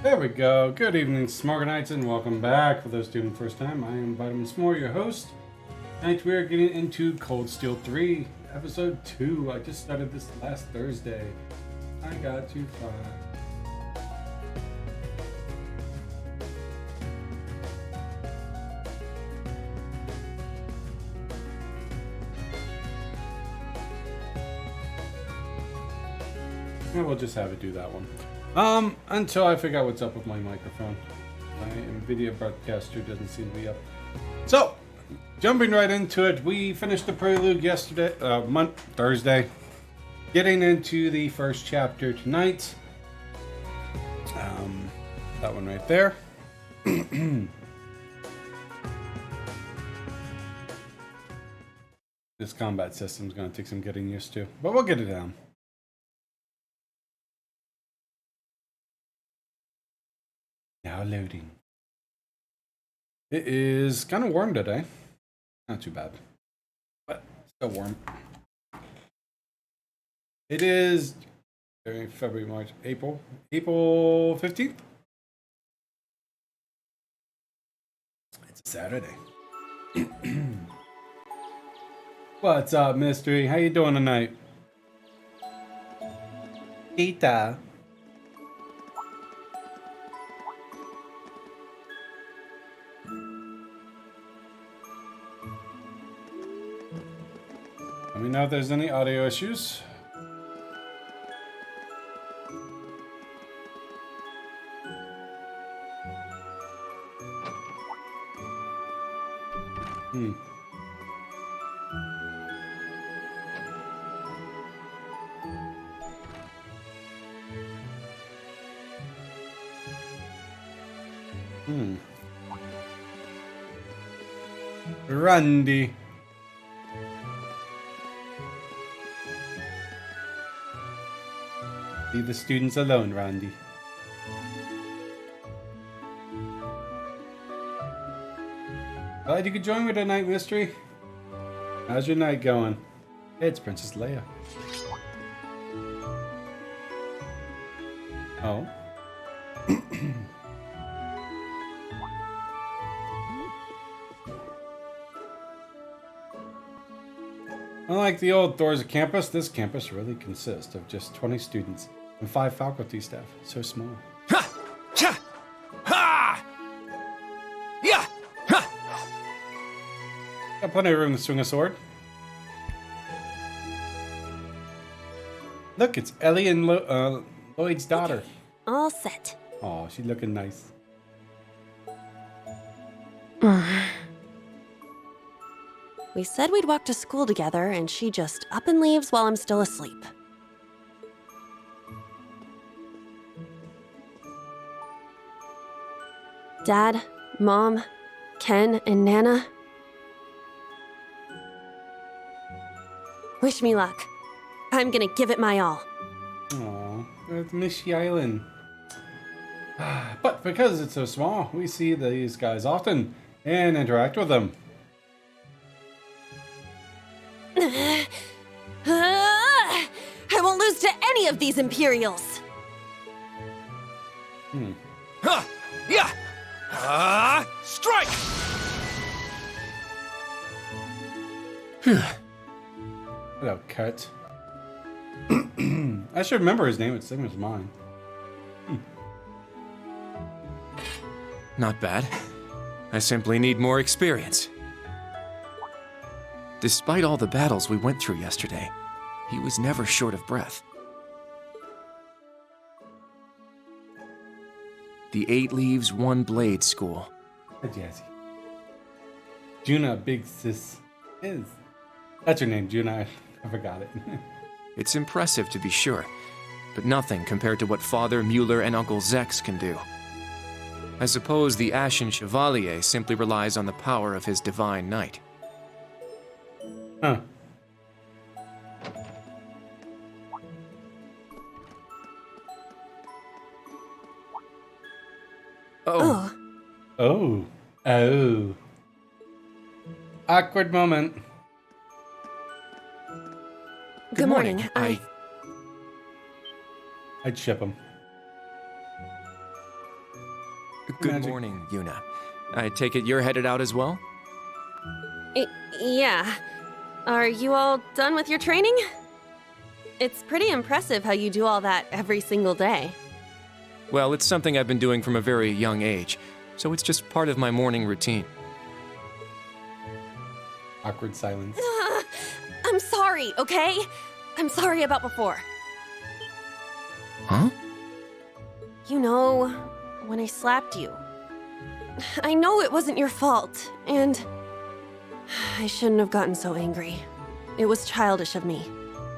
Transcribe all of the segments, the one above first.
There we go. Good evening, Smarganites, and welcome back. For those tuning first time, I am Vitamin S'more, your host. Tonight we are getting into Cold Steel 3, Episode 2. I just started this last Thursday. I got too far. Yeah, we'll just have it do that one. Until I figure out what's up with my microphone. My NVIDIA broadcaster doesn't seem to be up. So, jumping right into it, we finished the prelude yesterday, Thursday. Getting into the first chapter tonight. That one right there. This combat system is going to take some getting used to, but we'll get it down. Now loading. It is kind of warm today. Not too bad, but still warm. It is February, March, April 15th. It's a Saturday. What's up, Mystery? How you doing tonight? Ita. Let me know if there's any audio issues. Randy. Leave the students alone, Randy. Glad you could join me tonight, Mystery. How's your night going? Hey, it's Princess Leia. Oh. Unlike the old Thor's campus, this campus really consists of just 20 students and 5 faculty staff. So small. Ha! Cha! Ha! Yeah! Ha! Got plenty of room to swing a sword. Look, it's Ellie and Lloyd's daughter. All set. Oh, she's looking nice. We said we'd walk to school together, and she just up and leaves while I'm still asleep. Dad, Mom, Ken, and Nana. Wish me luck. I'm gonna give it my all. Aw, that's Mishy Island. But because it's so small, we see these guys often and interact with them. I won't lose to any of these Imperials. Ha! Yeah! Strike! Hello, Kurt. I should remember his name. It's the same as mine. Not bad. I simply need more experience. Despite all the battles we went through yesterday, he was never short of breath. The 8 Leaves, 1 Blade School. Hi, Jazzy. Juna, big sis. Is. That's her name, Juna. I forgot it. It's impressive to be sure, but nothing compared to what Father Mueller and Uncle Zex can do. I suppose the Ashen Chevalier simply relies on the power of his divine knight. Huh. Oh. Oh. Oh. Awkward moment. Good morning. I'd ship him. Good Magic. morning, Yuna. I take it you're headed out as well? Yeah. Are you all done with your training? It's pretty impressive how you do all that every single day. Well, it's something I've been doing from a very young age, so it's just part of my morning routine. Awkward silence. I'm sorry, okay? I'm sorry about before. Huh? You know, when I slapped you. I know it wasn't your fault, and I shouldn't have gotten so angry. It was childish of me.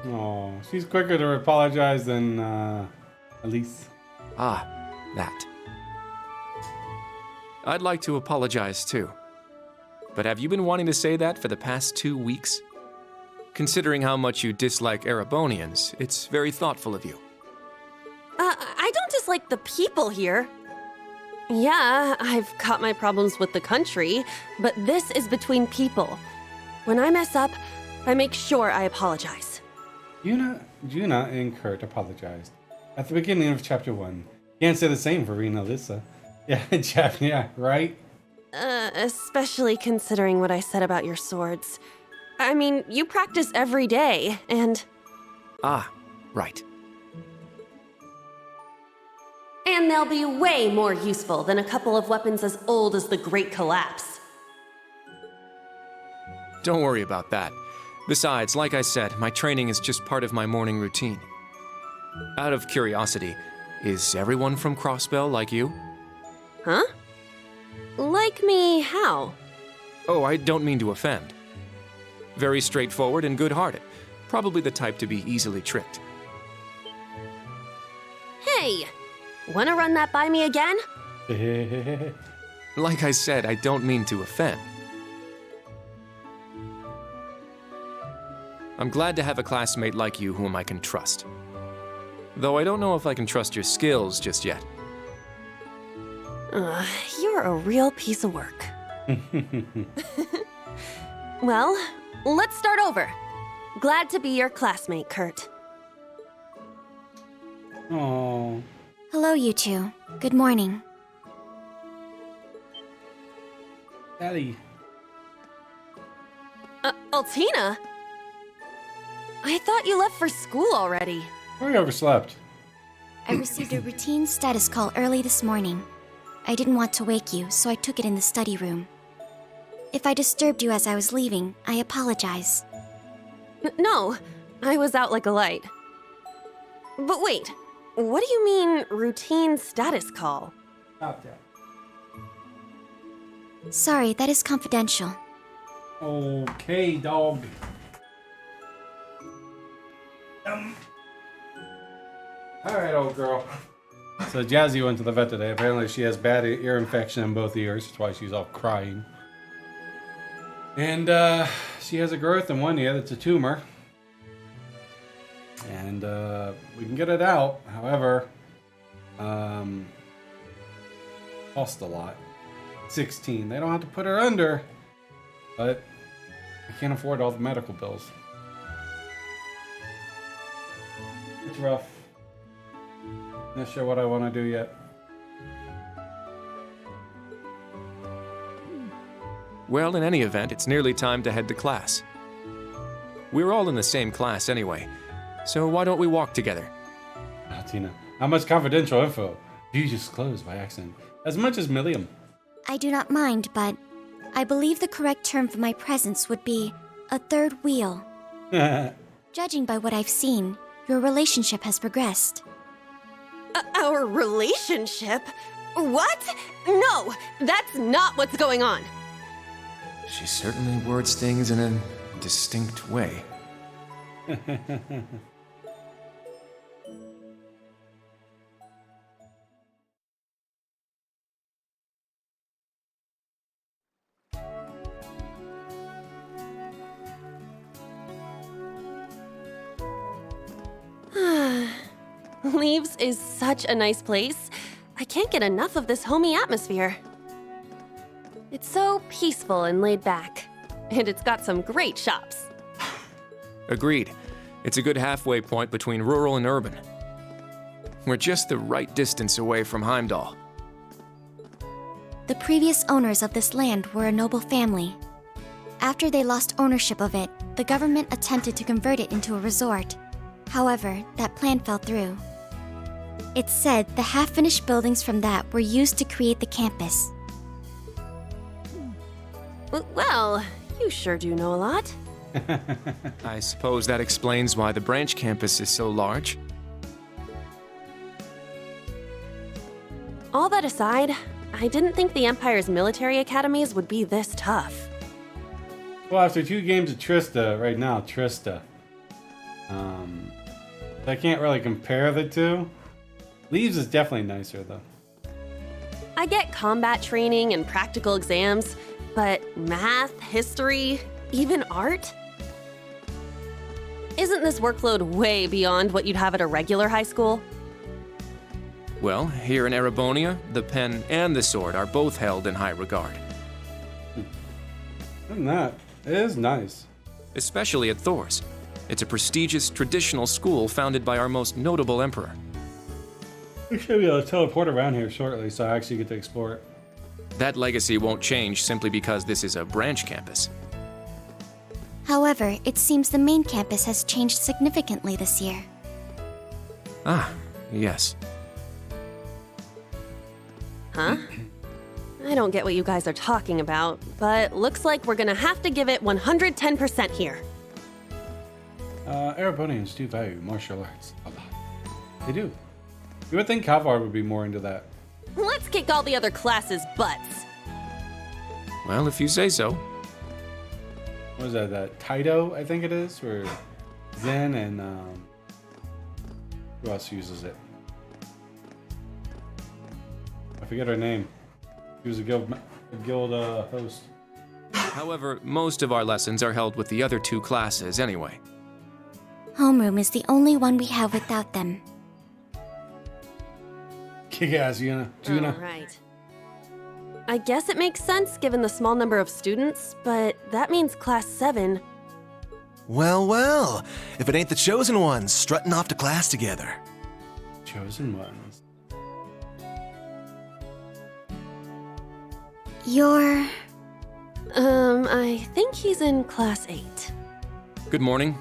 Oh, she's quicker to apologize than Elise. Ah, that. I'd like to apologize too. But have you been wanting to say that for the past 2 weeks? Considering how much you dislike Erebonians, it's very thoughtful of you. I don't dislike the people here. Yeah, I've got my problems with the country, but this is between people. When I mess up, I make sure I apologize. Yuna and Kurt apologized at the beginning of chapter 1. Can't say the same for Rena Alyssa. Yeah, right? Especially considering what I said about your swords. I mean, you practice every day, and... Ah, right. And they'll be way more useful than a couple of weapons as old as the Great Collapse. Don't worry about that. Besides, like I said, my training is just part of my morning routine. Out of curiosity, is everyone from Crossbell like you? Huh? Like me, how? Oh, I don't mean to offend. Very straightforward and good-hearted. Probably the type to be easily tricked. Hey! Wanna run that by me again? Like I said, I don't mean to offend. I'm glad to have a classmate like you whom I can trust. Though I don't know if I can trust your skills just yet. You're a real piece of work. Well, let's start over. Glad to be your classmate, Kurt. Oh, Hello, you two. Good morning. Daddy. Altina? I thought you left for school already. We overslept. I received a routine status call early this morning. I didn't want to wake you, so I took it in the study room. If I disturbed you as I was leaving, I apologize. No, I was out like a light. But wait, what do you mean, routine status call? Stop that. Sorry, that is confidential. Okay, dog. Alright, old girl. So Jazzy went to the vet today. Apparently she has bad ear infection in both ears. That's why she's all crying. And she has a growth in one ear that's a tumor. And we can get it out. However, cost a lot. 16. They don't have to put her under, but I can't afford all the medical bills. It's rough. Not sure what I want to do yet. Well, in any event, it's nearly time to head to class. We're all in the same class anyway, so why don't we walk together? Oh, Tina, how much confidential info do you disclose by accident? As much as Milliam. I do not mind, but I believe the correct term for my presence would be a third wheel. Judging by what I've seen, your relationship has progressed. Our relationship? What? No, that's not what's going on. She certainly words things in a distinct way. Leaves is such a nice place. I can't get enough of this homey atmosphere. It's so peaceful and laid back. And it's got some great shops. Agreed. It's a good halfway point between rural and urban. We're just the right distance away from Heimdall. The previous owners of this land were a noble family. After they lost ownership of it, the government attempted to convert it into a resort. However, that plan fell through. It's said the half-finished buildings from that were used to create the campus. Well, you sure do know a lot. I suppose that explains why the branch campus is so large. All that aside, I didn't think the Empire's military academies would be this tough. Well, after 2 games of Trista, right now, Trista. I can't really compare the two. Leaves is definitely nicer, though. I get combat training and practical exams, but math, history, even art? Isn't this workload way beyond what you'd have at a regular high school? Well, here in Erebonia, the pen and the sword are both held in high regard. Isn't that? It is nice. Especially at Thor's. It's a prestigious, traditional school founded by our most notable emperor. We should be able to teleport around here shortly, so I actually get to explore it. That legacy won't change simply because this is a branch campus. However, it seems the main campus has changed significantly this year. Ah, yes. Huh? I don't get what you guys are talking about, but looks like we're gonna have to give it 110% here. Erebonians do value martial arts a lot. They do. You would think Kavar would be more into that. Let's kick all the other classes' butts. Well, if you say so. What is that? Taito, I think it is, where Zen and who else uses it? I forget her name. She was a guild host. However, most of our lessons are held with the other 2 classes anyway. Homeroom is the only one we have without them. Kick-ass, Juna. Right. I guess it makes sense given the small number of students, but that means class 7. Well, well. If it ain't the chosen ones strutting off to class together. Chosen ones. You're... I think he's in class 8. Good morning.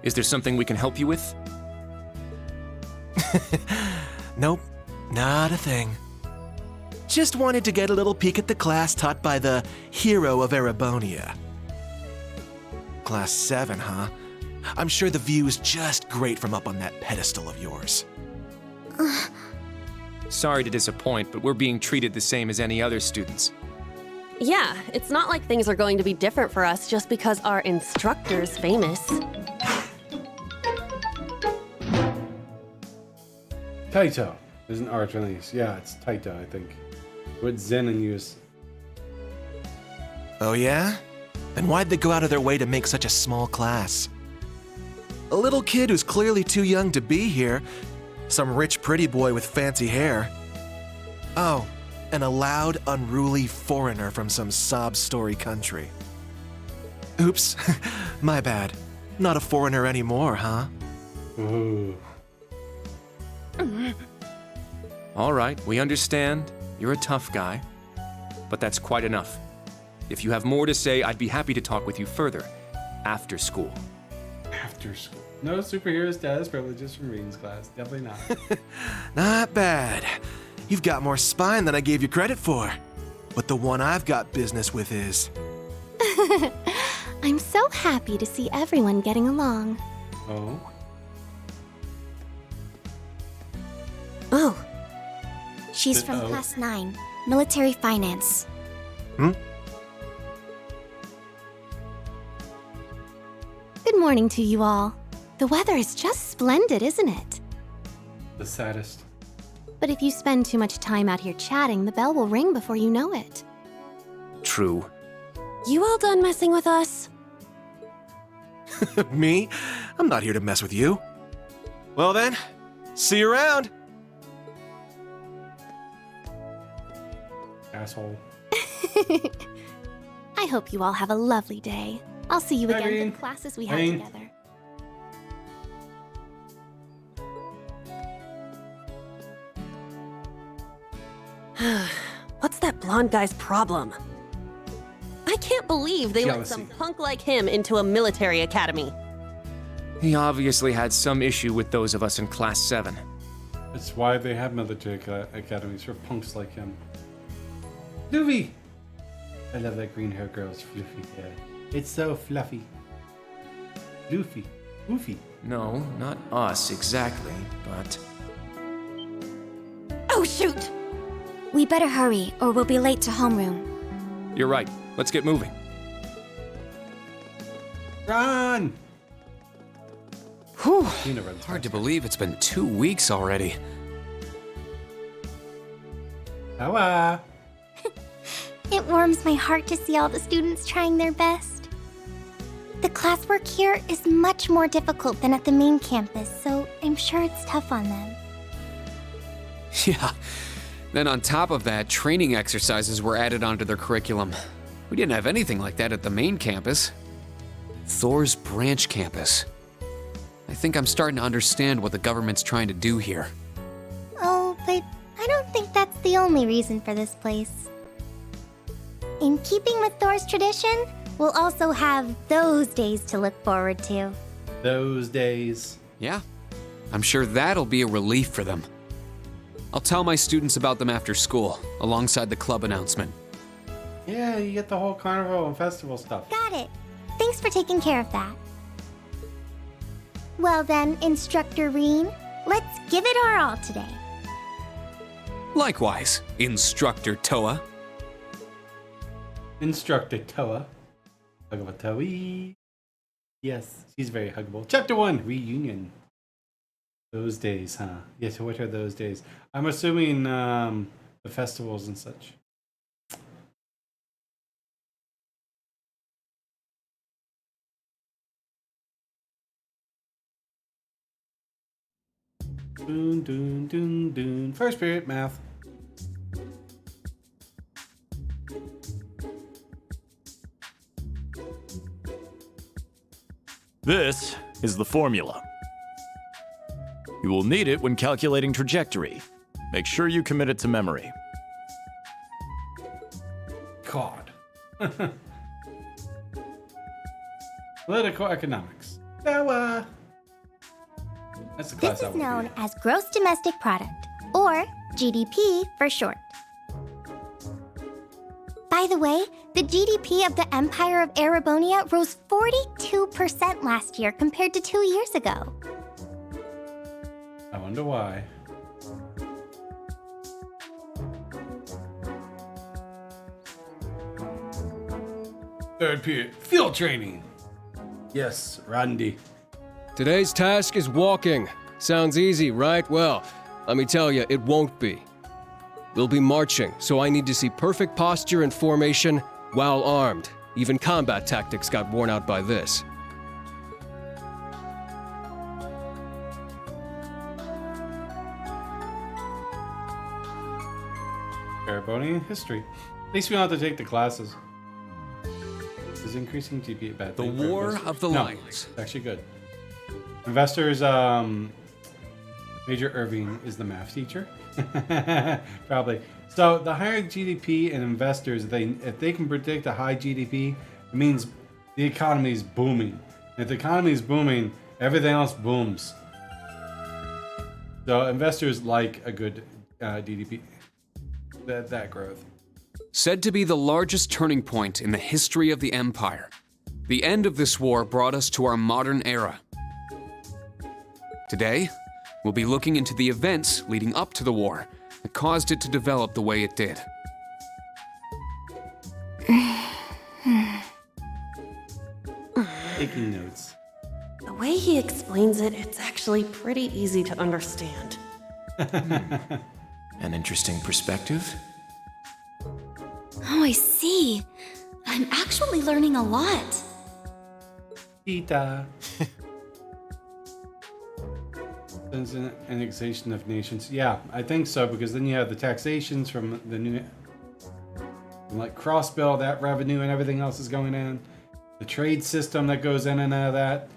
Is there something we can help you with? Nope, not a thing. Just wanted to get a little peek at the class taught by the hero of Erebonia. Class 7, huh? I'm sure the view is just great from up on that pedestal of yours. Sorry to disappoint, but we're being treated the same as any other students. Yeah, it's not like things are going to be different for us just because our instructor's famous. Taito is an art release. Yeah, it's Taito, I think. What Zen and use. Oh yeah? Then why'd they go out of their way to make such a small class? A little kid who's clearly too young to be here. Some rich pretty boy with fancy hair. Oh, and a loud, unruly foreigner from some sob-story country. Oops, my bad. Not a foreigner anymore, huh? Ooh. All right, we understand. You're a tough guy. But that's quite enough. If you have more to say, I'd be happy to talk with you further. After school. After school. No superhero status privileges from readings class. Definitely not. Not bad. You've got more spine than I gave you credit for. But the one I've got business with is... I'm so happy to see everyone getting along. Oh. Oh, She's from class 9, military finance. Good morning to you all. The weather is just splendid, isn't it? The saddest. But if you spend too much time out here chatting, the bell will ring before you know it. True. you all done messing with us? Me? I'm not here to mess with you. Well then, see you around. Asshole. I hope you all have a lovely day. I'll see you again for Irene. the classes we have Irene. together. What's that blonde guy's problem? I can't believe they let Jealousy. some punk like him into a military academy. He obviously had some issue with those of us in Class 7. That's why they have military academies for punks like him. Luffy! I love that green hair girl's fluffy hair. It's so fluffy. Luffy. Goofy. No, not us exactly, but... Oh, shoot! We better hurry, or we'll be late to homeroom. You're right. Let's get moving. Run! Whew. Tina runs Hard to faster. believe it's been 2 weeks already. Awa! It warms my heart to see all the students trying their best. The classwork here is much more difficult than at the main campus, so I'm sure it's tough on them. Yeah. Then on top of that, training exercises were added onto their curriculum. We didn't have anything like that at the main campus. Thor's branch campus. I think I'm starting to understand what the government's trying to do here. Oh, but I don't think that's the only reason for this place. In keeping with Thor's tradition, we'll also have those days to look forward to. Those days. Yeah, I'm sure that'll be a relief for them. I'll tell my students about them after school, alongside the club announcement. Yeah, you get the whole carnival and festival stuff. Got it. Thanks for taking care of that. Well then, Instructor Reen, let's give it our all today. Likewise, Instructor Toa. Instructor Toa. Huggable Toei. Yes, she's very huggable. Chapter 1, Reunion. Those days, huh? Yeah, so what are those days? I'm assuming the festivals and such. Doon, doon, doon, doon. First period, math. This is the formula. You will need it when calculating trajectory. Make sure you commit it to memory. God. Political economics. That's the class This I is would known be. as Gross Domestic Product, or GDP for short. By the way, the GDP of the Empire of Erebonia rose 42% last year compared to 2 years ago. I wonder why. Third period, field training. Yes, Randy. Today's task is walking. Sounds easy, right? Well, let me tell you, it won't be. We'll be marching, so I need to see perfect posture and formation while armed. Even combat tactics got worn out by this. Erebonian history. At least we don't have to take the classes. Is increasing GP a bad The thing for War investors? of the No, Lions. it's actually good. Investors, Major Irving is the math teacher. Probably. So the higher GDP and investors, if they can predict a high GDP, it means the economy is booming. If the economy is booming, everything else booms. So investors like a good GDP, that growth. Said to be the largest turning point in the history of the Empire, the end of this war brought us to our modern era. Today, we'll be looking into the events leading up to the war that caused it to develop the way it did. Taking notes. The way he explains it, it's actually pretty easy to understand. An interesting perspective. Oh, I see. I'm actually learning a lot. Tita. Since an annexation of nations. Yeah, I think so, because then you have the taxations from the new, from like cross bill, that revenue and everything else is going in. The trade system that goes in and out of that.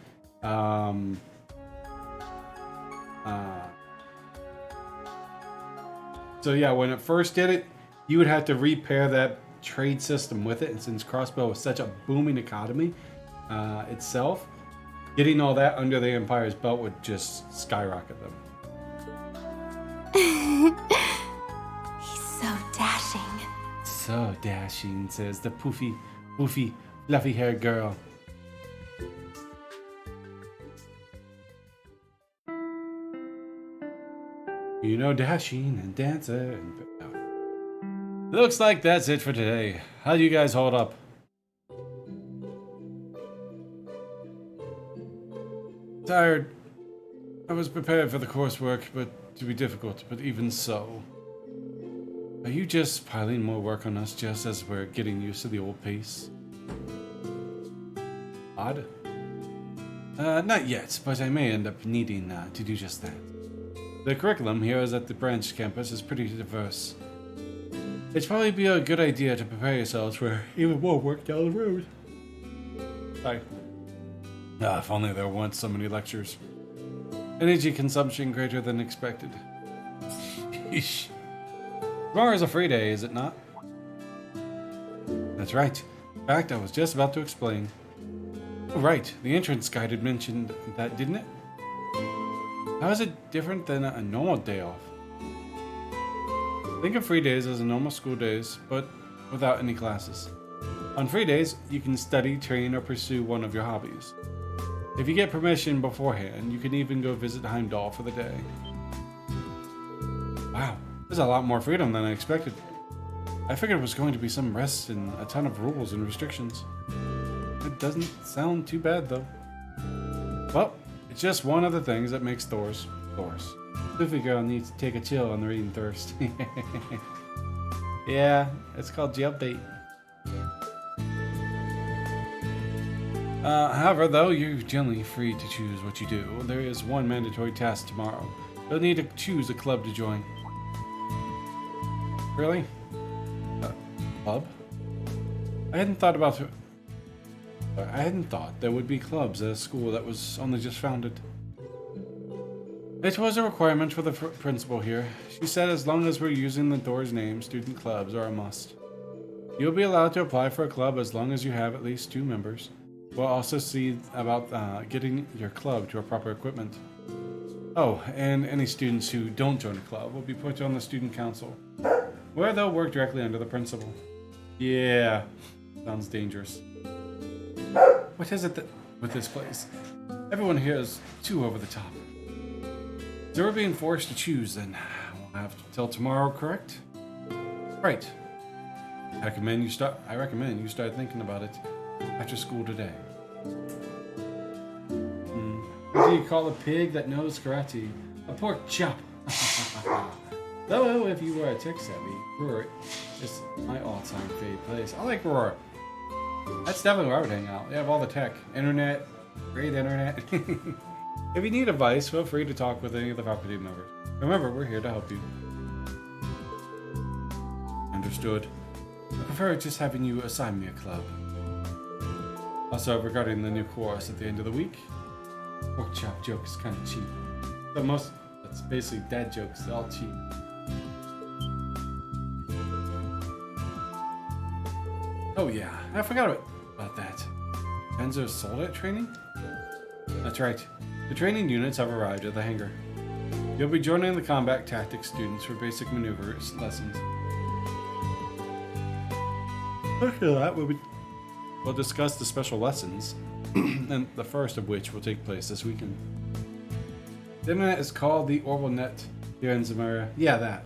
So yeah, when it first did it, you would have to repair that trade system with it. And since Crossbow is such a booming economy itself, getting all that under the Empire's belt would just skyrocket them. He's so dashing. So dashing, says the poofy, fluffy-haired girl. You know, dashing and dancer. Looks like that's it for today. How do you guys hold up? Tired. I was prepared for the coursework, but to be difficult, but even so. Are you just piling more work on us just as we're getting used to the old pace? Odd? Not yet, but I may end up needing to do just that. The curriculum here is at the branch campus is pretty diverse. It'd probably be a good idea to prepare yourselves for even more work down the road. Bye. If only there weren't so many lectures. Energy consumption greater than expected. Sheesh. Tomorrow is a free day, is it not? That's right. In fact, I was just about to explain. Oh, right. The entrance guide had mentioned that, didn't it? How is it different than a normal day off? Think of free days as normal school days, but without any classes. On free days, you can study, train, or pursue one of your hobbies. If you get permission beforehand, you can even go visit Heimdall for the day. Wow, there's a lot more freedom than I expected. I figured it was going to be some rest and a ton of rules and restrictions. It doesn't sound too bad, though. Well, it's just one of the things that makes Thor's. Luffy girl needs to take a chill on the reading thirst. Yeah, it's called jailbait. However, though, you're generally free to choose what you do. There is one mandatory task tomorrow. You'll need to choose a club to join. Really? Club? I hadn't thought there would be clubs at a school that was only just founded. It was a requirement for the principal here. She said as long as we're using the door's name, student clubs are a must. You'll be allowed to apply for a club as long as you have at least 2 members. We'll also see about getting your club to a proper equipment. Oh, and any students who don't join a club will be put on the student council, where they'll work directly under the principal. Yeah, sounds dangerous. What is it with this place? Everyone here is too over the top. So we're being forced to choose, then we'll have till tomorrow, correct? Right. I recommend you start thinking about it after school today. What do you call a pig that knows karate? A pork chop. Though if you were a tech savvy, Roar is my all-time favorite place. I like Roar. That's definitely where I would hang out. They have all the tech, internet, great internet. If you need advice, feel free to talk with any of the faculty members. Remember, we're here to help you. Understood. I prefer just having you assign me a club. Also, regarding the new course at the end of the week, pork chop joke is kind of cheap. It's basically dad jokes, they're all cheap. Oh yeah, I forgot about that. Benzo's soldat training? That's right. The training units have arrived at the hangar. You'll be joining the combat tactics students for basic maneuvers lessons. After that, we'll discuss the special lessons, and the first of which will take place this weekend. The internet is called the Orbital Net here in Zemura. Yeah, that.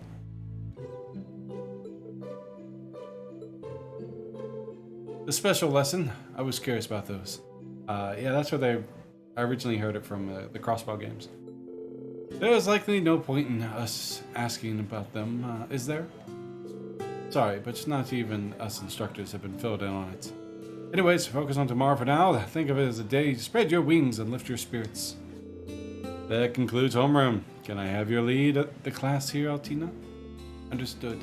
The special lesson, I was curious about those. Yeah, that's where I originally heard it from the Crossbow games. There is likely no point in us asking about them, is there? Sorry, but not even us instructors have been filled in on it. Anyways, focus on tomorrow for now. Think of it as a day to spread your wings and lift your spirits. That concludes homeroom. Can I have your lead at the class here, Altina? Understood.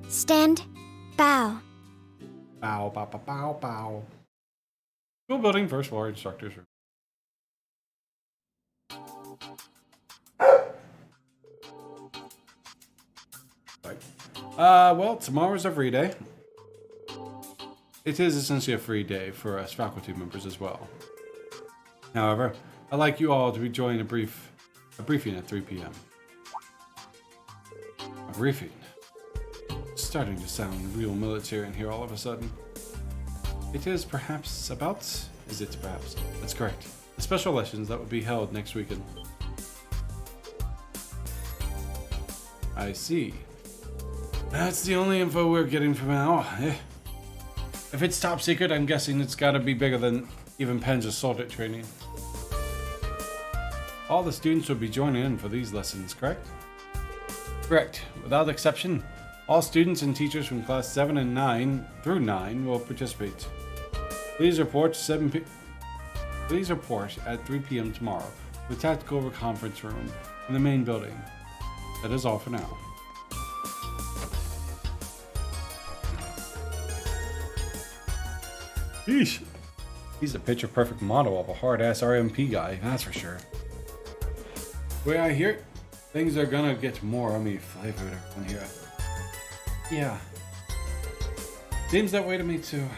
Stand. Bow. Bow, bow, bow, bow, bow. School building, first floor, instructor's room. Right. Well, tomorrow's a free day. It is essentially a free day for us faculty members as well. However, I'd like you all to be joining a briefing at 3 p.m. A briefing? It's starting to sound real military in here all of a sudden. It is perhaps about... Is it perhaps? That's correct. The special lessons that will be held next weekend. I see. That's the only info we're getting from now. If it's top secret, I'm guessing it's gotta be bigger than even Penn's assault training. All the students will be joining in for these lessons, correct? Correct. Without exception, all students and teachers from class 7 and 9 through 9 will participate. Please report at 3 p.m. tomorrow to the Tactical Conference Room in the main building. That is all for now. Yeesh. He's a picture-perfect model of a hard-ass RMP guy, that's for sure. The way I hear it, things are gonna get more army flavored on here. Yeah. Seems that way to me too.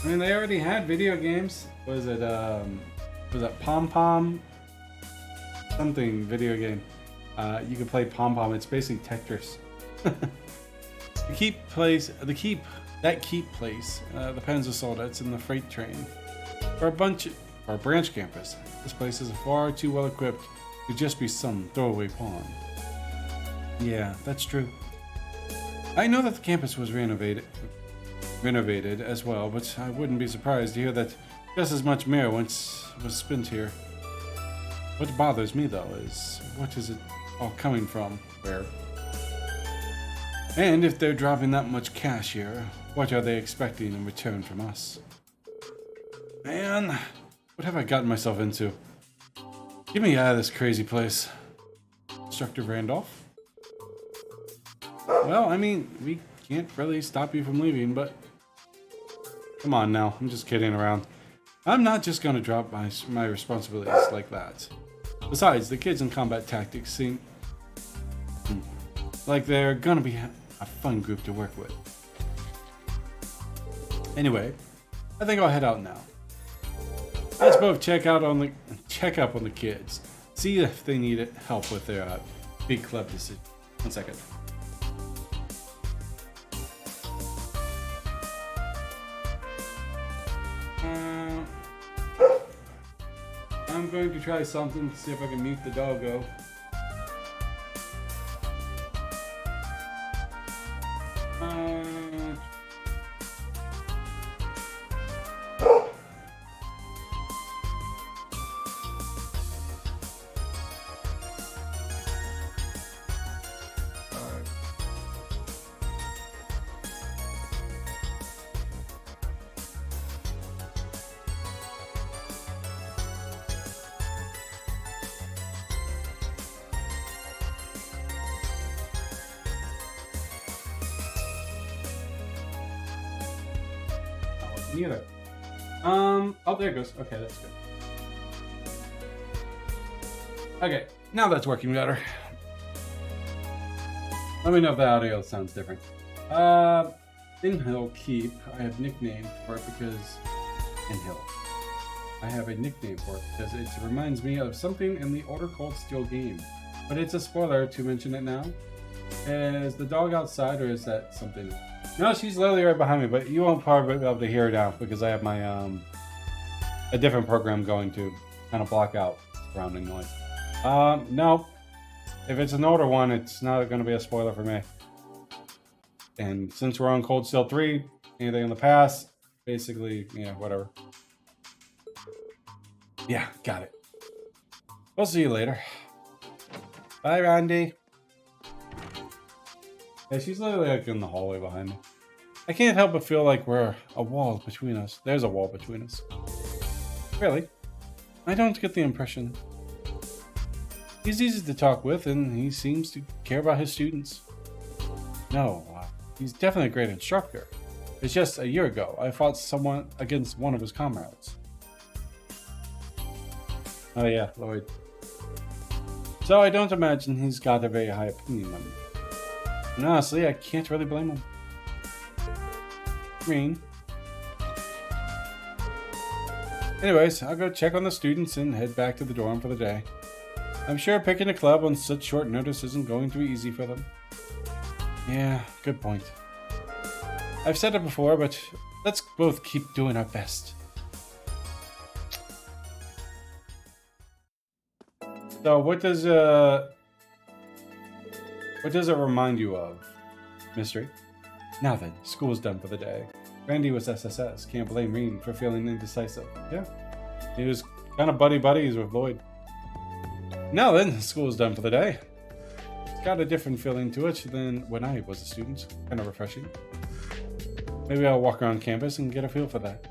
I mean, they already had video games. Was it Pom Pom? Something video game. You can play Pom Pom. It's basically Tetris. The keep place, the Penn's Assault, that's in the freight train. For a branch campus, this place is far too well equipped to just be some throwaway pawn. Yeah, that's true. I know that the campus was renovated as well, but I wouldn't be surprised to hear that just as much mayor once was spent here. What bothers me though is, what is it all coming from? Where? And if they're dropping that much cash here, what are they expecting in return from us? Man, what have I gotten myself into? Get me out of this crazy place. Instructor Randolph? Well, I mean, we can't really stop you from leaving, but... Come on now, I'm just kidding around. I'm not just gonna drop my responsibilities like that. Besides, the kids in combat tactics seem... like they're gonna be a fun group to work with. Anyway, I think I'll head out now. Let's both check up on the kids. See if they need help with their big club decision. 1 second. I'm going to try something to see if I can mute the doggo. Neither. Oh, there it goes. Okay, that's good. Okay, now that's working better. Let me know if the audio sounds different. Inhill Keep, I have nicknamed for it because... Inhill. I have a nickname for it because it reminds me of something in the Order Cold Steel game. But it's a spoiler to mention it now. Is the dog outside or is that something... No, she's literally right behind me, but you won't probably be able to hear her now because I have my a different program going to kind of block out surrounding noise. No, if it's an older one, it's not going to be a spoiler for me. And since we're on Cold Steel 3, anything in the past, basically, yeah, whatever. Yeah, got it. We'll see you later. Bye, Randy. Yeah, she's literally like in the hallway behind me. I can't help but feel like we're a wall between us. There's a wall between us. Really? I don't get the impression. He's easy to talk with, and he seems to care about his students. No, he's definitely a great instructor. It's just a year ago, I fought someone against one of his comrades. Oh yeah, Lloyd. So I don't imagine he's got a very high opinion of me. And honestly, I can't really blame him. Green. Anyways, I'll go check on the students and head back to the dorm for the day. I'm sure picking a club on such short notice isn't going to be easy for them. Yeah, good point. I've said it before, but let's both keep doing our best. So, what does it remind you of? Mystery? Now then, school's done for the day. Randy was SSS. Can't blame Reen for feeling indecisive. Yeah, he was kind of buddies with Lloyd. Now then, school's done for the day. It's got a different feeling to it than when I was a student. Kind of refreshing. Maybe I'll walk around campus and get a feel for that.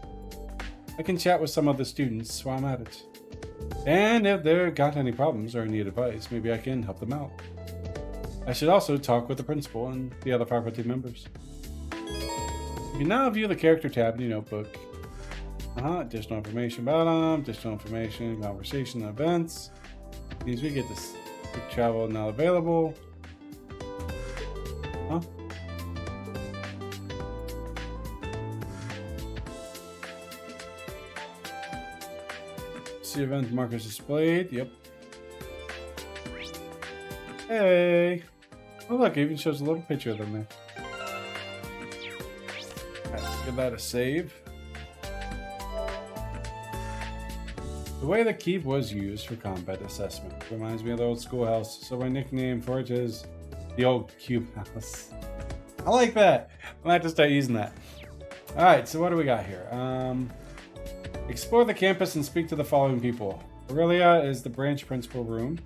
I can chat with some of the students while I'm at it. And if they've got any problems or need advice, maybe I can help them out. I should also talk with the principal and the other faculty members. You can now view the character tab in your notebook. Additional information about them, additional information, conversation, events. Means we get this. Quick travel not available. See event markers displayed. Yep. Hey. Oh look, it even shows a little picture of them there. Alright, give that a save. The way the keep was used for combat assessment reminds me of the old schoolhouse, so my nickname for it is the old cube house. I like that. I might have to start using that. Alright, so what do we got here? Explore the campus and speak to the following people. Aurelia is the branch principal room.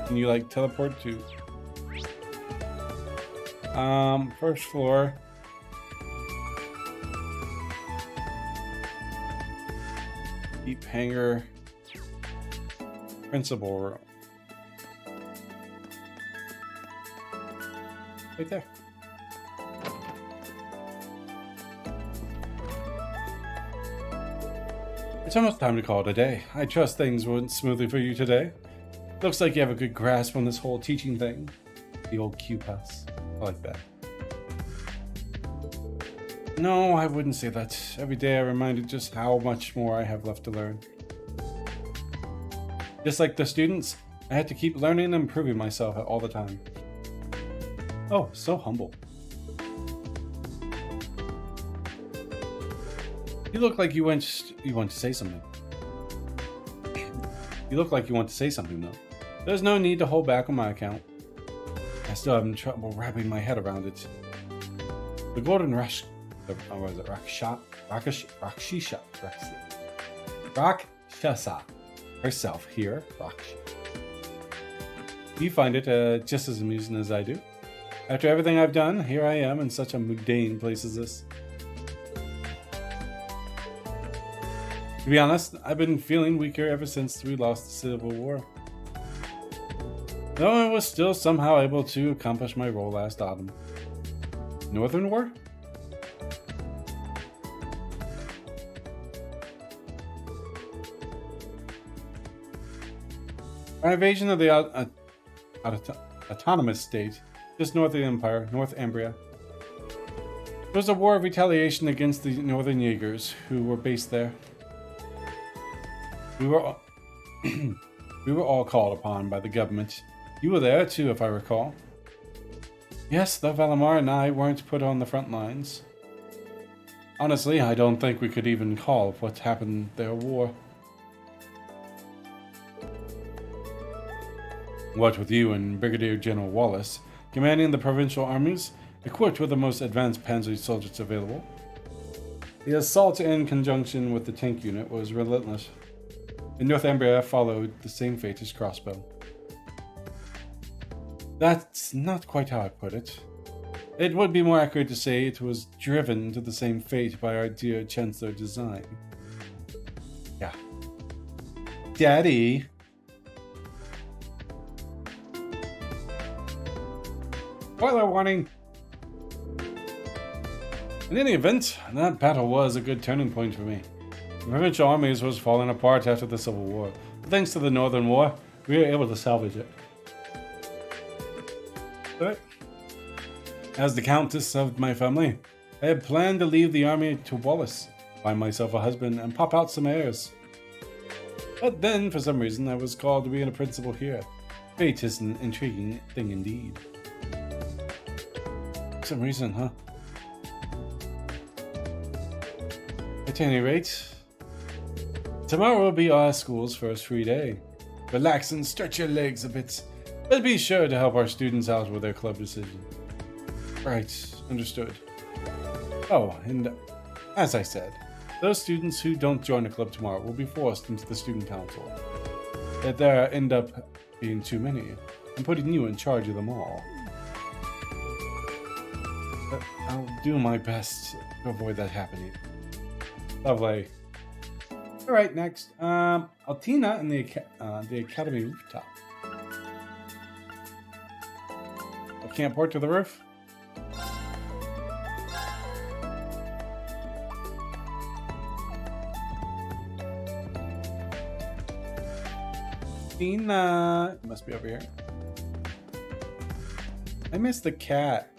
Can you like teleport to? First floor. Deep hangar. Principal room. Right there. It's almost time to call it a day. I trust things went smoothly for you today. Looks like you have a good grasp on this whole teaching thing. The old cube house. I like that. No, I wouldn't say that. Every day I'm reminded just how much more I have left to learn. Just like the students, I had to keep learning and improving myself all the time. Oh, so humble. You look like you want to say something. You look like you want to say something, though. There's no need to hold back on my account. I still having trouble wrapping my head around it. The Golden Rush... what is it? Rakshasa herself here. You find it just as amusing as I do. After everything I've done, here I am in such a mundane place as this. To be honest, I've been feeling weaker ever since we lost the Civil War. Though I was still somehow able to accomplish my role last autumn. Northern War? Our invasion of the autonomous state, just north of the Empire, North Ambria. It was a war of retaliation against the Northern Jaegers who were based there. We were all called upon by the government. You were there too, if I recall. Yes, though Valimar and I weren't put on the front lines. Honestly, I don't think we could even call what happened there a war. What with you and Brigadier General Wallace, commanding the provincial armies, equipped with the most advanced panzer soldiers available. The assault in conjunction with the tank unit was relentless, and Northumbria followed the same fate as Crossbow. That's not quite how I put it. It would be more accurate to say it was driven to the same fate by our dear Chancellor Design. Yeah. Daddy! Spoiler warning! In any event, that battle was a good turning point for me. The provincial armies was falling apart after the Civil War, but thanks to the Northern War, we were able to salvage it. But as the Countess of my family, I had planned to leave the army to Wallace, find myself a husband, and pop out some heirs. But then, for some reason, I was called to be a principal here. Fate is an intriguing thing indeed. For some reason, huh? At any rate, tomorrow will be our school's first free day. Relax and stretch your legs a bit, but be sure to help our students out with their club decision. Right, understood. Oh, and as I said, those students who don't join the club tomorrow will be forced into the student council. If there end up being too many, I'm putting you in charge of them all. But I'll do my best to avoid that happening. Lovely. Alright, next. Altina and the Academy rooftop. I can't port to the roof? Tina! It must be over here. I missed the cat.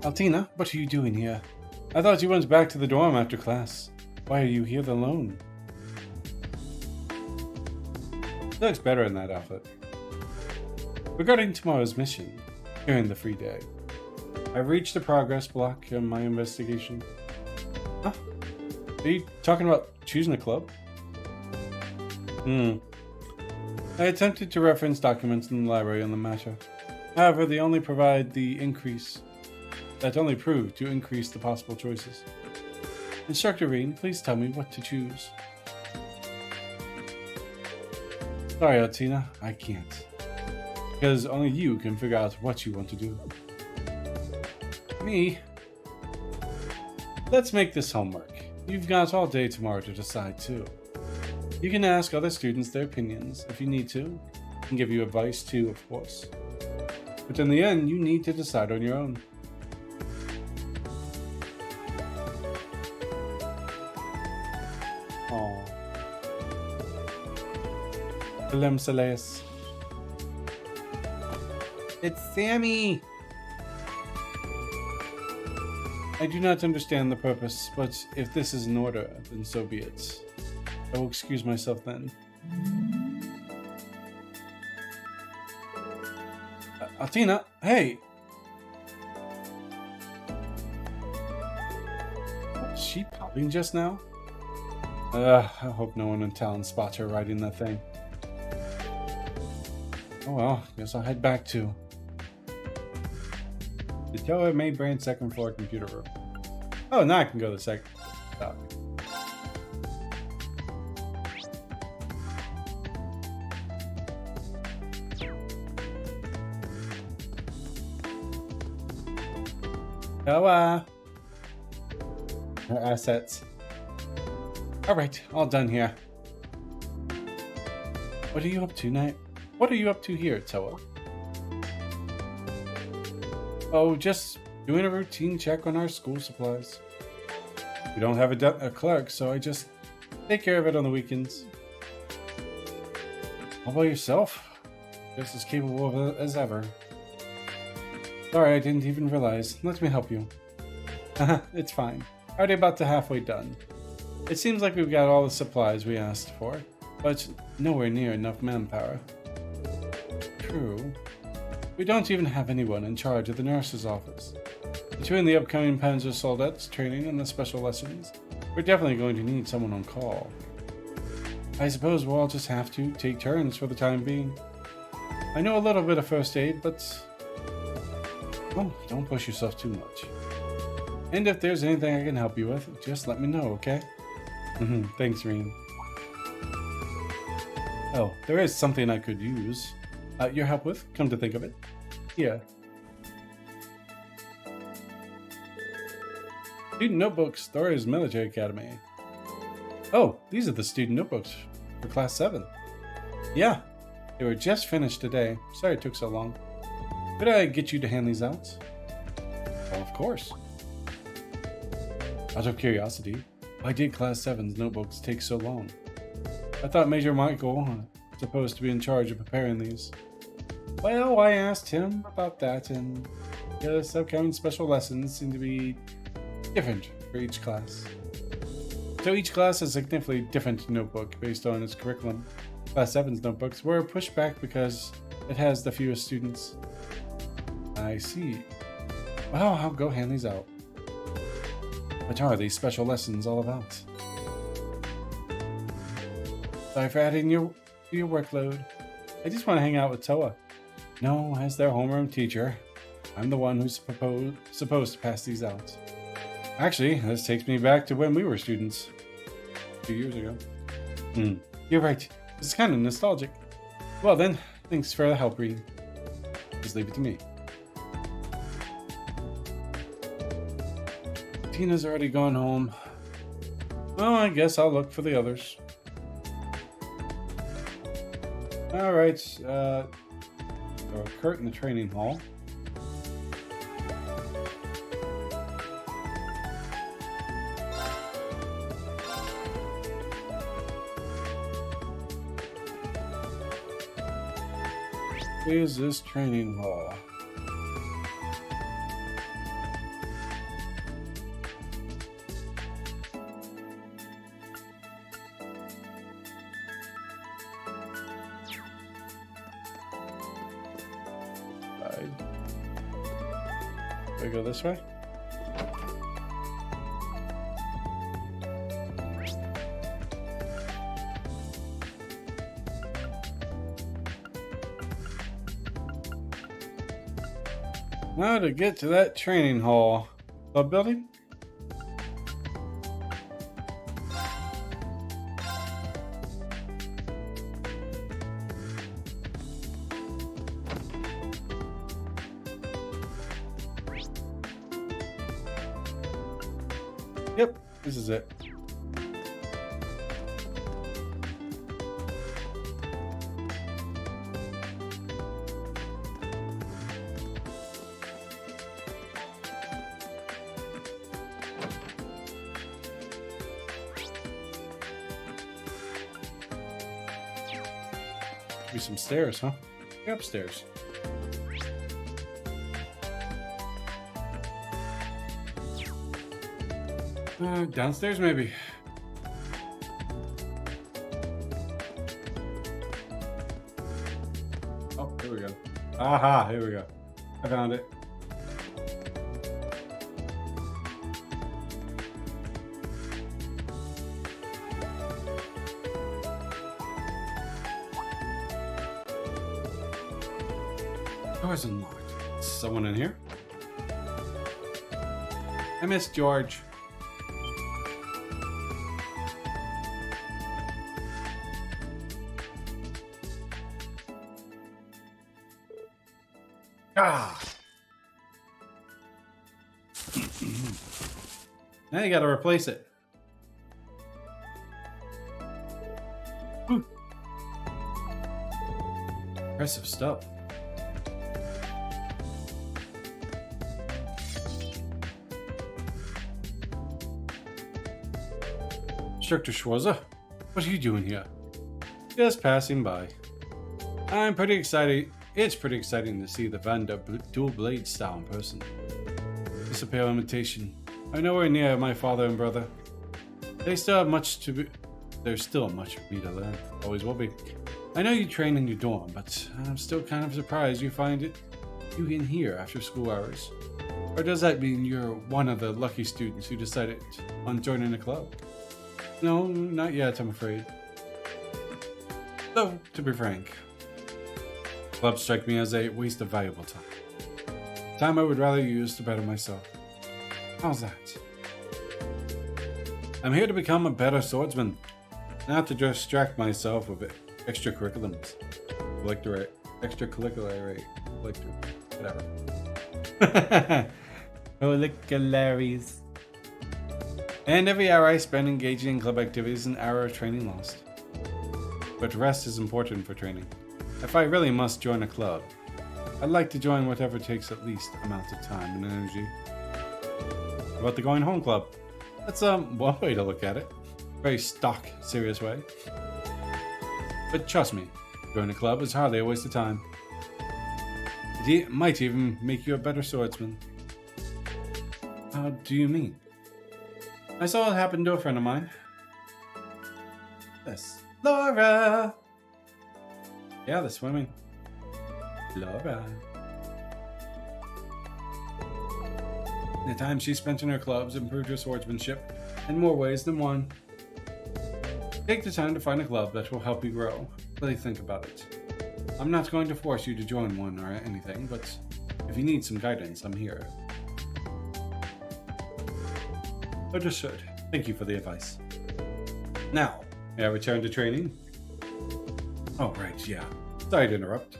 Altina, what are you doing here? I thought you went back to the dorm after class. Why are you here alone? It looks better in that outfit. Regarding tomorrow's mission, during the free day, I've reached the progress block in my investigation. Huh? Are you talking about choosing a club? I attempted to reference documents in the library on the matter. However, they only provide the increase. That only proved to increase the possible choices. Instructor Reen, please tell me what to choose. Sorry, Altina, I can't. Because only you can figure out what you want to do. Me? Let's make this homework. You've got all day tomorrow to decide too. You can ask other students their opinions if you need to, and give you advice too, of course. But in the end, you need to decide on your own. Aww. Willem Celeste. It's Sammy! I do not understand the purpose, but if this is an order, then so be it. I will excuse myself then. Altina, hey! Was she popping just now? I hope no one in town spots her riding that thing. Oh well, guess I'll head back too. The tower main brain second floor computer room. Oh, now I can go to the second. Her assets. Alright, all done here. What are you up to, Knight? What are you up to here, Toa? Oh, just doing a routine check on our school supplies. We don't have a clerk, so I just take care of it on the weekends. How about yourself? Just as capable of it as ever. Sorry, I didn't even realize. Let me help you. It's fine. Already about to halfway done. It seems like we've got all the supplies we asked for, but nowhere near enough manpower. True. We don't even have anyone in charge of the nurse's office. Between the upcoming Panzer Soldats training and the special lessons, we're definitely going to need someone on call. I suppose we'll all just have to take turns for the time being. I know a little bit of first aid, but... oh, don't push yourself too much. And if there's anything I can help you with, just let me know, okay? Thanks, Reen. Oh, there is something I could use your help with, come to think of it. Here. Student notebooks, Thor's Military Academy. Oh, these are the student notebooks for Class 7. Yeah, they were just finished today. Sorry it took so long. Could I get you to hand these out? Well, of course. Out of curiosity, why did Class 7's notebooks take so long? I thought Major Michael was supposed to be in charge of preparing these. Well, I asked him about that, and the upcoming special lessons seem to be different for each class. So each class has a significantly different notebook based on its curriculum. Class 7's notebooks were pushed back because it has the fewest students. I see. Well, I'll go hand these out. What are these special lessons all about? Sorry for adding to your workload. I just want to hang out with Toa. No, as their homeroom teacher, I'm the one who's supposed to pass these out. Actually, this takes me back to when we were students. 2 years ago. You're right. This is kind of nostalgic. Well then, thanks for the help, Reed. Just leave it to me. Tina's already gone home. Well, I guess I'll look for the others. Alright, so Kurt in the training hall. Is this training hall? Do I go this way? Now to get to that training hall. Club building? Yep, this is it. Be some stairs, huh? Go upstairs. Downstairs, maybe. Oh, here we go. Aha, here we go. I found it. Door's unlocked. Is someone in here? I miss George. Ah! Now you gotta replace it. Whew. Impressive stuff. Instructor Schwarzer, what are you doing here? Just passing by. I'm pretty excited. It's pretty exciting to see the Vander dual blade style in person. It's a pale imitation. I'm nowhere near my father and brother. There's still much for me to learn. Always will be. I know you train in your dorm, but I'm still kind of surprised you in here after school hours. Or does that mean you're one of the lucky students who decided on joining a club? No, not yet, I'm afraid. Though, to be frank, clubs strike me as a waste of valuable time. Time I would rather use to better myself. How's that? I'm here to become a better swordsman, not to distract myself with extracurriculars. Whatever. Curricularies. And every hour I spend engaging in club activities is an hour of training lost. But rest is important for training. If I really must join a club, I'd like to join whatever takes at least amounts of time and energy. How about the going home club? That's one way to look at it. Very stock, serious way. But trust me, joining a club is hardly a waste of time. It might even make you a better swordsman. How do you mean? I saw it happen to a friend of mine. Yes. Laura! Yeah, the swimming. Laura. The time she spent in her clubs improved her swordsmanship in more ways than one. Take the time to find a club that will help you grow. Really think about it. I'm not going to force you to join one or anything, but if you need some guidance, I'm here. Understood. Thank you for the advice. Now, may I return to training? Oh, right, yeah. Sorry to interrupt.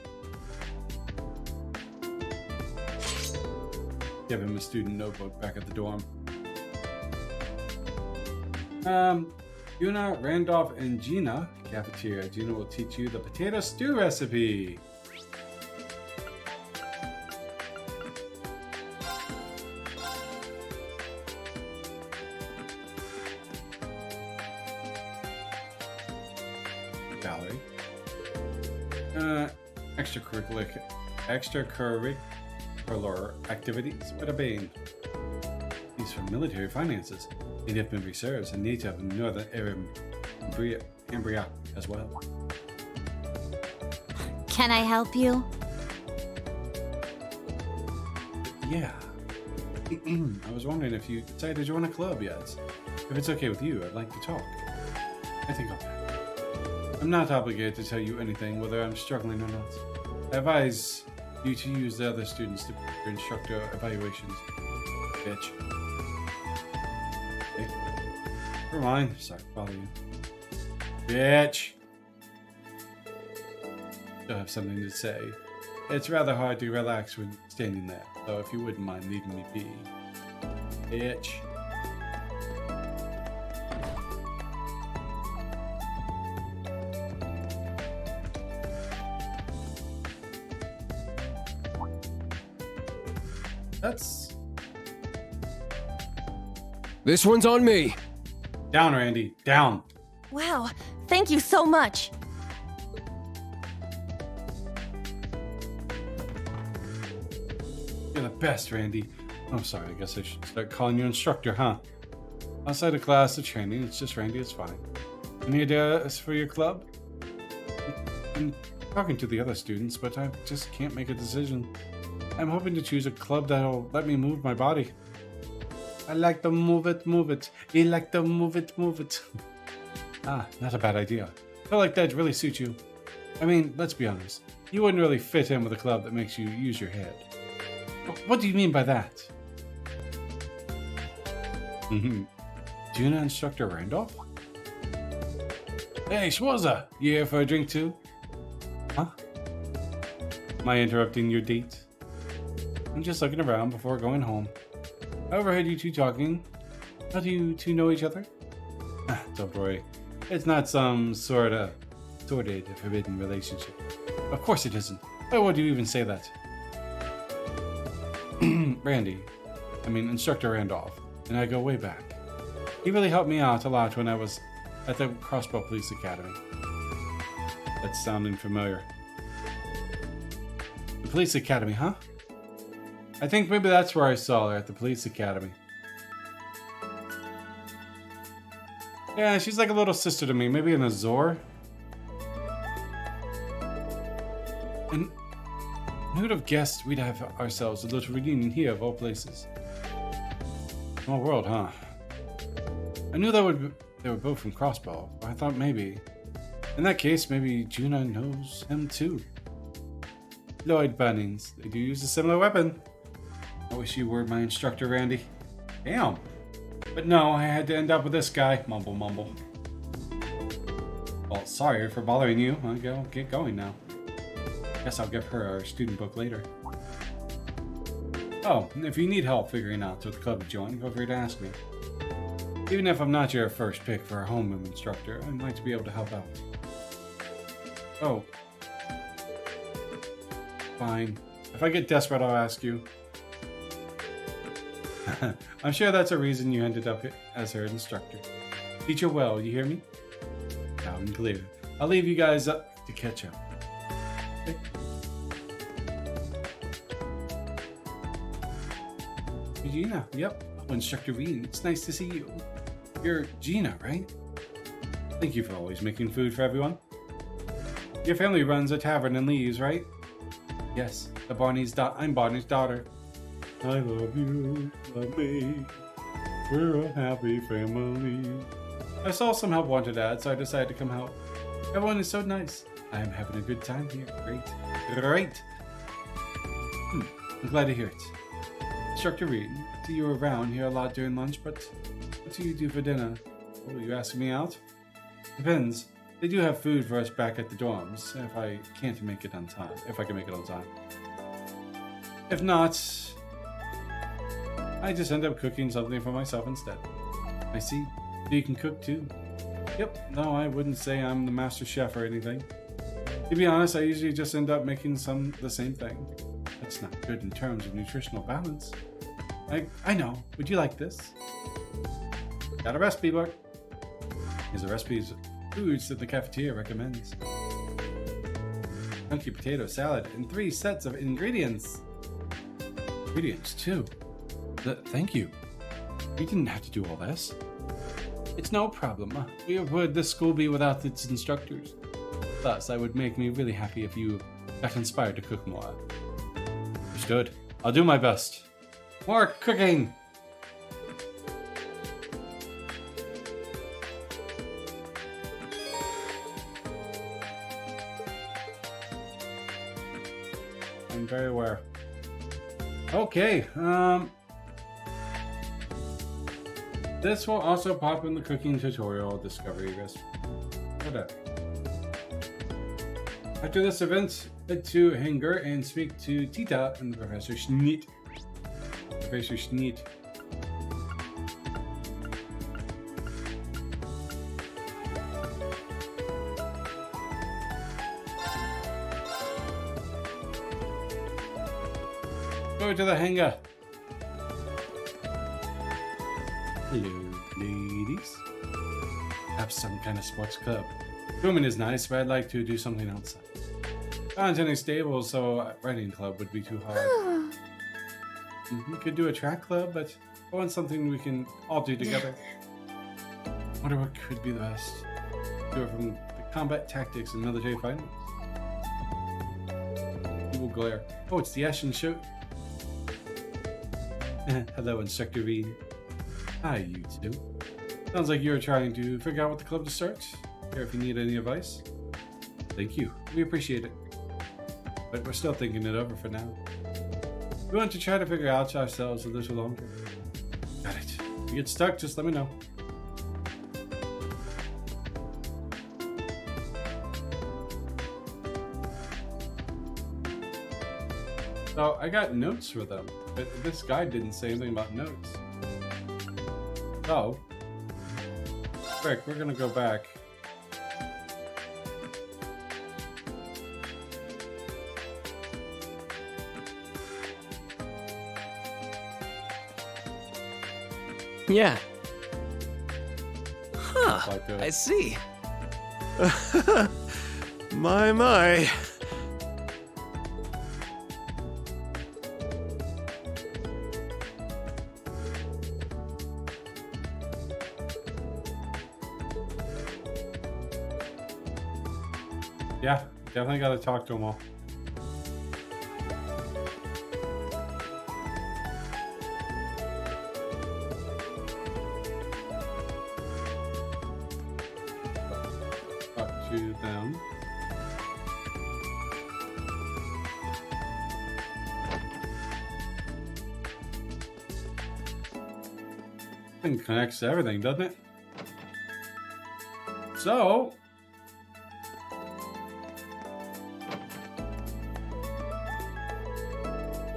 Give him a student notebook back at the dorm. Yuna, Randolph, and Gina. Cafeteria. Gina will teach you the potato stew recipe. Valerie. Extracurricular activities. Bada bing. These for military finances. They have been reserves and native in northern Ambria as well. Can I help you? Yeah. I was wondering if you decided to join a club yet. If it's okay with you, I'd like to talk. I think I'll pass. I'm not obligated to tell you anything, whether I'm struggling or not. I advise you to use the other students to your instructor evaluations. Bitch. Hey. Never mind. Sorry to bother you. Bitch. Still have something to say. It's rather hard to relax when standing there, so if you wouldn't mind leaving me be. Bitch. That's... This one's on me. Down, Randy. Down. Wow, thank you so much. You're the best, Randy. I'm sorry, I guess I should start calling you instructor, huh? Outside of class or training, it's just Randy, it's fine. Any ideas for your club? I'm talking to the other students, but I just can't make a decision. I'm hoping to choose a club that'll let me move my body. I like to move it, move it. You like to move it, move it. Ah, not a bad idea. I feel like that'd really suit you. I mean, let's be honest. You wouldn't really fit in with a club that makes you use your head. What do you mean by that? Juna instructor Randolph? Hey, Schwarza! You here for a drink too? Huh? Am I interrupting your date? I'm just looking around before going home. I overheard you two talking. How do you two know each other? Don't worry. It's not some sort of sordid, forbidden relationship. Of course it isn't. Why would you even say that? Instructor Randolph, and I go way back. He really helped me out a lot when I was at the Crossbow Police Academy. That's sounding familiar. The Police Academy, huh? I think maybe that's where I saw her, at the Police Academy. Yeah, she's like a little sister to me, maybe an Azor. And who'd have guessed we'd have ourselves a little reunion here of all places? Small world, huh? I knew they were both from Crossbow, but I thought maybe... In that case, maybe Juna knows him too. Lloyd Bunnings, they do use a similar weapon. I wish you were my instructor, Randy. Damn. But no, I had to end up with this guy. Mumble, mumble. Well, sorry for bothering you. I'll get going now. Guess I'll give her our student book later. Oh, if you need help figuring out what club to join, feel free to ask me. Even if I'm not your first pick for a homeroom instructor, I might be able to help out. Oh. Fine. If I get desperate, I'll ask you. I'm sure that's a reason you ended up as her instructor. Teach her well, you hear me? Loud and clear. I'll leave you guys up to catch up. Okay. Gina, yep. Oh, Instructor Reen, it's nice to see you. You're Gina, right? Thank you for always making food for everyone. Your family runs a tavern in Lee's, right? Yes, I'm Barney's daughter. I love you, love me. We're a happy family. I saw some help wanted ads, so I decided to come help. Everyone is so nice. I am having a good time here. Great. I'm glad to hear it. Instructor Reed, see you around here a lot during lunch, but what do you do for dinner? Oh, you asking me out? Depends. They do have food for us back at the dorms, if I can make it on time. If not, I just end up cooking something for myself instead. I see. You can cook too. Yep, no, I wouldn't say I'm the master chef or anything. To be honest, I usually just end up making the same thing. That's not good in terms of nutritional balance. I know. Would you like this? Got a recipe book. Here's a recipes of foods that the cafeteria recommends. Chunky potato salad and 3 sets of ingredients. Ingredients too. Thank you. We didn't have to do all this. It's no problem. Where would this school be without its instructors? Thus, I would make me really happy if you got inspired to cook more. Understood. I'll do my best. More cooking! I'm very aware. Okay, this will also pop in the cooking tutorial discovery recipe. Whatever. After this event, head to Hangar and speak to Tita and Professor Schneet. Go to the hangar. Hello, ladies. Have some kind of sports club. Swimming is nice, but I'd like to do something outside. Aren't any stables, so a riding club would be too hard. We could do a track club, but I want something we can all do together. Wonder what could be the best. Do it from the combat tactics and military fighting. Evil glare. Oh, it's the Ashen Show. Hello, Instructor Reed. Hi, you two. Sounds like you're trying to figure out what the club to start. Here if you need any advice. Thank you. We appreciate it. But we're still thinking it over for now. We want to try to figure out ourselves a little longer. Got it. If you get stuck, just let me know. So I got notes for them, but this guy didn't say anything about notes. So, Rick, we're gonna go back. Yeah. Huh, I see. My. Yeah, definitely gotta talk to them all. Talk to them. Thing connects to everything, doesn't it? So.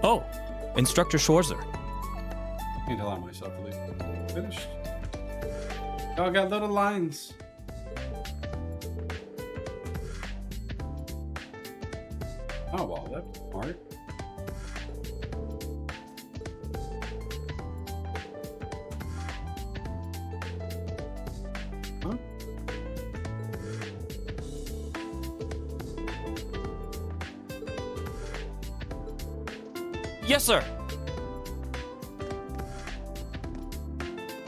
Oh, Instructor Schwarzer. Can't allow myself to leave. Finished. Oh, I got little lines. Oh, well, that's smart. Yes, sir.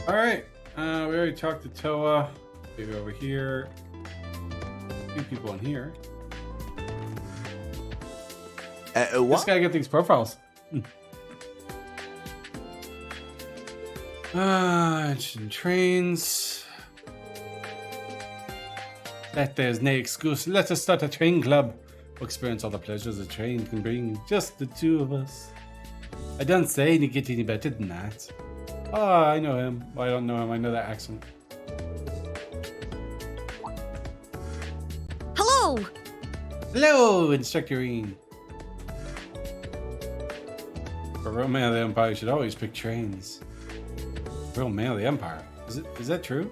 Alright, we already talked to Toa. Maybe over here. A few people in here. This What? guy get these profiles. Interesting trains. That there's no excuse. Let us start a train club. We'll experience all the pleasures a train can bring. Just the two of us. I don't say any get any better than that. Oh, I know him. Well, I don't know him. I know that accent. Hello! Hello, Instructor Reen. For Real Man of the Empire, you should always pick trains. Real Man of the Empire. Is that true?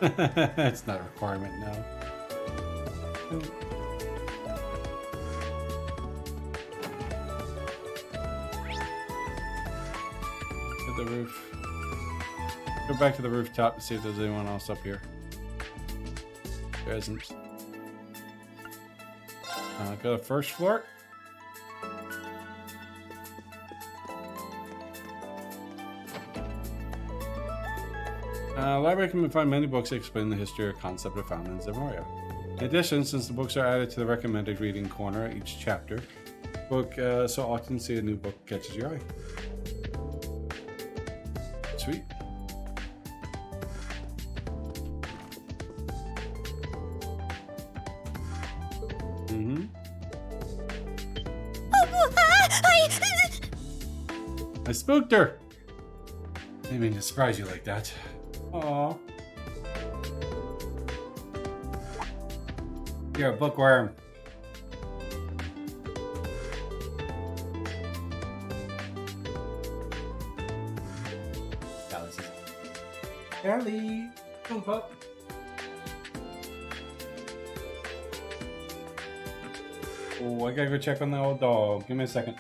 It's not a requirement, no. Hit the roof. Go back to the rooftop to see if there's anyone else up here. There isn't. Go to first floor. Library can find many books that explain the history or concept of found in Zemoria. In addition, since the books are added to the recommended reading corner each chapter, book so often see a new book catches your eye. Sweet. I spooked her! Didn't mean to surprise you like that. Aww. You're a bookworm. Ellie, jump up. Oh, I gotta go check on the old dog. Give me a second.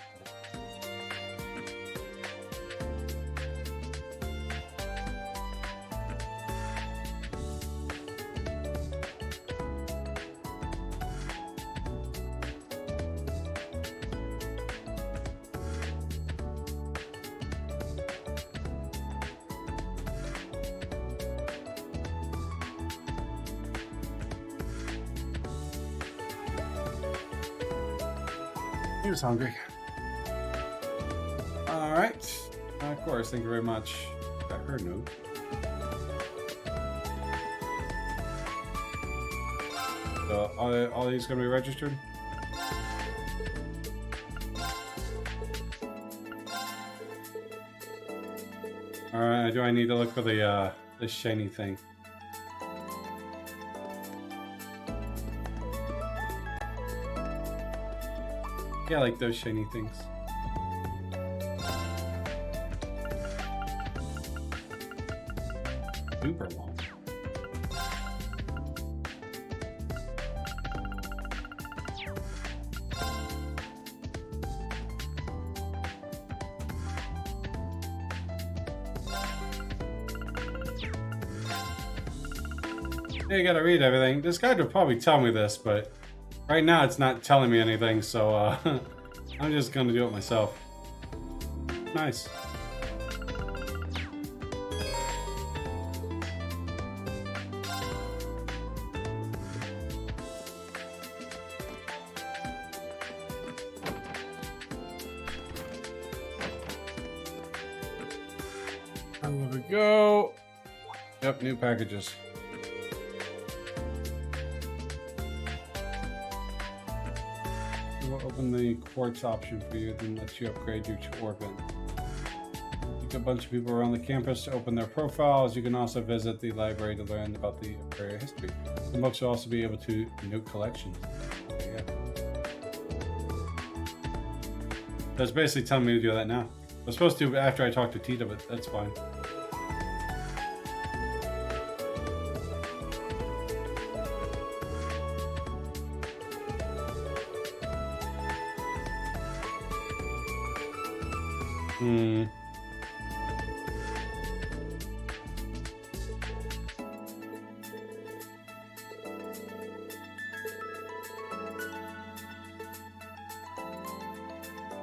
He was hungry. Alright. Of course, thank you very much. Got her note. So, all these gonna be registered? Alright, do I need to look for the shiny thing? Yeah, like those shiny things. Super long. You gotta read everything. This guide would probably tell me this, but right now it's not telling me anything, so I'm just gonna do it myself. Nice. There we go. Yep, new packages. We'll open the quartz option for you, then let you upgrade your orbit. You get a bunch of people around the campus to open their profiles. You can also visit the library to learn about the area history. The books will also be able to note collections. There you go. That's basically telling me to do that now. I was supposed to after I talked to Tita, but that's fine.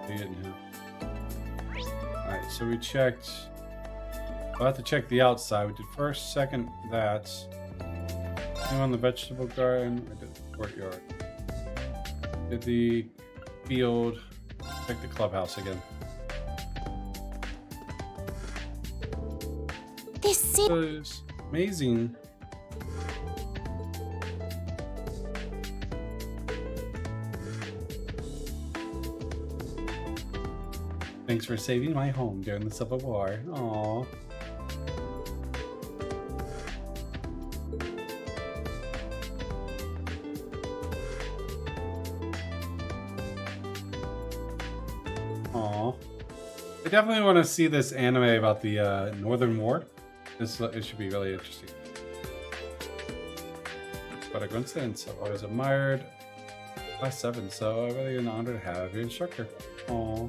He didn't have. so we checked. We'll have to check the outside. We did first, second, that. Came on the vegetable garden. I did the courtyard. Did the field. Check the clubhouse again. This Was amazing. Thanks for saving my home during the Civil War. Aww. Aww. I definitely want to see this anime about the Northern War. It should be really interesting. What a coincidence. I've always admired Class 7, so I'm really an honor to have your instructor. Aww.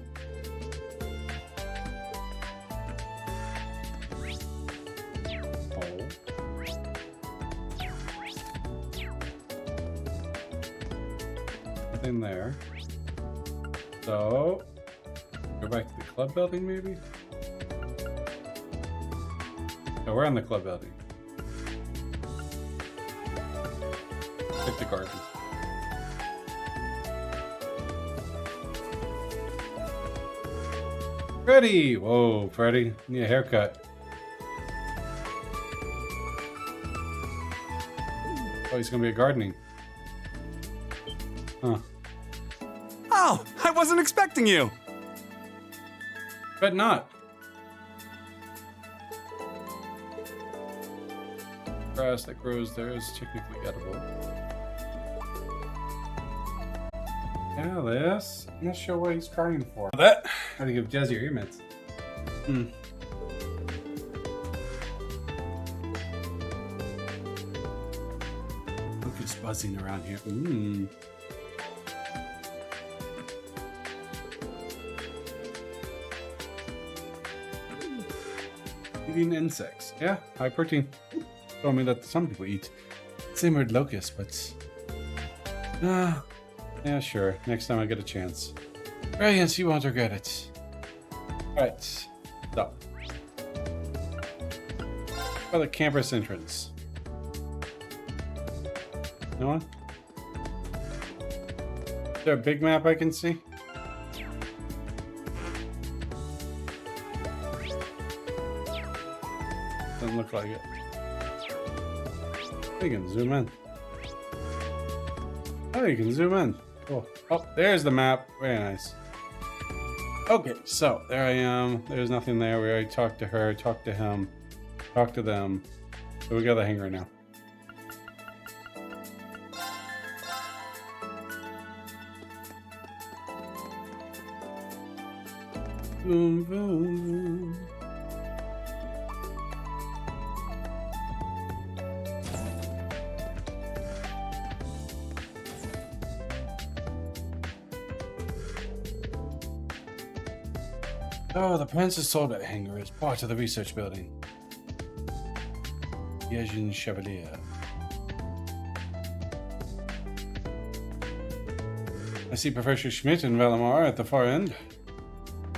Nothing there. So, go back to the club building maybe? No, we're on the club building. Hit the garden. Freddy! Whoa, Freddy. Need a haircut. Oh, he's gonna be a gardening. Huh. Oh, I wasn't expecting you. Bet not. Grass that grows there is technically edible. Alice? I'm not sure what he's crying for. That? How to give Jazzy your ear mitts. Look who's buzzing around here. Eating insects. Yeah, high protein. Told me that some people eat. Same word locust, but yeah, sure. Next time I get a chance. Brilliance, you won't regret it. Alright, so. For the campus entrance. No one? Is there a big map I can see? Doesn't look like it. You can zoom in. Oh, you can zoom in. Cool. Oh, there's the map. Very nice. Okay, so there I am. There's nothing there. We already talked to her, talked to him, talked to them. So we got the hanger now. Boom, boom. Oh, the Princess Soldat hangar is part of the research building. Yejin Chevalier. I see Professor Schmidt and Valimar at the far end.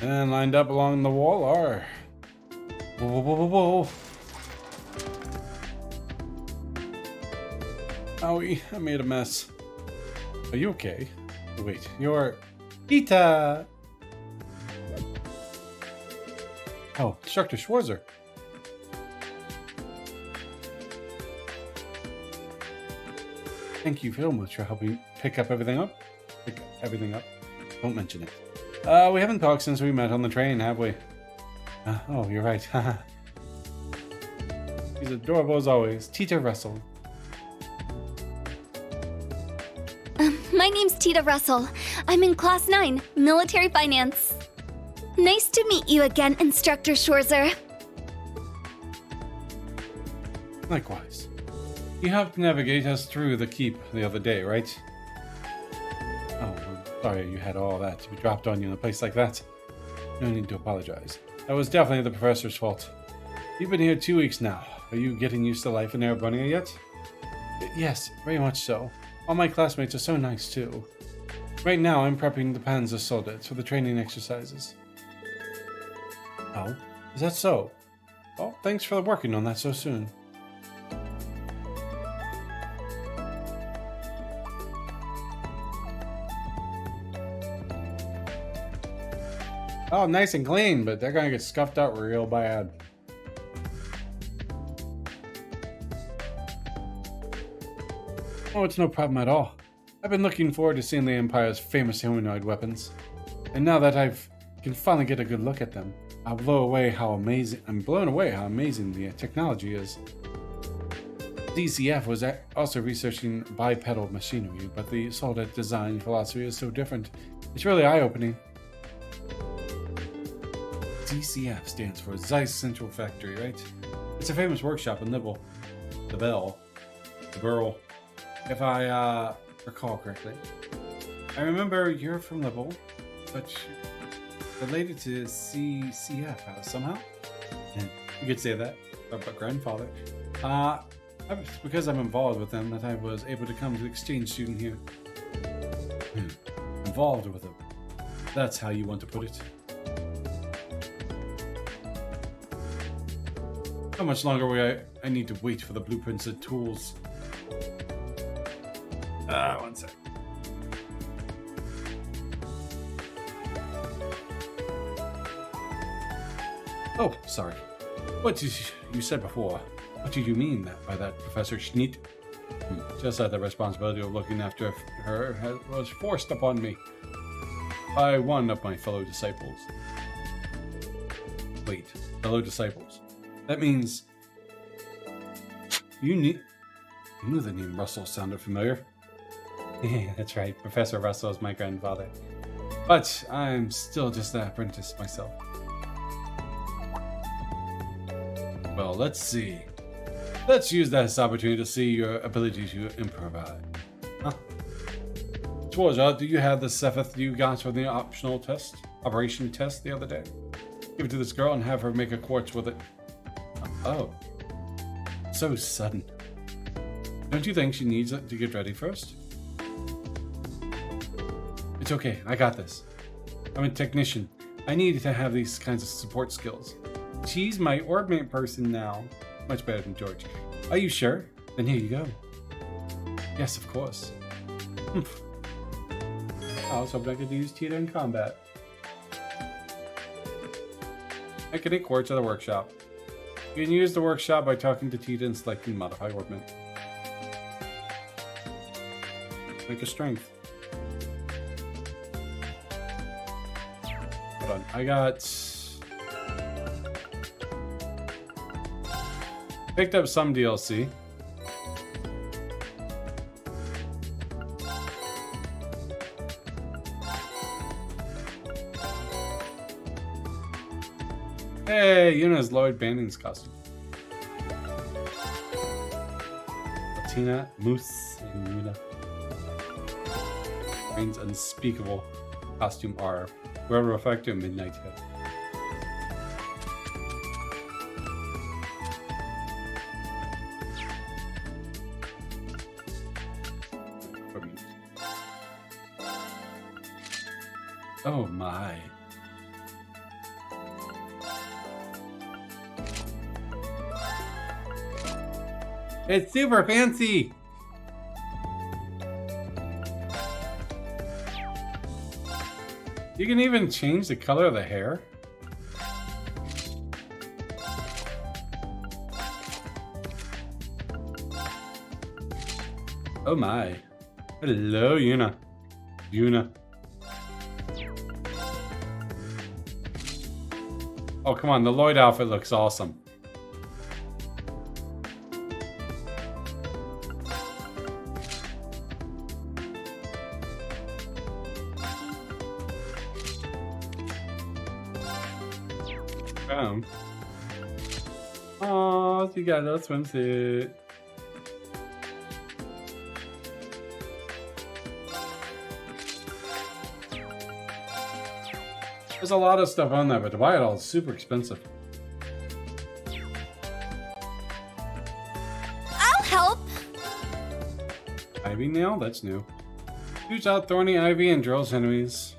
And lined up along the wall are... Whoa, whoa, whoa, whoa. Owie, I made a mess. Are you okay? Oh, wait, you're... Ita! Oh, Instructor Schwarzer. Thank you very much for helping pick everything up. Don't mention it. We haven't talked since we met on the train, have we? Oh, you're right. He's adorable as always. Tita Russell. My name's Tita Russell. I'm in Class 9, Military Finance. Nice to meet you again, Instructor Schwarzer. Likewise. You helped navigate us through the keep the other day, right? Oh, I'm sorry you had all that to be dropped on you in a place like that. No need to apologize. That was definitely the professor's fault. You've been here 2 weeks now. Are you getting used to life in Erebronia yet? Yes, very much so. All my classmates are so nice too. Right now, I'm prepping the Panzer Soldats for the training exercises. Oh, is that so? Oh, thanks for working on that so soon. Oh, nice and clean, but they're gonna get scuffed out real bad. Oh, it's no problem at all. I've been looking forward to seeing the Empire's famous humanoid weapons. And now that can finally get a good look at them, I'm blown away how amazing the technology is. DCF was also researching bipedal machinery, but the solid design philosophy is so different. It's really eye-opening. DCF stands for Zeiss Central Factory, right? It's a famous workshop in Libel. The Burl. If I recall correctly. I remember you're from Libel, but related to CCF somehow? And you could say that, but grandfather. Because I'm involved with them that I was able to come to exchange student here. Involved with them. That's how you want to put it. How much longer will I need to wait for the blueprints and tools? One sec. Oh, sorry. What did you said before? What did you mean by that, Professor Schneid? Just that the responsibility of looking after her was forced upon me by one of my fellow disciples. Wait, fellow disciples? That means you knew the name Russell sounded familiar. Yeah, that's right. Professor Russell is my grandfather. But I'm still just an apprentice myself. Well, let's see. Let's use this opportunity to see your ability to improvise. Huh? Georgia, do you have the Sephiroth you got for the operation test the other day? Give it to this girl and have her make a quartz with it. Oh. So sudden. Don't you think she needs it to get ready first? It's okay, I got this. I'm a technician. I need to have these kinds of support skills. She's my orbmate person now. Much better than George. Are you sure? Then here you go. Yes, of course. I was hoping I could use Tita in combat. I can make quartz at the workshop. You can use the workshop by talking to Tita and selecting Modify Orbment. Make a strength. Hold on, I got... Picked up some DLC. Hey, Yuna's Lloyd Banning's costume. Latina, Moose, and Yuna. Rain's unspeakable costume are whoever effective midnight hit. Oh my. It's super fancy! You can even change the color of the hair? Oh my. Hello, Yuna. Yuna. Oh, come on, the Lloyd outfit looks awesome. Oh, you got a little swimsuit. There's a lot of stuff on there, but to buy it all is super expensive. I'll help. Ivy nail? That's new. Shoots out thorny ivy and drills enemies.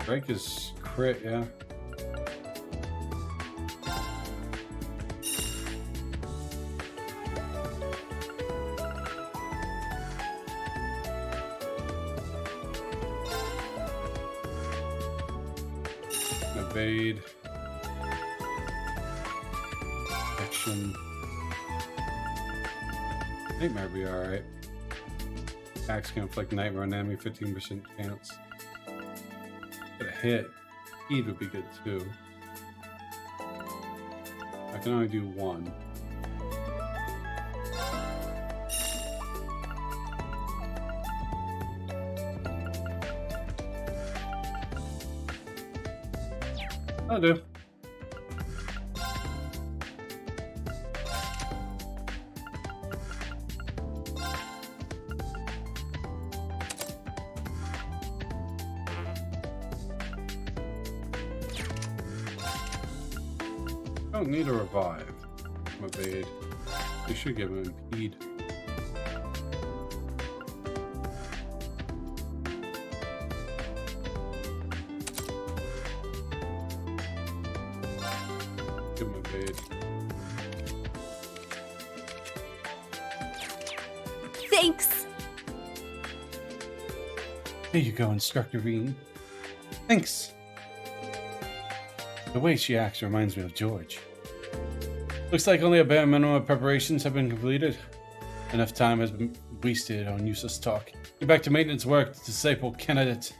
Break is crit, yeah. Evade. Action. Nightmare would be alright. Axe can inflict nightmare on enemy, 15% chance. Get a hit. Speed would be good too. I can only do one. I'll do. Don't need a revive. Evade. We should give him impede. Give him evade. Thanks! Here you go, Instructor Veen. Thanks. The way she acts reminds me of George. Looks like only a bare minimum of preparations have been completed. Enough time has been wasted on useless talk. Get back to maintenance work, disciple candidate.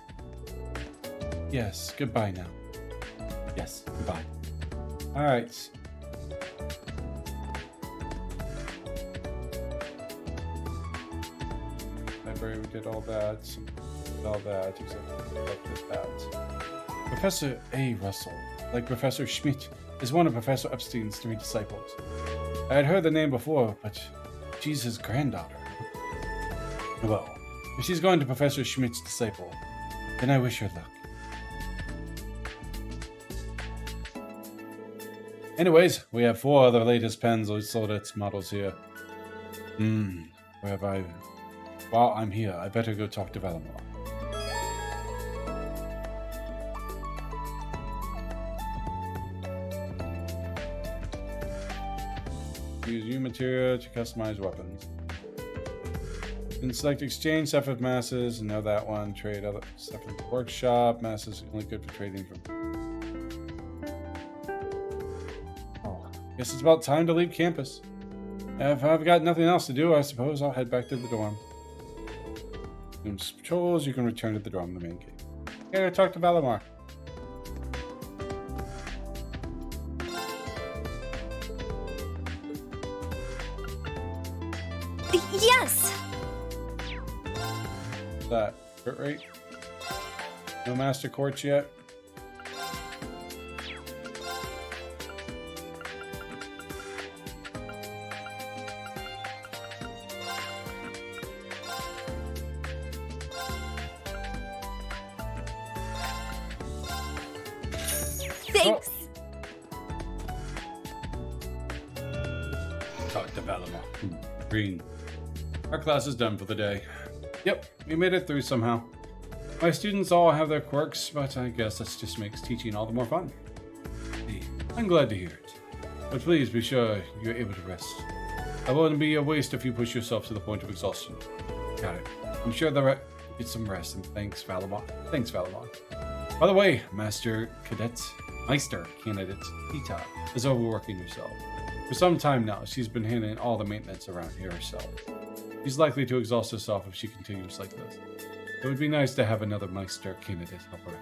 Yes, goodbye now. Yes, goodbye. Alright. Library, we did all that. Did all that, except that. Professor A. Russell, like Professor Schmidt, is one of Professor Epstein's 3 disciples. I had heard the name before, but she's his granddaughter. Well, if she's going to Professor Schmidt's disciple, then I wish her luck. Anyways, we have 4 of the latest pens sold its models here. Where have I... While I'm here, I better go talk to Valimar. Use new material to customize weapons. And select exchange stuff with masses. Know that one. Trade other stuff in the workshop. Masses only good for trading from. Oh, guess it's about time to leave campus. If I've got nothing else to do, I suppose I'll head back to the dorm. Doing patrols, you can return to the dorm in the main cave. Okay, talk to Valimar. Yes! That crit rate? No master quartz yet? Thanks! Talk to Valimar. Green. Our class is done for the day. Yep, we made it through somehow. My students all have their quirks, but I guess that just makes teaching all the more fun. Hey, I'm glad to hear it. But please be sure you're able to rest. It wouldn't be a waste if you push yourself to the point of exhaustion. Got it. I'm sure that get some rest, and thanks, Valimar. Thanks, Valimar. By the way, Meister Candidate Tita is overworking herself. For some time now, she's been handling all the maintenance around here herself. She's likely to exhaust herself if she continues like this. It would be nice to have another Meister candidate help her.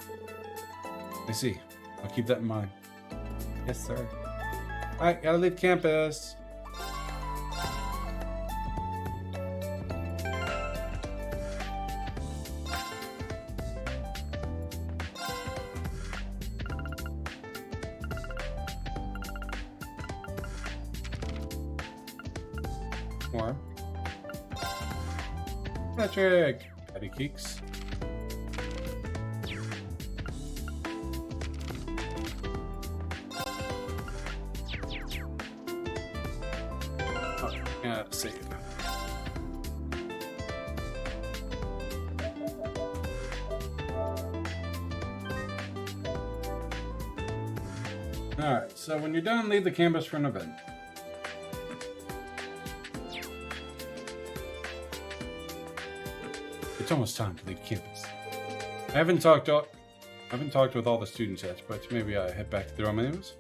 I see. I'll keep that in mind. Yes, sir. Alright, gotta leave campus. More. Patrick! Patty Keeks. Oh, yeah, save. Alright, so when you're done, leave the campus for an event. It's almost time to leave campus. I haven't talked with all the students yet, but maybe I head back to the room anyways.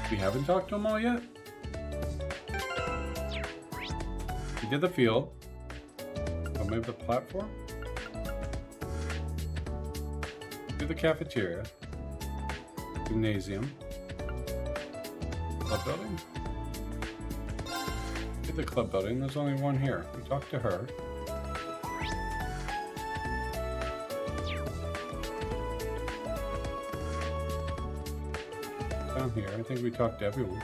We haven't talked to them all yet? We did the field. Oh, maybe the platform? Do the cafeteria. Gymnasium. Club building? Did the club building. There's only one here. We talked to her. Down here, I think we talked to everyone.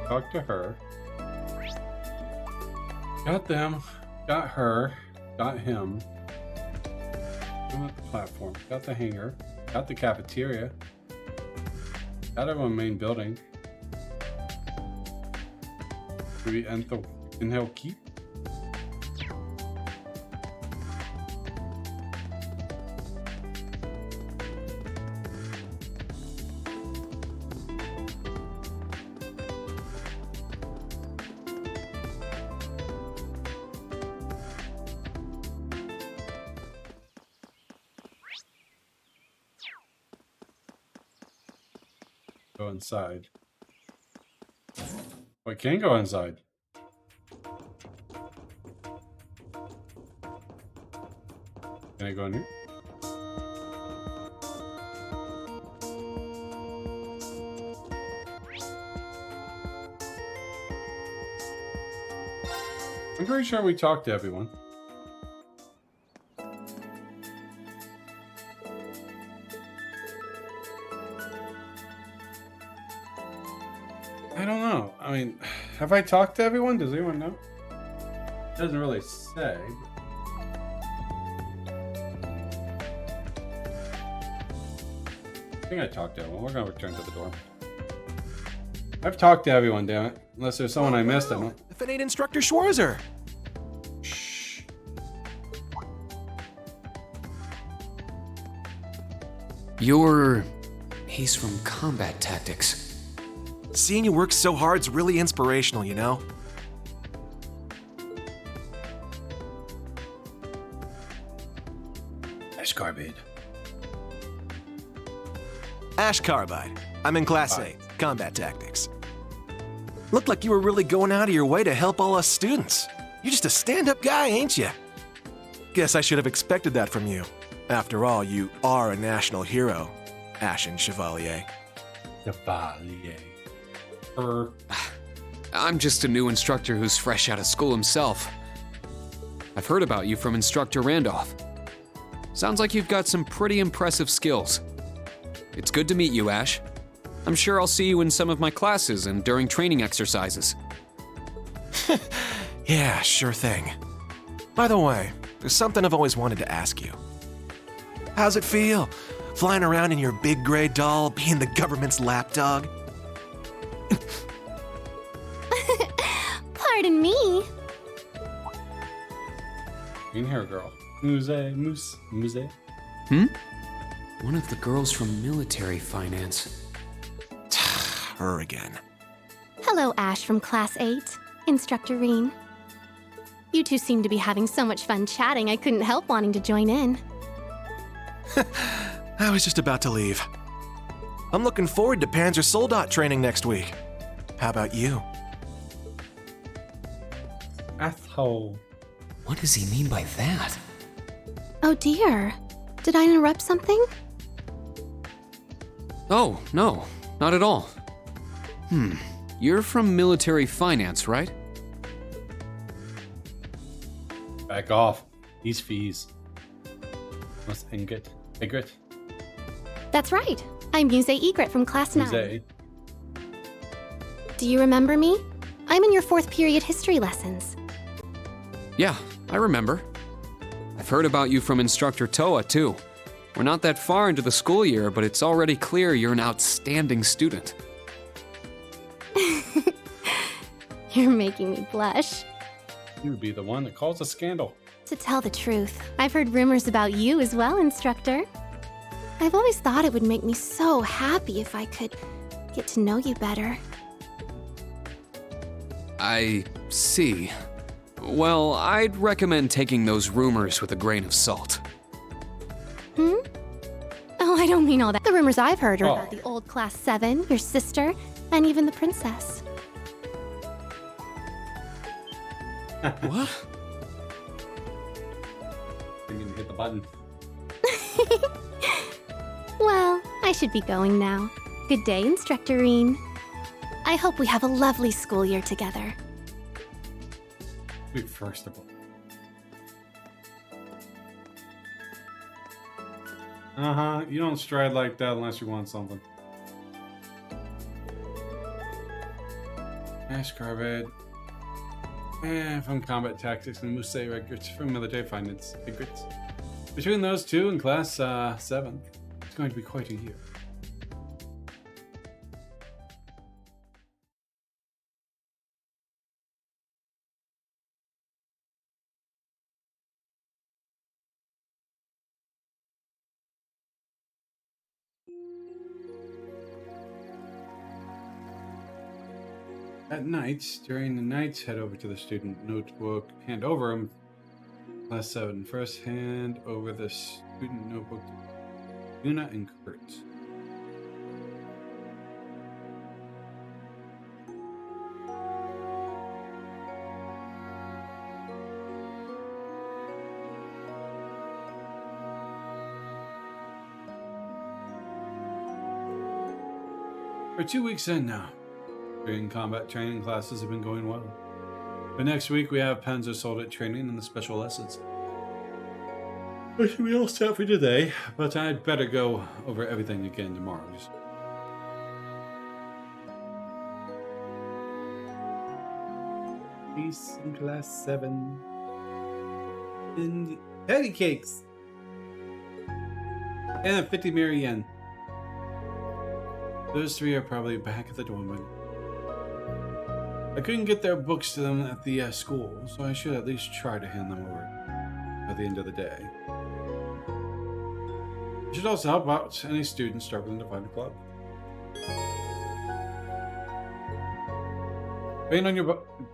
Talk to her. Got them. Got her. Got him. Got the platform. Got the hangar. Got the cafeteria. Got everyone main building. Do we inhale keep? Go inside. Oh, I can go inside. Can I go in here? I'm pretty sure we talked to everyone. I don't know. I mean, have I talked to everyone? Does anyone know? It doesn't really say. I think I talked to everyone. We're going to return to the dorm. I've talked to everyone, damn it. Unless there's someone I missed. If it ain't Instructor Schwarzer. Shh. He's from combat tactics. Seeing you work so hard's really inspirational, you know? Ash Carbide. Ash Carbide. I'm in Class 8, Combat Tactics. Looked like you were really going out of your way to help all us students. You're just a stand-up guy, ain't you? Guess I should have expected that from you. After all, you are a national hero, Ashen Chevalier. Chevalier. I'm just a new instructor who's fresh out of school himself. I've heard about you from Instructor Randolph. Sounds like you've got some pretty impressive skills. It's good to meet you, Ash. I'm sure I'll see you in some of my classes and during training exercises. Yeah, sure thing. By the way, there's something I've always wanted to ask you. How's it feel, flying around in your big gray doll, being the government's lapdog? Pardon me. Green hair girl. Muse. One of the girls from military finance. Her again. Hello, Ash from Class 8. Instructor Reen. You two seem to be having so much fun chatting, I couldn't help wanting to join in. I was just about to leave. I'm looking forward to Panzer Soldat training next week. How about you? Asshole. What does he mean by that? Oh dear. Did I interrupt something? Oh, no, not at all. You're from military finance, right? Back off. These fees. Must Egret. That's right. I'm Muse Egret from Class 9. Muse. Do you remember me? I'm in your 4th period history lessons. Yeah, I remember. I've heard about you from Instructor Toa, too. We're not that far into the school year, but it's already clear you're an outstanding student. You're making me blush. You'd be the one that caused a scandal. To tell the truth, I've heard rumors about you as well, instructor. I've always thought it would make me so happy if I could get to know you better. I see. Well, I'd recommend taking those rumors with a grain of salt. Hmm? Oh, I don't mean all that. The rumors I've heard are Oh. about the old Class 7, your sister, and even the princess. What? I need to hit the button. Well, I should be going now. Good day, Instructor Reen. I hope we have a lovely school year together. Wait, first of all. You don't stride like that unless you want something. Ash Carbide. From combat tactics and Musei records from military finance secrets. Between those two in class 7, it's going to be quite a year. At night, during the night, head over to the student notebook, hand over him. Class 7. First, hand over the student notebook to Yuna and Kurt. We're 2 weeks in now. During combat training classes have been going well. But next week we have Panzer Soldat training and the special lessons. We should be all set for today, but I'd better go over everything again tomorrow. Peace in class 7. And patty cakes! And 50 Mary yen. Those 3 are probably back at the dorm room. I couldn't get their books to them at the school, so I should at least try to hand them over by the end of the day. I should also help out any students struggling to find a club.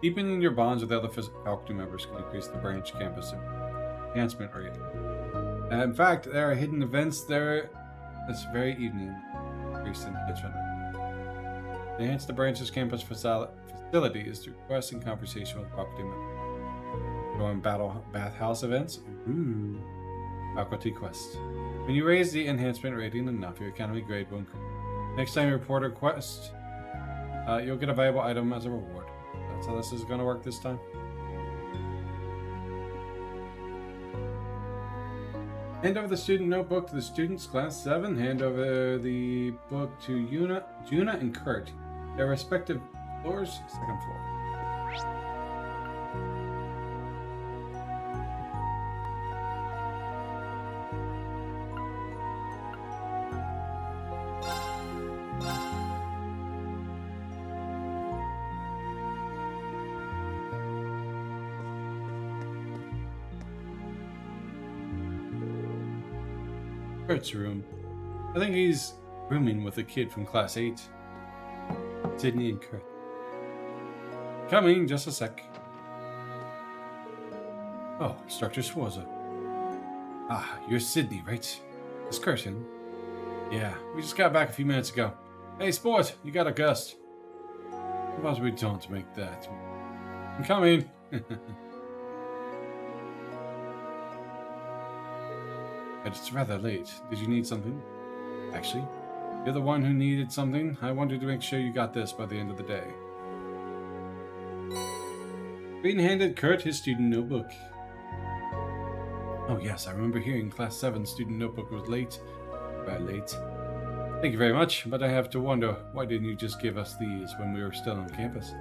Deepening your bonds with other faculty members can increase the branch campus enhancement rate. In fact, there are hidden events there this very evening. Increase in enhancement rate. Enhance the branch's campus facilities through quests and conversation with faculty members. Join bathhouse events. Ooh. Faculty quests. When you raise the enhancement rating enough, your academy grade will increase. Next time you report a quest, you'll get a valuable item as a reward. That's how this is going to work this time. Hand over the student notebook to the students, class 7. Hand over the book to Juna and Kurt. Their respective floors, 2nd floor. Kurt's room. I think he's rooming with a kid from class 8. Sydney and Kurt. Coming, just a sec. Oh, Instructor Schwarzer. Ah, you're Sydney, right? It's Curtin. Yeah, we just got back a few minutes ago. Hey, Sport, you got a guest. Suppose we don't make that. I'm coming. But it's rather late. Did you need something? Actually, you're the one who needed something. I wanted to make sure you got this by the end of the day. Green handed Kurt his student notebook. Oh yes, I remember hearing class 7 student notebook was late. Very late. Thank you very much, but I have to wonder, why didn't you just give us these when we were still on campus?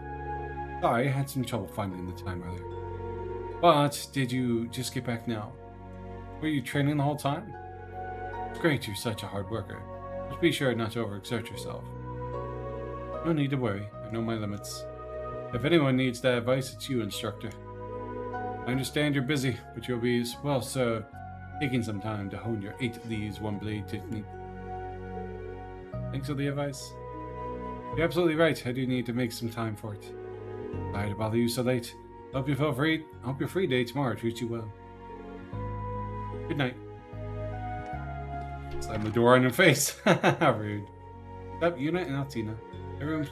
Sorry, I had some trouble finding the time earlier. But, did you just get back now? Were you training the whole time? It's great you're such a hard worker. Just be sure not to overexert yourself. No need to worry. I know my limits. If anyone needs that advice, it's you, instructor. I understand you're busy, but you'll be well served taking some time to hone your 8 leaves, 1 blade technique. Thanks for the advice. You're absolutely right. I do need to make some time for it. Sorry to bother you so late. Hope you feel free. Hope your free day tomorrow treats you well. Good night. Slam the door on your face. Rude. Up, Yuna and Altina. Everyone.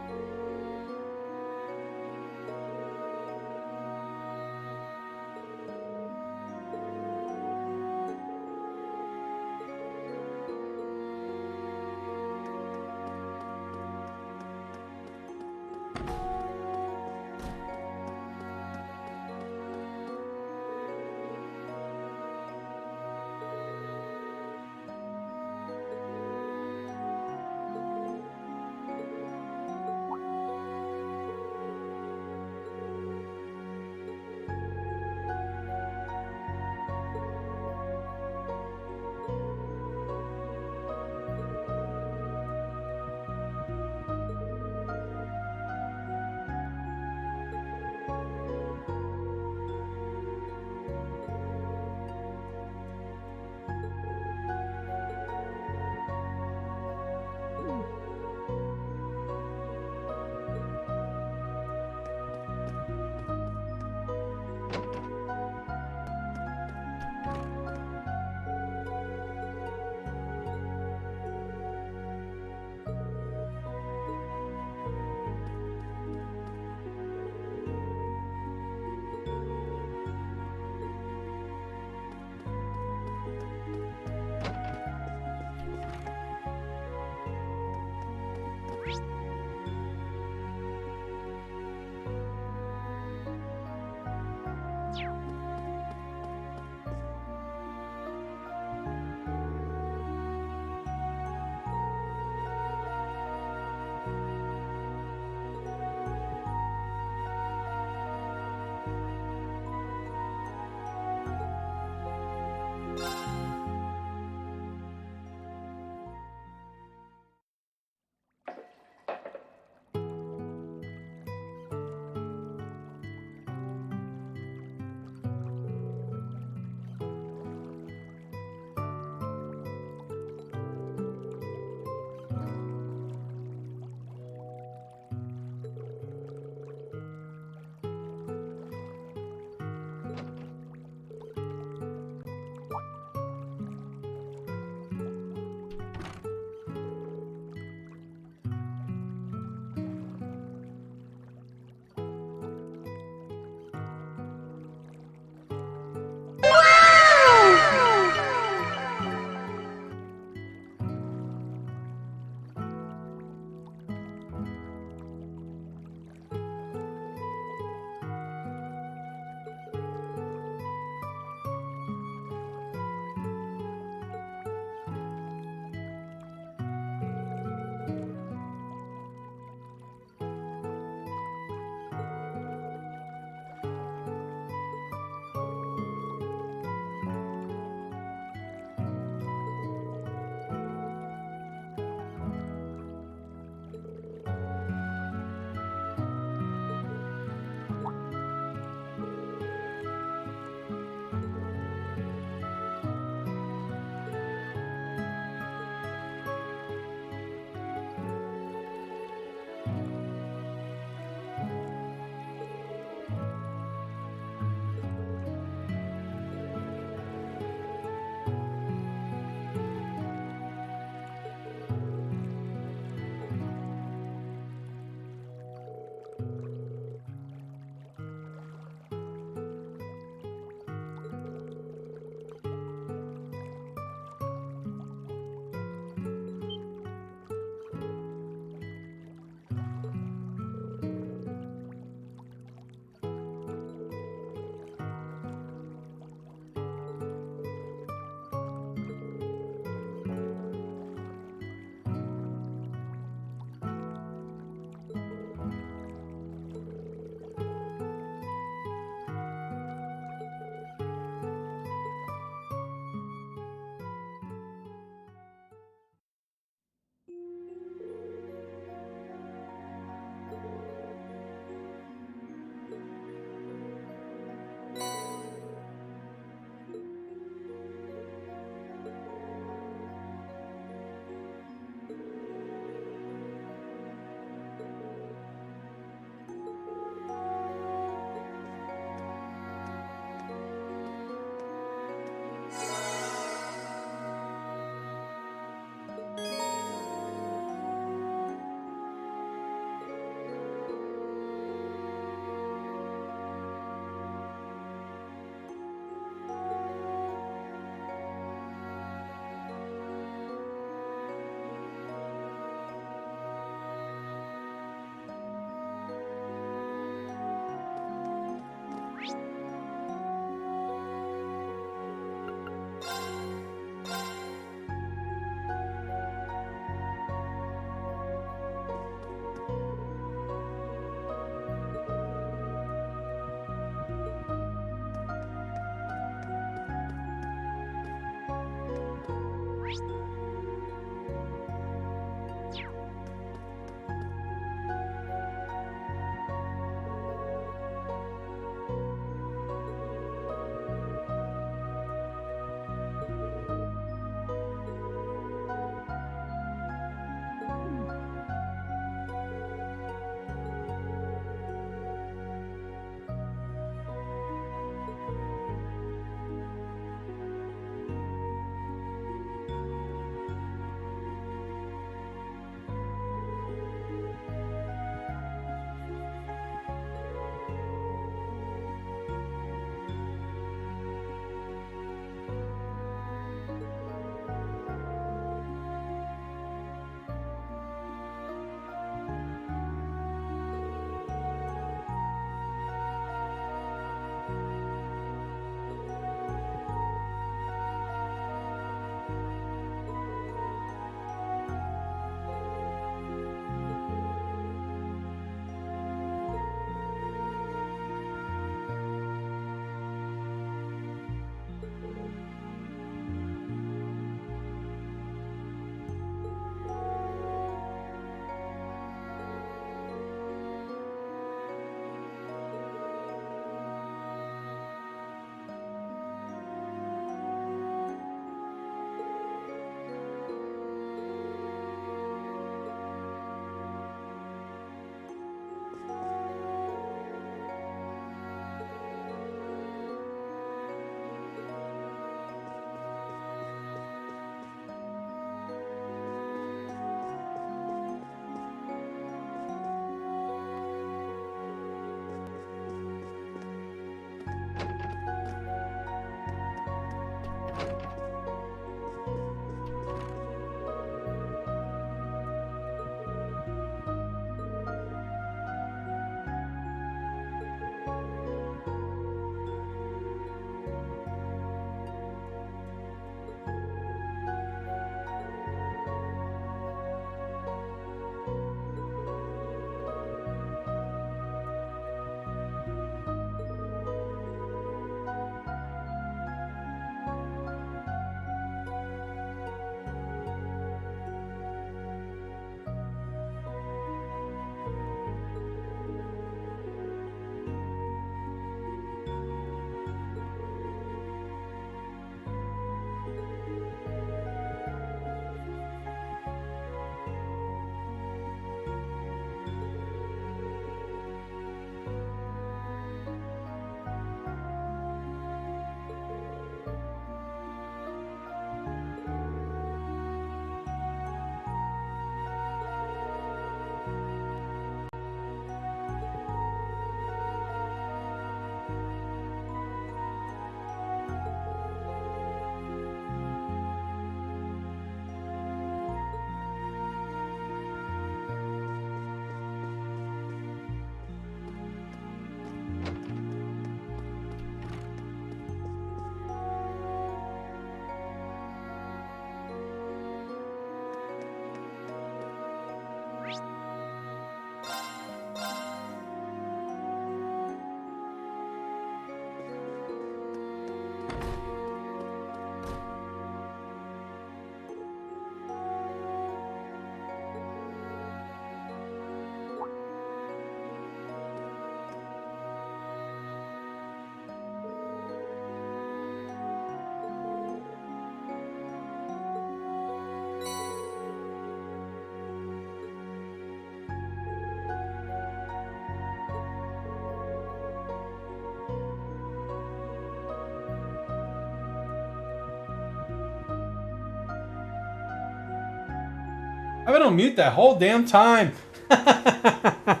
I've been on mute that whole damn time. Hi,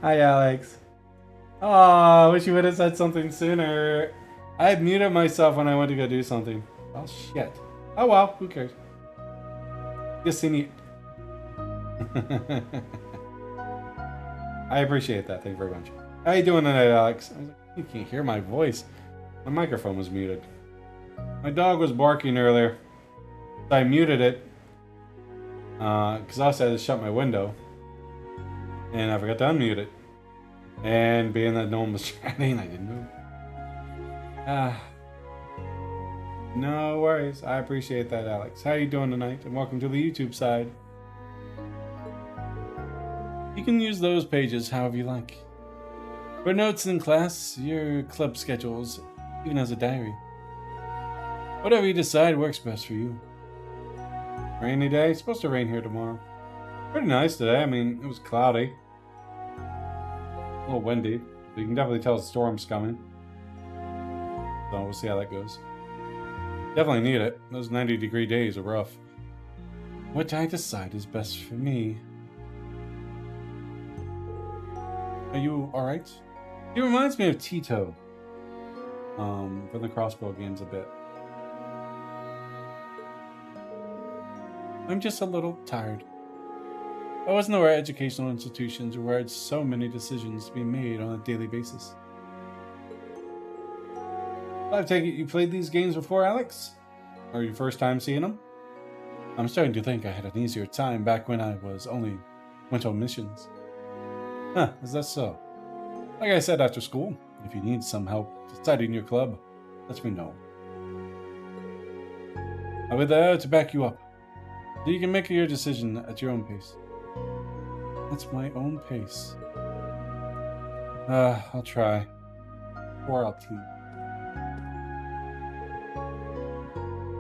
Alex. Oh, I wish you would have said something sooner. I had muted myself when I went to go do something. Oh, shit. Oh, well. Who cares? Just seen you. I appreciate that. Thank you very much. How you doing tonight, Alex? I was like, you can't hear my voice. My microphone was muted. My dog was barking earlier. So I muted it. Because I also had to shut my window. And I forgot to unmute it. And being that no one was chatting, I didn't move. No worries. I appreciate that, Alex. How you doing tonight? And welcome to the YouTube side. You can use those pages however you like. For notes in class, your club schedules, even as a diary. Whatever you decide works best for you. Rainy day? It's supposed to rain here tomorrow. Pretty nice today. I mean, it was cloudy. A little windy. But you can definitely tell the storm's coming. So we'll see how that goes. Definitely need it. Those 90-degree days are rough. What I decide is best for me. Are you alright? He reminds me of Tito. From the crossbow games a bit. I'm just a little tired. I wasn't aware educational institutions required so many decisions to be made on a daily basis. I take it you played these games before, Alex? Or your first time seeing them? I'm starting to think I had an easier time back when I went on missions. Huh, is that so? Like I said after school, if you need some help deciding your club, let me know. I'll be there to back you up, so you can make your decision at your own pace. That's my own pace. I'll try. Or I'll team.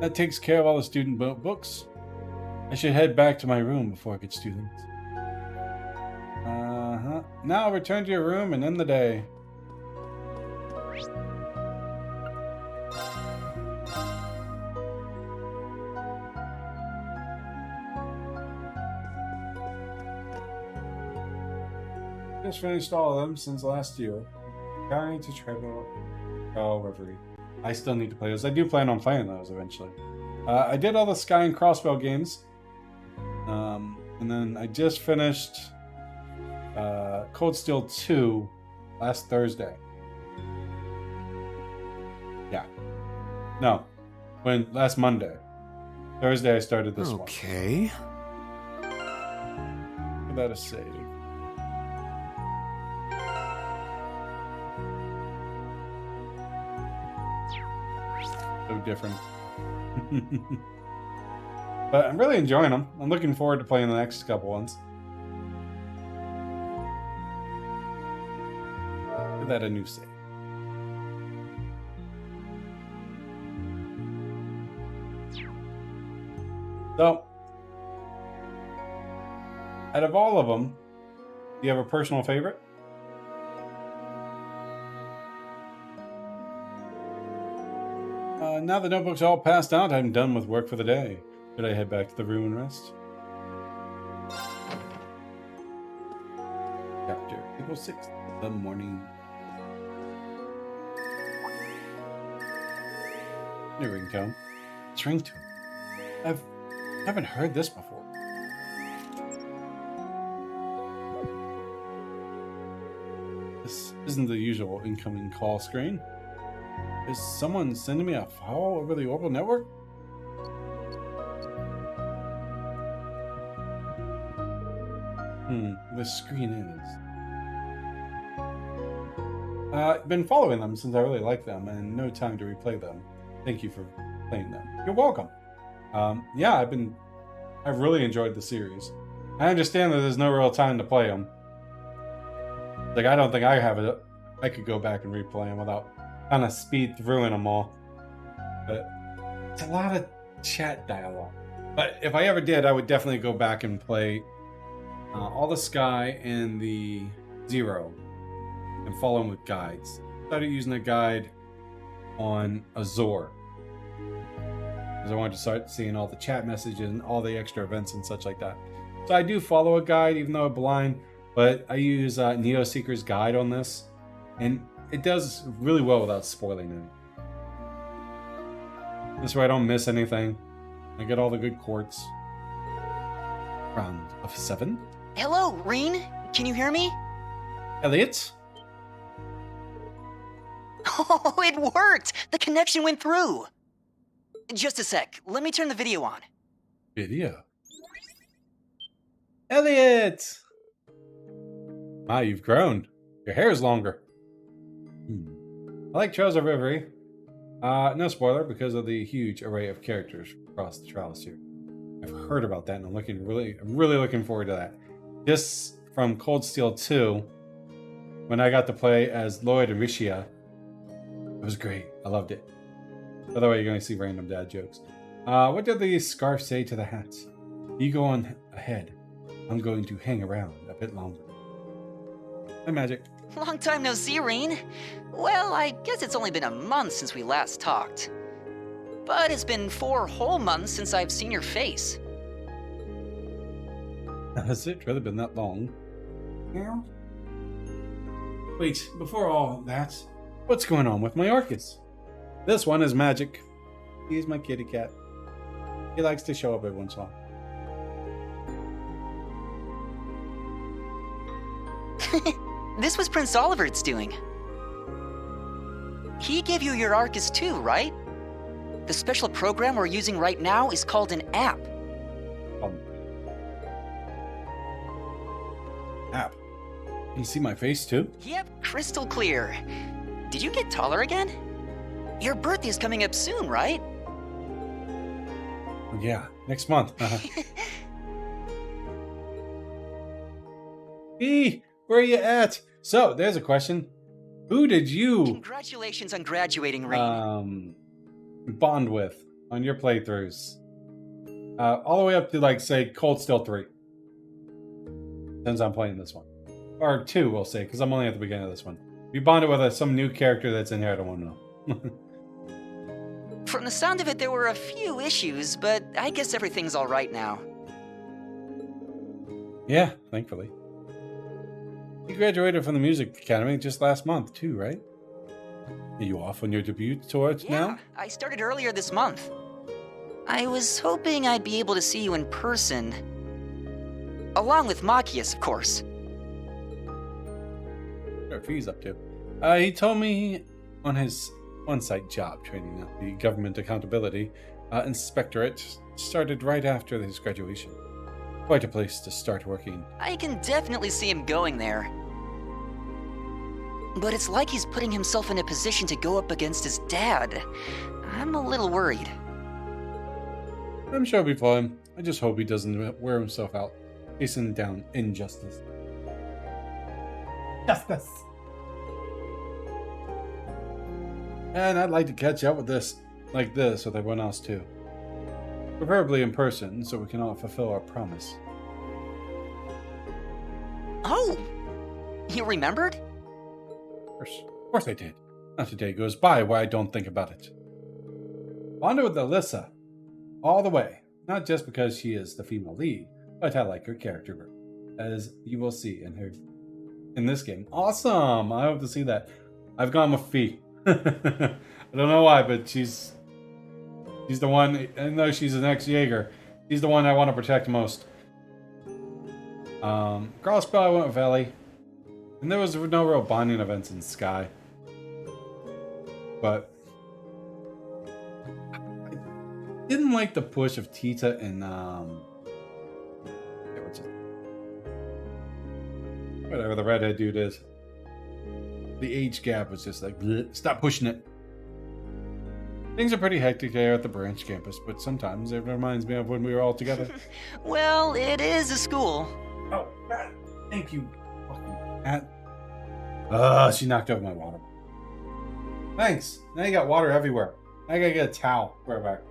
That takes care of all the student books. I should head back to my room before it gets too late. Now return to your room and end the day. Just finished all of them since last year. Going to travel. Oh, Reverie. I still need to play those. I do plan on playing those eventually. I did all the Sky and Crossbow games. And then I just finished Cold Steel 2 last Thursday. Yeah. No. Last Monday. Thursday I started this one. Okay. Give that a save. So different. But I'm really enjoying them. I'm looking forward to playing the next couple ones. Give that a new save. So, out of all of them, do you have a personal favorite? Now the notebook's all passed out, I'm done with work for the day. Should I head back to the room and rest? Chapter April 6th, the morning. New ringtone. It's ringtone. I haven't heard this before. This isn't the usual incoming call screen. Is someone sending me a file over the orbital network? The screen is. I've been following them since I really like them and no time to replay them. Thank you for playing them. You're welcome. Yeah, I've really enjoyed the series. I understand that there's no real time to play them. Like, I don't think I have it. I could go back and replay them without kind of speed through them all. But it's a lot of chat dialogue. But if I ever did, I would definitely go back and play all the Sky and the Zero and follow them with guides. I started using a guide on Azor. because I wanted to start seeing all the chat messages and all the extra events and such like that. So I do follow a guide, even though I'm blind, but I use Neo Seeker's guide on this, and it does really well without spoiling it. This way I don't miss anything. I get all the good quartz. Round of 7. Hello, Reen. Can you hear me? Elliot? Oh, it worked! The connection went through. Just a sec. Let me turn the video on. Video? Elliot! Wow, you've grown. Your hair is longer. I like Trails of Reverie. No spoiler because of the huge array of characters across the trials here. I've heard about that and I'm really looking forward to that. Just from Cold Steel 2, when I got to play as Lloyd and Rishia, it was great. I loved it. By the way, you're going to see random dad jokes. What did the scarf say to the hat? You go on ahead. I'm going to hang around a bit longer. Hi, Magic. Long time no see, Reen. Well, I guess it's only been a month since we last talked. But it's been 4 whole months since I've seen your face. Has it really been that long? Yeah. Wait, before all that, what's going on with my Orcus? This one is Magic. He's my kitty cat. He likes to show up every once in a while. This was Prince Oliver's doing. He gave you your Arcus too, right? The special program we're using right now is called an app. App? Can you see my face too? Yep, crystal clear. Did you get taller again? Your birthday's coming up soon, right? Yeah, next month. Hey, where are you at? So, there's a question. Who did you Congratulations on graduating, Reen. Bond with on your playthroughs? All the way up to, like, say, Cold Steel 3. Since I'm playing this one. Or 2, we'll say, because I'm only at the beginning of this one. If you bonded with some new character that's in here, I don't want to know. From the sound of it, there were a few issues, but I guess everything's all right now. Yeah, thankfully. You graduated from the Music Academy just last month, too, right? Are you off on your debut tour now? I started earlier this month. I was hoping I'd be able to see you in person. Along with Machias, of course. What he's up to. He told me on his on-site job training at the Government Accountability Inspectorate started right after his graduation. Quite a place to start working. I can definitely see him going there. But it's like he's putting himself in a position to go up against his dad. I'm a little worried. I'm sure he'll be fine. I just hope he doesn't wear himself out, chasing down injustice. Justice! And I'd like to catch up with this with everyone else too. Preferably in person, so we can all fulfill our promise. Oh! You remembered? Of course I did. Not a day goes by where I don't think about it. Bonded with Alyssa. All the way. Not just because she is the female lead, but I like her character growth, as you will see in this game. Awesome! I hope to see that. I've gone with Fee. I don't know why, but she's the one, even though she's an ex-Jaeger, she's the one I want to protect most. Crossbow, I went with Ellie. And there was no real bonding events in Sky. But I didn't like the push of Tita and whatever the redhead dude is. The age gap was just like, bleh, stop pushing it. Things are pretty hectic there at the branch campus, but sometimes it reminds me of when we were all together. Well, it is a school. Oh, God. Thank you, fucking cat. She knocked over my water. Thanks. Now you got water everywhere. I gotta get a towel. Right back.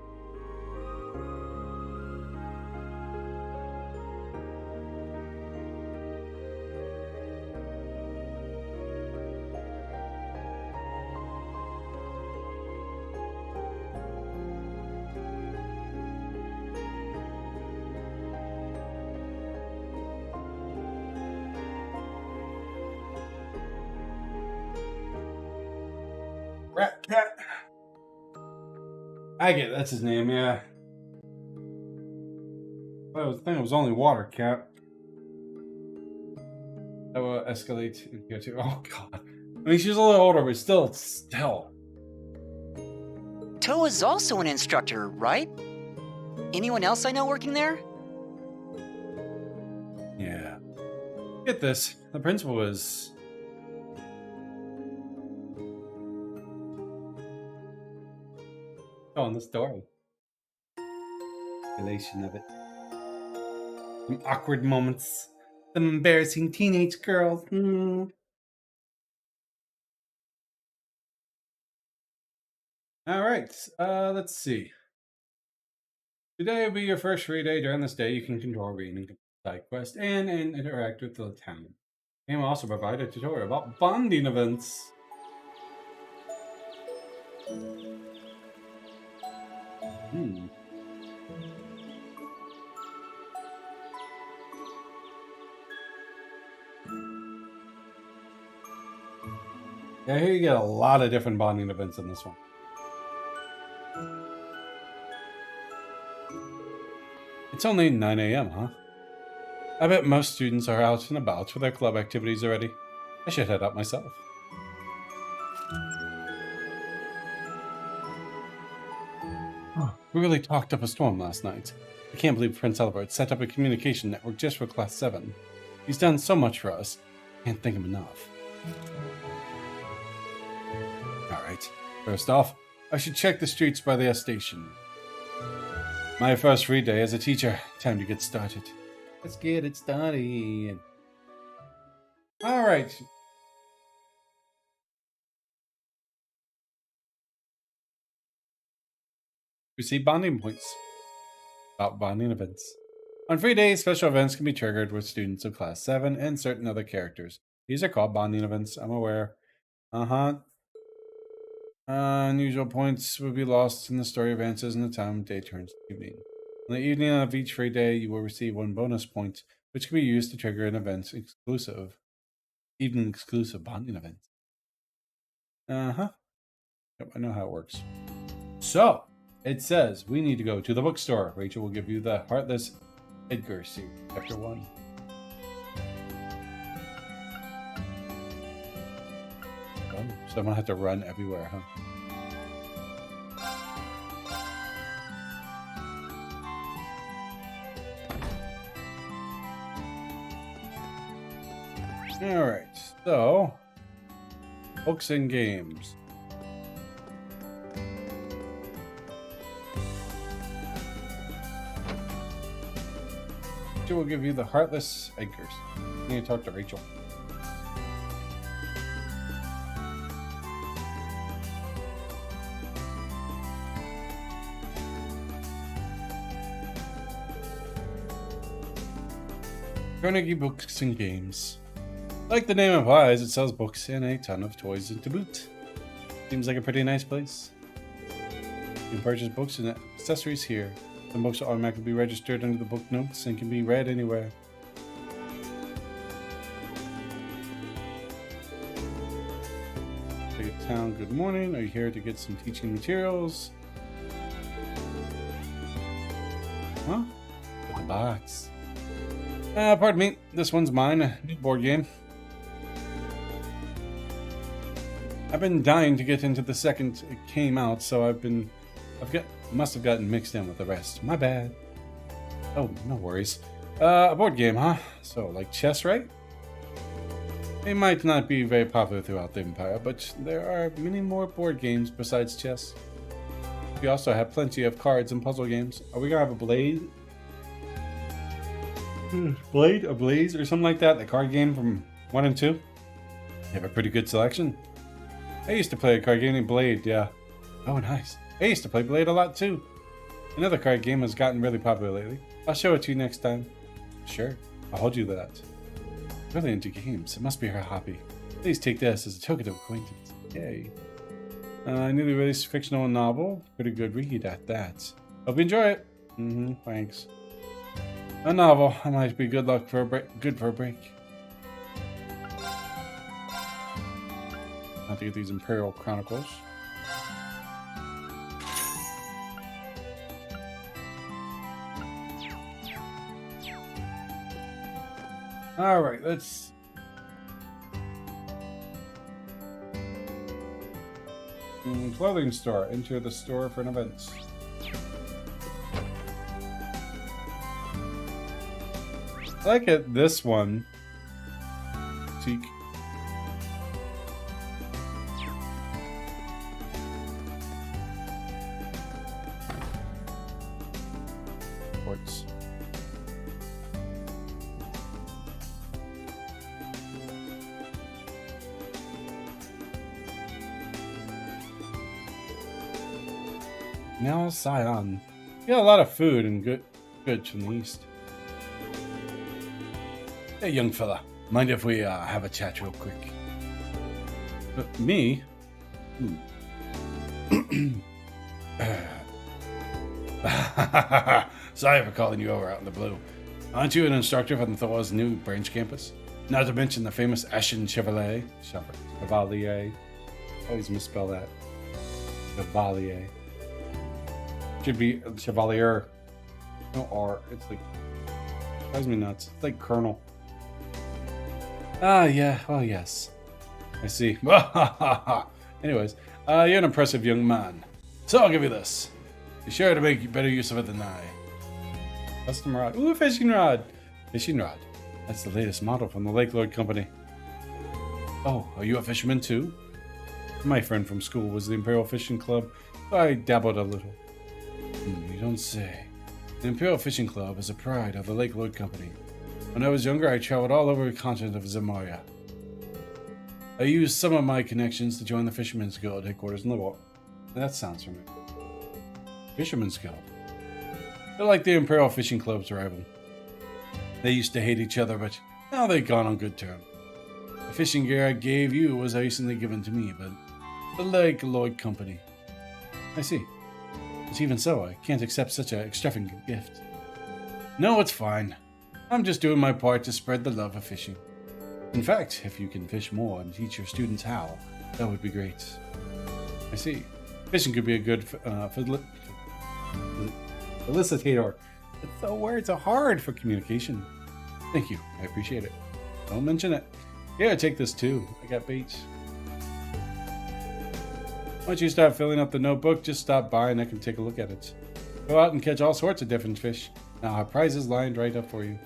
Rat cat. Agate, that's his name, yeah. I think it was only water cat. That will escalate in here too. Oh god. I mean, she's a little older, but still. Toe is also an instructor, right? Anyone else I know working there? Yeah. Get this. The principal is... telling the story. Relation of it. Some awkward moments. Some embarrassing teenage girls. Alright, let's see. Today will be your first free day. During this day, you can control reading, side quest, and interact with the town. And will also provide a tutorial about bonding events. Yeah, here you get a lot of different bonding events in this one. It's only 9 a.m., huh? I bet most students are out and about with their club activities already. I should head out myself. We really talked up a storm last night. I can't believe Prince Albert set up a communication network just for Class 7. He's done so much for us. Can't thank him enough. Alright, first off, I should check the streets by the S station. My first free day as a teacher. Time to get started. Let's get it started. Alright. Receive bonding points. About bonding events. On free days, special events can be triggered with students of Class 7 and certain other characters. These are called bonding events, I'm aware. Unusual points will be lost in the story advances and the time day turns to evening. On the evening of each free day, you will receive 1 bonus point, which can be used to trigger an event's evening exclusive bonding event. Yep, I know how it works. So, it says we need to go to the bookstore. Rachel will give you the Heartless Edgar series, Chapter 1. Oh, so I'm gonna have to run everywhere, huh? Alright, so books and games. She will give you the Heartless Edgars. You need to talk to Rachel. Carnegie Books and Games. Like the name implies, it sells books and a ton of toys to boot. Seems like a pretty nice place. You can purchase books and accessories here. Some books will automatically be registered under the book notes and can be read anywhere. Take it town, good morning. Are you here to get some teaching materials? Huh? With the box. Pardon me, this one's mine, a new board game. I've been dying to get into the second it came out, so must have gotten mixed in with the rest. My bad. Oh, no worries. A board game, huh? So, like chess, right? It might not be very popular throughout the Empire, but there are many more board games besides chess. We also have plenty of cards and puzzle games. Are we gonna have a Blade? A Blaze, or something like that? The card game from 1 and 2? They have a pretty good selection. I used to play a card game named Blade, yeah. Oh, nice. I used to play Blade a lot too. Another card game has gotten really popular lately. I'll show it to you next time. Sure, I'll hold you to that. Really into games. It must be her hobby. Please take this as a token of acquaintance. Yay. Newly released fictional novel. Pretty good read at that. Hope you enjoy it. Thanks. A novel. I might be good for a break. I'll have to get these Imperial Chronicles. Alright, let's... Clothing store. Enter the store for an event. I like it. This one. Boutique. Ports. Now Sion. You got a lot of food and goods from the east. Hey, young fella. Mind if we have a chat real quick? Me? Sorry for calling you over out in the blue. Aren't you an instructor from Thor's new branch campus? Not to mention the famous Ashen Chevalier. Chevalier. Always misspell that. Chevalier. Should be Chevalier. No R. It's like... drives me nuts. It's like Colonel. Ah, yeah. Well, yes. I see. Anyways, you're an impressive young man. So I'll give you this. Be sure to make better use of it than I. Custom rod. Ooh, fishing rod. Fishing rod. That's the latest model from the Lake Lord Company. Oh, are you a fisherman too? My friend from school was the Imperial Fishing Club, so I dabbled a little. You don't say. The Imperial Fishing Club is a pride of the Lake Lord Company. When I was younger, I traveled all over the continent of Zamaria. I used some of my connections to join the Fisherman's Guild headquarters in LoH. That sounds familiar. Fisherman's Guild. They're like the Imperial Fishing Club's rival. They used to hate each other, but now they've gone on good terms. The fishing gear I gave you was recently given to me, but the Lake Lord Company. I see. But even so, I can't accept such an extravagant gift. No, it's fine. I'm just doing my part to spread the love of fishing. In fact, if you can fish more and teach your students how, that would be great. I see. Fishing could be a good felicitator. The words are hard for communication. Thank you. I appreciate it. Don't mention it. Yeah, take this too. I got baits. Once you start filling up the notebook, just stop by and I can take a look at it. Go out and catch all sorts of different fish. Now our prizes lined right up for you.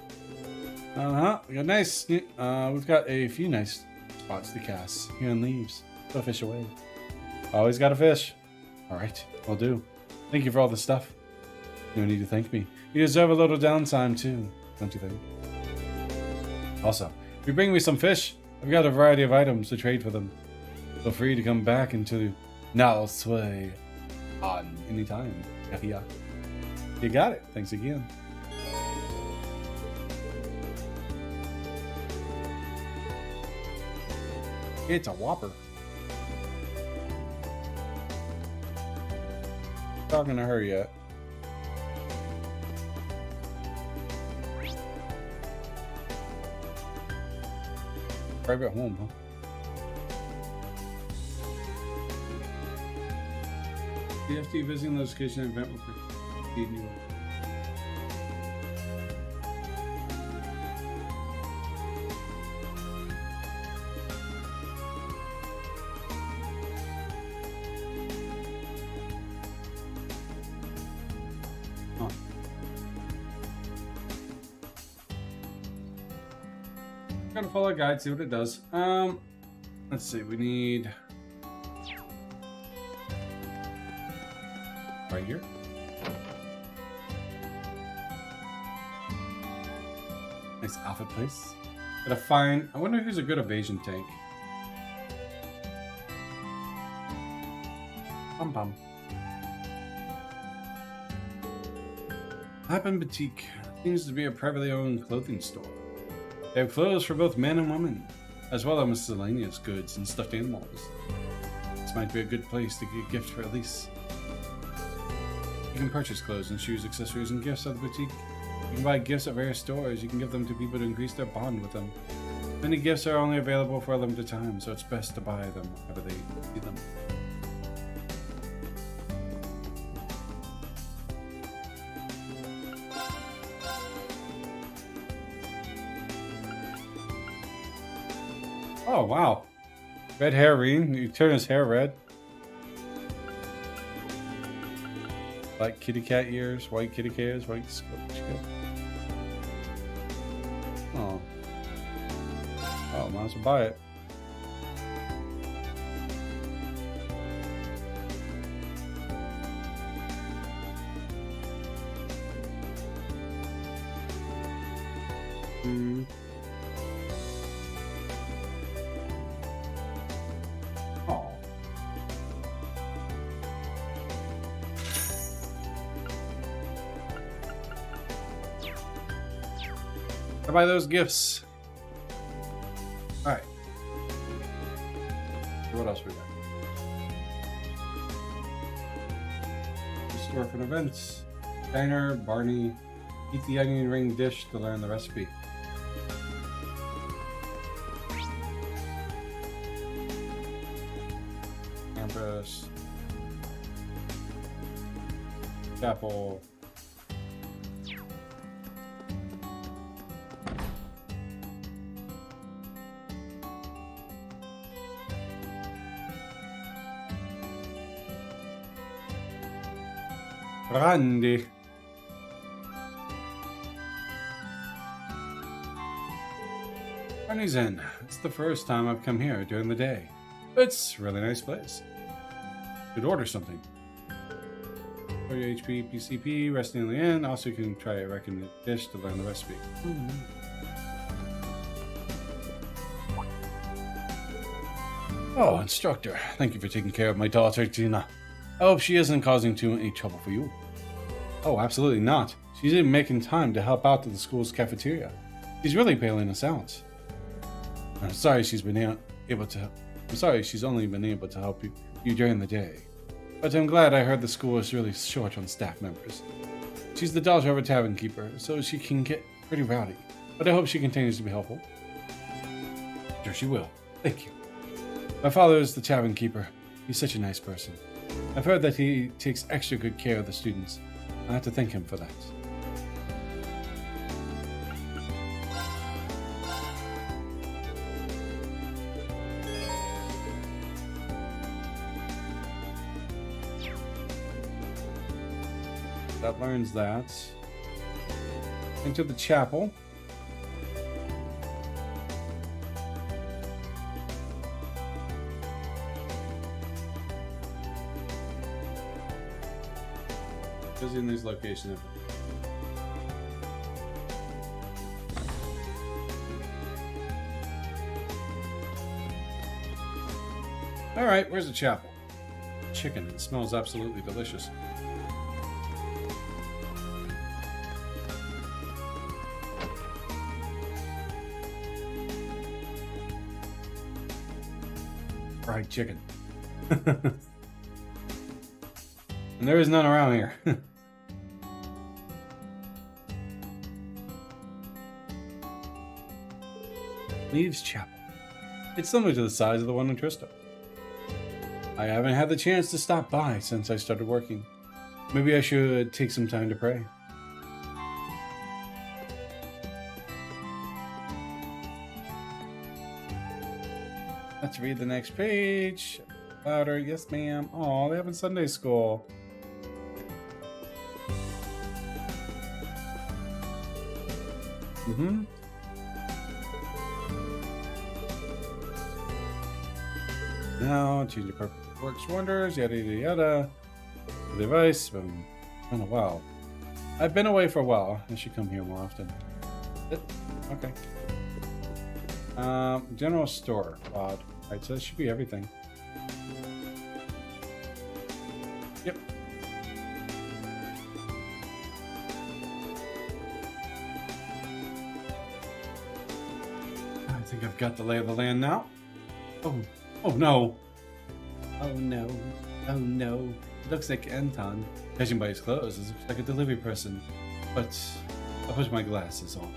We got nice. We've got a few nice spots to cast here in Leaves. Put a fish away. Always got a fish. All right, will do. Thank you for all the stuff. No need to thank me. You deserve a little downtime too, don't you think? Also, if you bring me some fish, I've got a variety of items to trade for them. Feel free to come back into Now Sway on any time. Yeah. You got it. Thanks again. It's a whopper. Talking to her yet? Private home, huh? DFT visiting the location event with you. Gotta follow a guide, see what it does. Let's see, we need right here. Nice outfit place. Gotta find. I wonder who's a good evasion tank. Pum. Happen Boutique seems to be a privately owned clothing store. They have clothes for both men and women, as well as miscellaneous goods and stuffed animals. This might be a good place to get a gift for Elise. You can purchase clothes and shoes, accessories, and gifts at the boutique. You can buy gifts at various stores. You can give them to people to increase their bond with them. Many gifts are only available for a limited time, so it's best to buy them whenever they see them. Oh, wow. Red hair, Reen. You turn his hair red. Black kitty cat ears, white kitty cat ears, white skin. Oh. Oh, might as well buy it. Oh. I buy those gifts. Alright. What else we got? Store for events. Diner, Barney. Eat the onion ring dish to learn the recipe. Campus. Chapel. Randy. Barney's Inn. It's the first time I've come here during the day. It's a really nice place. Could order something. 30 HP PCP, resting in the inn. Also, you can try a recommended dish to learn the recipe. Oh, instructor. Thank you for taking care of my daughter, Gina. I hope she isn't causing too much trouble for you. Oh, absolutely not. She's even making time to help out at the school's cafeteria. She's really bailing us out. I'm sorry she's only been able to help you during the day. But I'm glad I heard the school is really short on staff members. She's the daughter of a tavern keeper, so she can get pretty rowdy. But I hope she continues to be helpful. Sure she will. Thank you. My father is the tavern keeper. He's such a nice person. I've heard that he takes extra good care of the students. I have to thank him for that. That learns that. Into the chapel. In this location. All right, where's the chapel? Chicken. It smells absolutely delicious. Fried chicken. And there is none around here. Leaves Chapel. It's similar to the size of the one in Trista. I haven't had the chance to stop by since I started working. Maybe I should take some time to pray. Let's read the next page. Louder. Yes, ma'am. Oh, they have a Sunday school. Mm-hmm. Now, change the carpet works wonders, yada yada yada. The device, been a while. I've been away for a while. I should come here more often. Okay. General store. Odd. Alright, so that should be everything. Yep. I think I've got the lay of the land now. Oh no. Oh no. Oh no. It looks like Anton. Judging by his clothes, it looks like a delivery person. But I'll put my glasses on.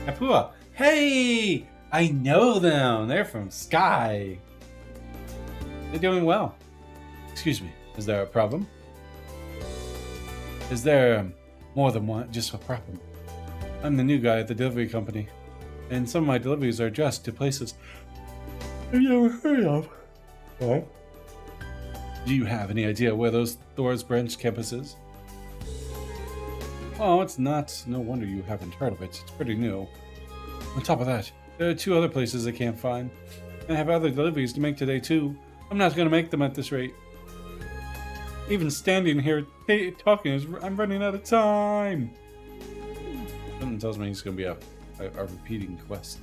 Kapua! Hey! I know them! They're from Sky. They're doing well. Excuse me, is there a problem? Is there more than one, just a problem? I'm the new guy at the delivery company. and some of my deliveries are addressed to places I've never heard of. Oh? Do you have any idea where those Thor's branch campus is? Oh, it's not. No wonder you haven't heard of it. It's pretty new. On top of that, there are 2 other places I can't find. I have other deliveries to make today, too. I'm not going to make them at this rate. Even standing here talking, I'm running out of time. Something tells me it's going to be a repeating quest.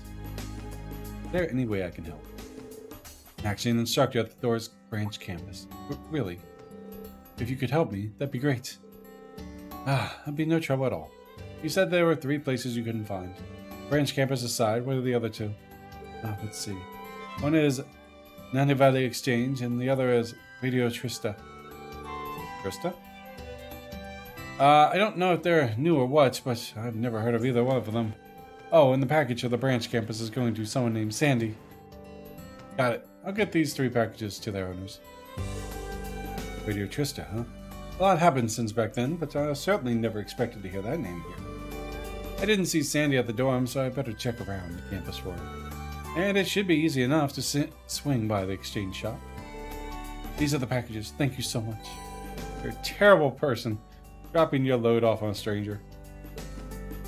Is there any way I can help? Actually, an instructor at the Thor's branch campus. Really? If you could help me, that'd be great. That'd be no trouble at all. You said there were 3 places you couldn't find. Branch campus aside, what are the other 2? Let's see. One is Nani Valley Exchange, and the other is Radio Trista. Trista? I don't know if they're new or what, but I've never heard of either one of them. Oh, and the package of the branch campus is going to someone named Sandy. Got it. I'll get these 3 packages to their owners. Radio Trista, huh? A lot happened since back then, but I certainly never expected to hear that name here. I didn't see Sandy at the dorm, so I better check around the campus for her. And it should be easy enough to swing by the exchange shop. These are the packages. Thank you so much. You're a terrible person, dropping your load off on a stranger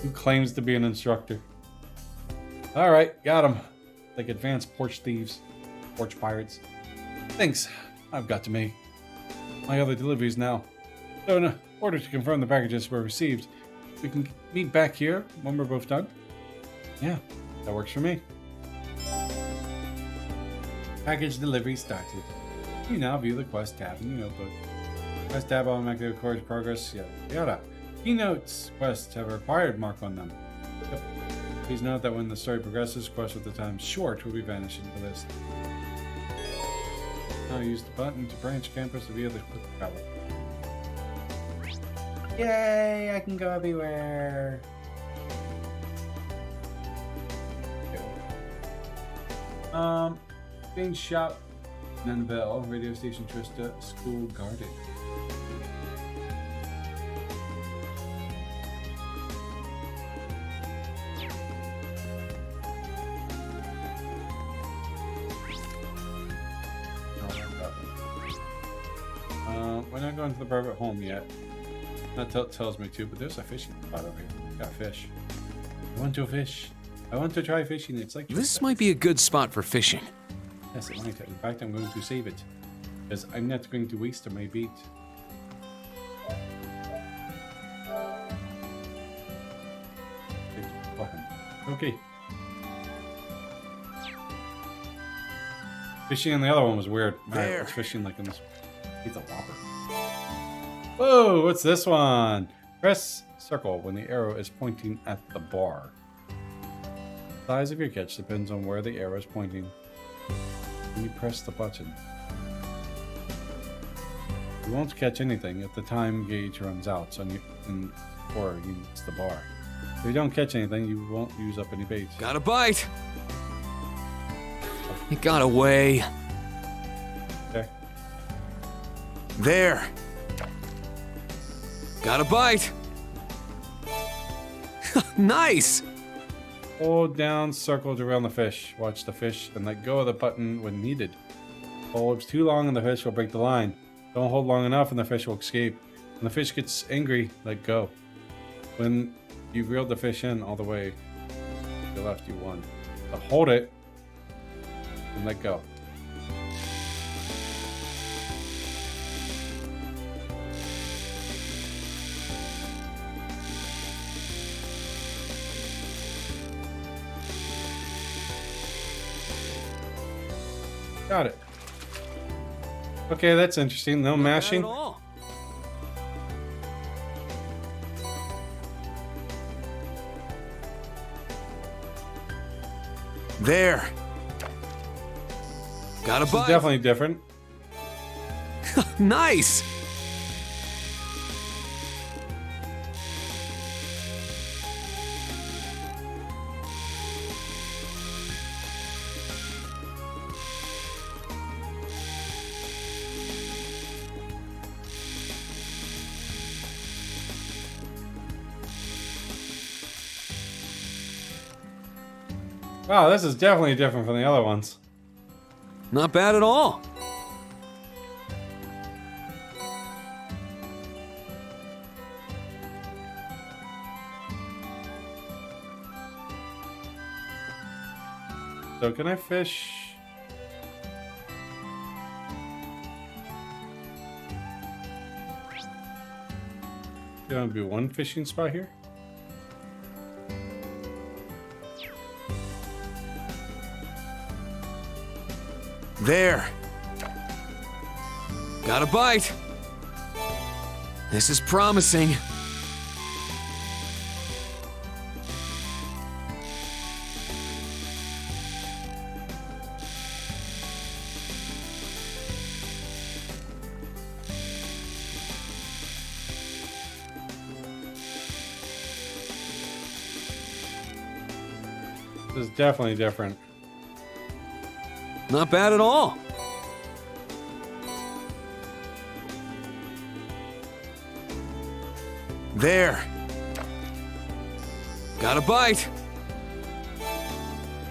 who claims to be an instructor. Alright, got him. Like advanced porch thieves. Porch pirates. Thanks. I've got to make my other deliveries now. So in order to confirm the packages were received, we can meet back here when we're both done? Yeah, that works for me. Package delivery started. You now view the quest tab in your notebook. Quest tab automatically records progress, yada. Keynotes quests have a required mark on them. Yep. Please note that when the story progresses, quests with the time short will be vanished in the list. Now use the button to branch campus to view the quick travel. Yay! I can go everywhere. Okay. Exchange shop, Nanville, radio station Trista, school garden. We're not going to the private home yet. That tells me to, but there's a fishing spot over here. Got fish. I want to fish. I want to try fishing. It's like This might be a good spot for fishing. Yes, it might. In fact, I'm going to save it because I'm not going to waste my bait. Okay. Fishing on the other one was weird. I was fishing like in this. He's a whopper. Whoa, what's this one? Press circle when the arrow is pointing at the bar. The size of your catch depends on where the arrow is pointing. When you press the button, you won't catch anything if the time gauge runs out or you use the bar. If you don't catch anything, you won't use up any bait. Got a bite! It got away. Okay. There! Got a bite! Nice! Hold down circle to reel the fish. Watch the fish and let go of the button when needed. Hold too long and the fish will break the line. Don't hold long enough and the fish will escape. When the fish gets angry, let go. When you've reeled the fish in all the way to the left, you won. So hold it and let go. Got it. Okay, that's interesting. No mashing. There. Got a This bite. is definitely different. Nice. Wow, this is definitely different from the other ones. Not bad at all. So can I fish? Gonna be one fishing spot here? There. Got a bite. This is promising. This is definitely different. Not bad at all. There. Got a bite.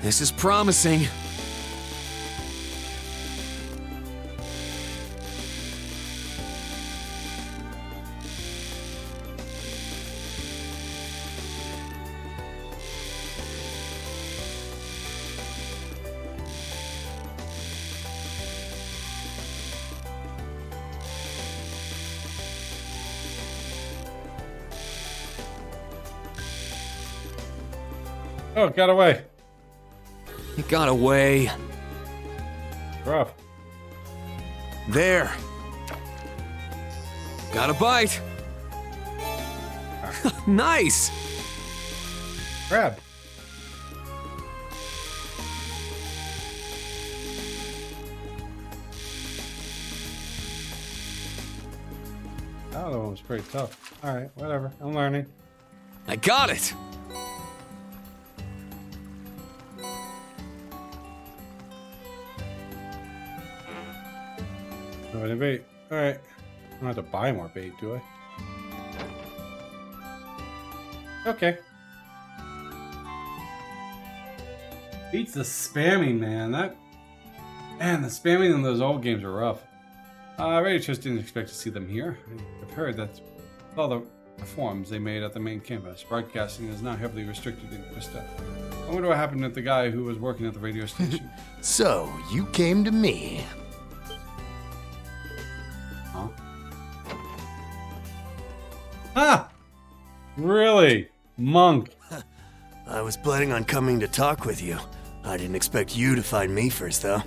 This is promising. Oh, it got away. It got away. Rough. There. Got a bite. Nice. Crab. That other one was pretty tough. Alright, whatever. I'm learning. I got it. No any bait. Alright. I don't have to buy more bait, do I? Okay. Beats the spamming, man. Man, the spamming in those old games are rough. I really just didn't expect to see them here. I've heard that with all the reforms they made at the main campus, broadcasting is now heavily restricted in Krista. I wonder what happened to the guy who was working at the radio station. So, you came to me. Huh? Ah! Really? Monk. I was planning on coming to talk with you. I didn't expect you to find me first, though.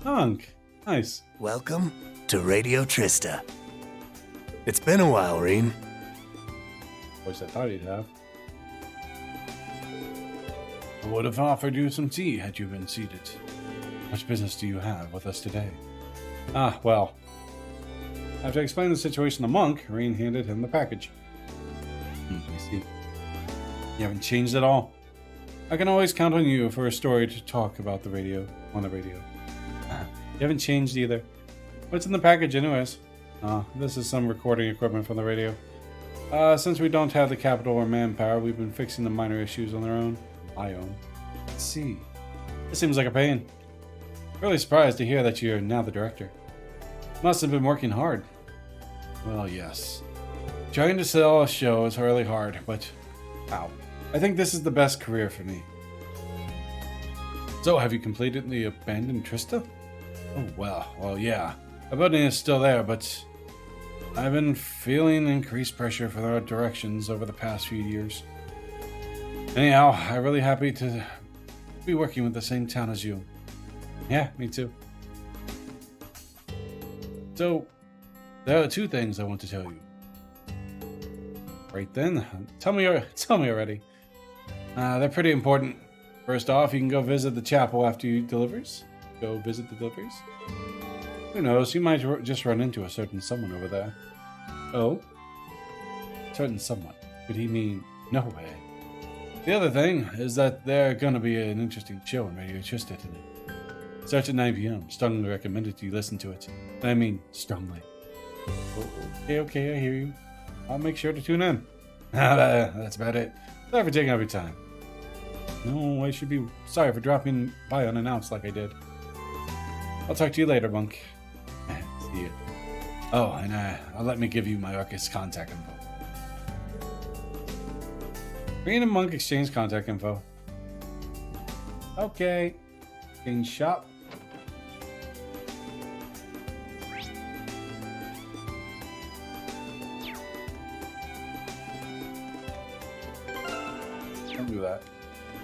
Monk. Nice. Welcome to Radio Trista. It's been a while, Reen. Which I thought he'd have. I would have offered you some tea had you been seated. What business do you have with us today? Ah, well. After explaining the situation to Monk, Reen handed him the package. I see. You haven't changed at all. I can always count on you for a story to talk about the radio, on the radio. You haven't changed either. What's in the package anyways? This is some recording equipment from the radio. Since we don't have the capital or manpower, we've been fixing the minor issues on their own. My own. Let's see. This seems like a pain. Really surprised to hear that you're now the director. Must have been working hard. Well, yes. Trying to sell a show is really hard, but wow. I think this is the best career for me. So, have you completed the abandoned Trista? Oh, well, yeah. The building is still there, but I've been feeling increased pressure from our directions over the past few years. Anyhow, I'm really happy to be working with the same town as you. Yeah, me too. So, there are two things I want to tell you. Right then, tell me already. They're pretty important. First off, you can go visit the chapel after you deliveries. Go visit the deliveries. Who knows, you might just run into a certain someone over there. Oh? Certain someone? Could he mean no way? The other thing is that there's gonna be an interesting show on Radio Trista today. Starts at 9 p.m. Strongly recommended you listen to it. I mean, strongly. Okay, I hear you. I'll make sure to tune in. That's about it. Sorry for taking up your time. No, I should be sorry for dropping by unannounced like I did. I'll talk to you later, Monk. See you. Oh, and let me give you my Arcus contact info. Green and Monk exchange contact info. Okay. Exchange shop. Don't do that.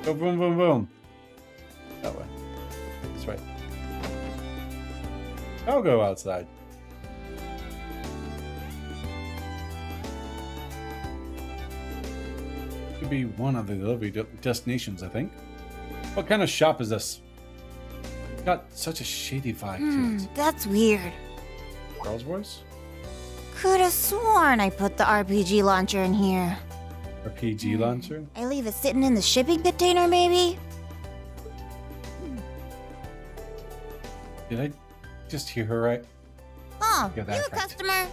Go boom, boom, boom. That way. That's right. I'll go outside. Could be one of the delivery destinations, I think. What kind of shop is this? Got such a shady vibe to it. That's weird. Girl's voice? Could have sworn I put the RPG launcher in here. RPG launcher? I leave it sitting in the shipping container, maybe? Did I just hear her right? Oh, Get you that a right. customer?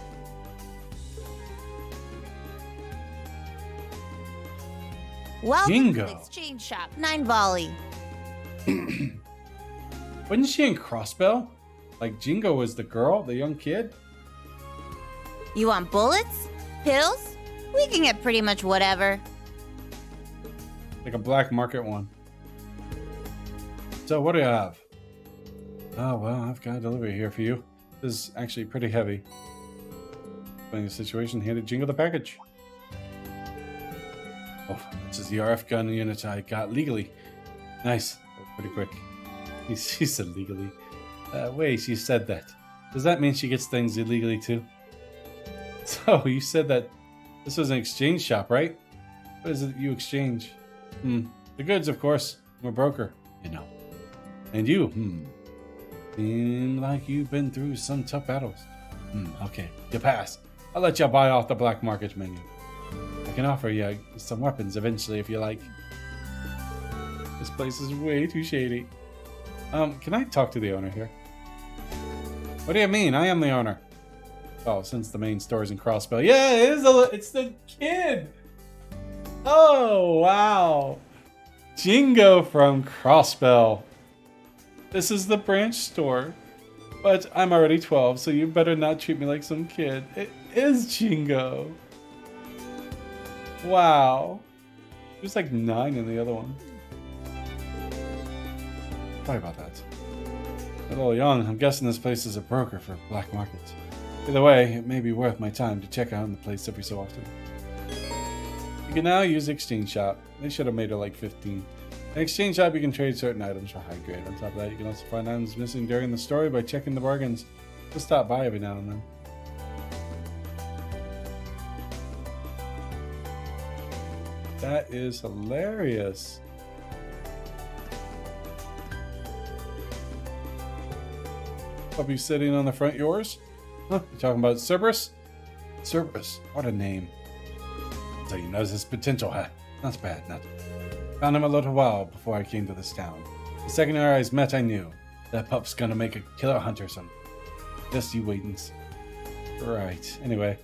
Welcome Jingo. to the exchange shop. 9 volley. Wasn't she in Crossbell? Like Jingo was the girl, the young kid? You want bullets? Pills? We can get pretty much whatever. Like a black market one. So what do you have? Oh, well, I've got a delivery here for you. This is actually pretty heavy. Explaining the situation, handed Jingo the package. Oh, this is the RF gun unit I got legally. Nice. That was pretty quick. She said legally. Wait, she said that. Does that mean she gets things illegally too? So, you said that this was an exchange shop, right? What is it you exchange? The goods, of course. I'm a broker, you know. And you, seem like you've been through some tough battles. Okay, you pass. I'll let you buy off the black market menu. I can offer you some weapons eventually if you like. This place is way too shady. Can I talk to the owner here? What do you mean? I am the owner. Oh, since the main store's in Crossbell. Yeah, it's the kid. Oh, wow. Jingo from Crossbell. This is the branch store. But I'm already 12, so you better not treat me like some kid. It is Jingo. Wow. He was like 9 in the other one. Sorry about that. A little young. I'm guessing this place is a broker for black markets. Either way, it may be worth my time to check out the place every so often. You can now use the exchange shop. They should have made it like 15. In exchange shop, you can trade certain items for high grade. On top of that, you can also find items missing during the story by checking the bargains. Just stop by every now and then. That is hilarious. Puppy sitting on the front yours? Huh? You talking about Cerberus? Cerberus, what a name. So you know his potential, huh? Not bad, not bad. Found him a little while before I came to this town. The second our eyes met, I knew. That pup's gonna make a killer hunter some. Just you wait and see. Right, anyway.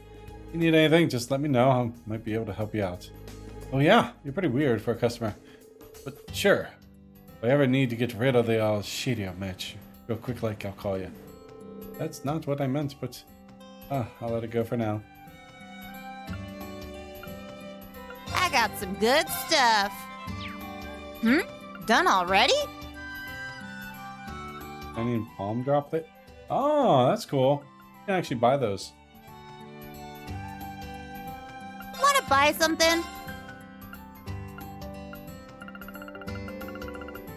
If you need anything, just let me know. I might be able to help you out. Oh yeah, you're pretty weird for a customer. But sure. If I ever need to get rid of the shady match, real quick like I'll call you. That's not what I meant, but I'll let it go for now. I got some good stuff. Done already? I need palm drop it. Oh, that's cool. You can actually buy those. Wanna buy something?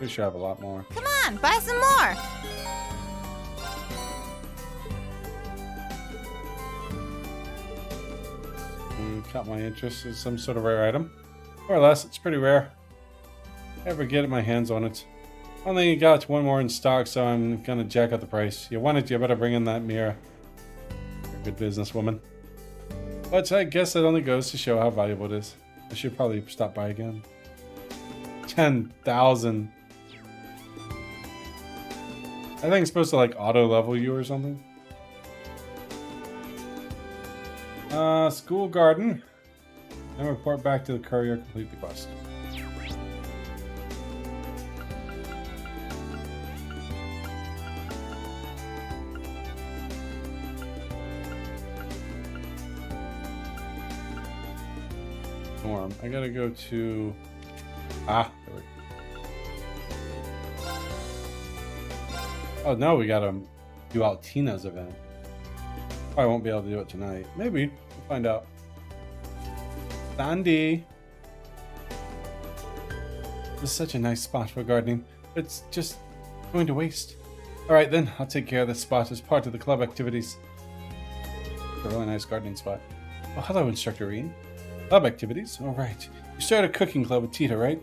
We should have a lot more. Come on, buy some more. Caught my interest in some sort of rare item. More or less, it's pretty rare. Ever get my hands on it. Only got one more in stock, so I'm gonna jack up the price. You want it, you better bring in that mirror. You're a good businesswoman. But I guess it only goes to show how valuable it is. I should probably stop by again. 10,000. I think it's supposed to like auto level you or something. School garden. And report back to the courier, complete the quest. dorm. I gotta go to... there we go. Oh, no, we gotta do Altina's event. I won't be able to do it tonight. Maybe. We'll find out. Sandy! This is such a nice spot for gardening. It's just going to waste. Alright then, I'll take care of this spot as part of the club activities. It's a really nice gardening spot. Oh, hello, Instructor Reen. Club activities? Alright. You started a cooking club with Tita, right?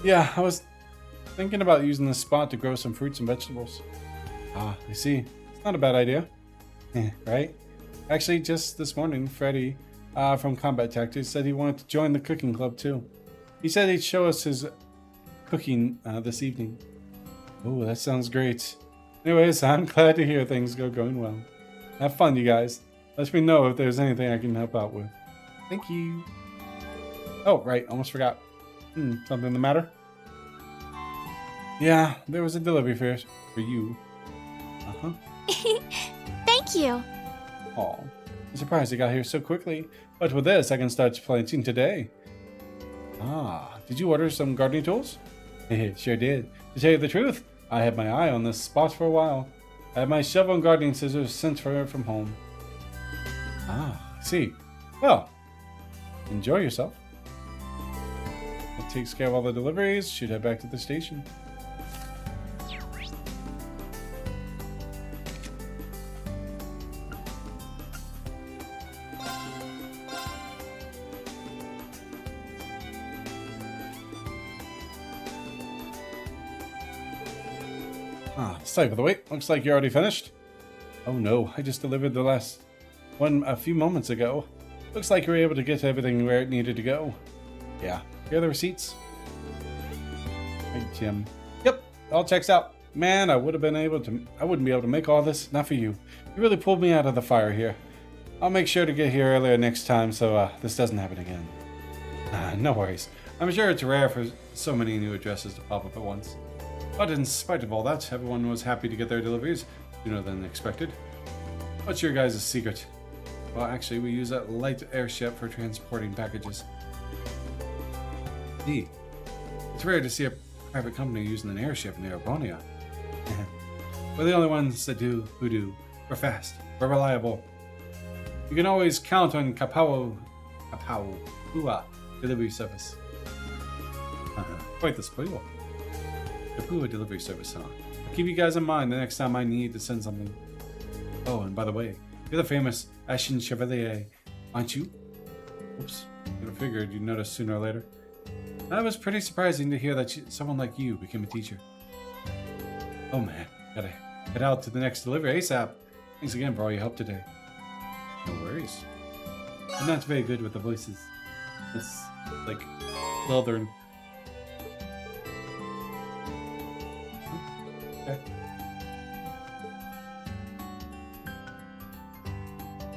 Yeah, I was thinking about using this spot to grow some fruits and vegetables. Ah, I see. It's not a bad idea. Right? Actually, just this morning, Freddy from Combat Tactics said he wanted to join the cooking club too. He said he'd show us his cooking this evening. Oh, that sounds great. Anyways, I'm glad to hear things going well. Have fun, you guys. Let me know if there's anything I can help out with. Thank you. Oh, right. Almost forgot. Something the matter? Yeah, there was a delivery for you. Uh-huh. Thank you. Aw. I'm surprised it got here so quickly. But with this, I can start planting today. Ah, did you order some gardening tools? Sure did. To tell you the truth, I had my eye on this spot for a while. I have my shovel and gardening scissors sent from home. Ah, I see. Well, enjoy yourself. That takes care of all the deliveries. Should head back to the station. Sorry for the wait. Looks like you're already finished. Oh no, I just delivered the last one a few moments ago. Looks like you were able to get everything where it needed to go. Yeah, here are the receipts. Hey, Jim. Yep, all checks out. Man, I wouldn't be able to make all this. Not for you. You really pulled me out of the fire here. I'll make sure to get here earlier next time so this doesn't happen again. No worries. I'm sure it's rare for so many new addresses to pop up at once. But in spite of all that, everyone was happy to get their deliveries sooner than expected. What's your guys' secret? Well, actually, we use a light airship for transporting packages. Neat. It's rare to see a private company using an airship in Aerobonia. We're the only ones that do who do. We're fast. We're reliable. You can always count on Kapua delivery service. Quite the spoil. Kapua delivery service, huh? I'll keep you guys in mind the next time I need to send something. Oh, and by the way, you're the famous Ashen Chevalier, aren't you? Oops. I'd have figured you'd notice sooner or later. That was pretty surprising to hear that someone like you became a teacher. Oh man, gotta head out to the next delivery ASAP. Thanks again for all your help today. No worries. I'm not very good with the voices. It's like Southern. Okay.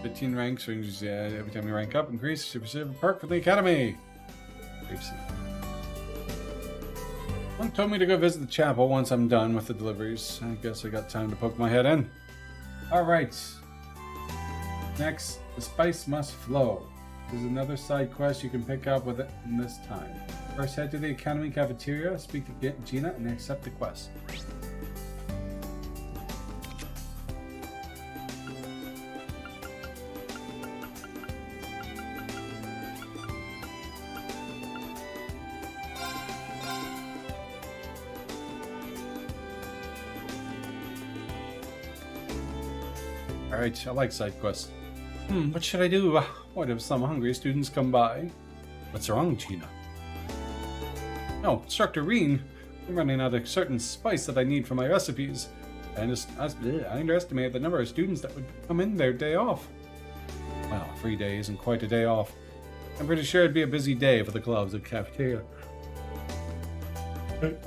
15 ranks, ranges, yeah, every time you rank up, increase, super perk for the academy. One told me to go visit the chapel once I'm done with the deliveries. I guess I got time to poke my head in. Alright. Next, the spice must flow. There's another side quest you can pick up with it in this time. First, head to the academy cafeteria, speak to Gina, and accept the quest. Alright, I like side quests. What should I do? What if some hungry students come by? What's wrong, Gina? No, Instructor Reen. I'm running out of a certain spice that I need for my recipes. I underestimate the number of students that would come in their day off. Well, a free day isn't quite a day off. I'm pretty sure it'd be a busy day for the clubs at cafeteria.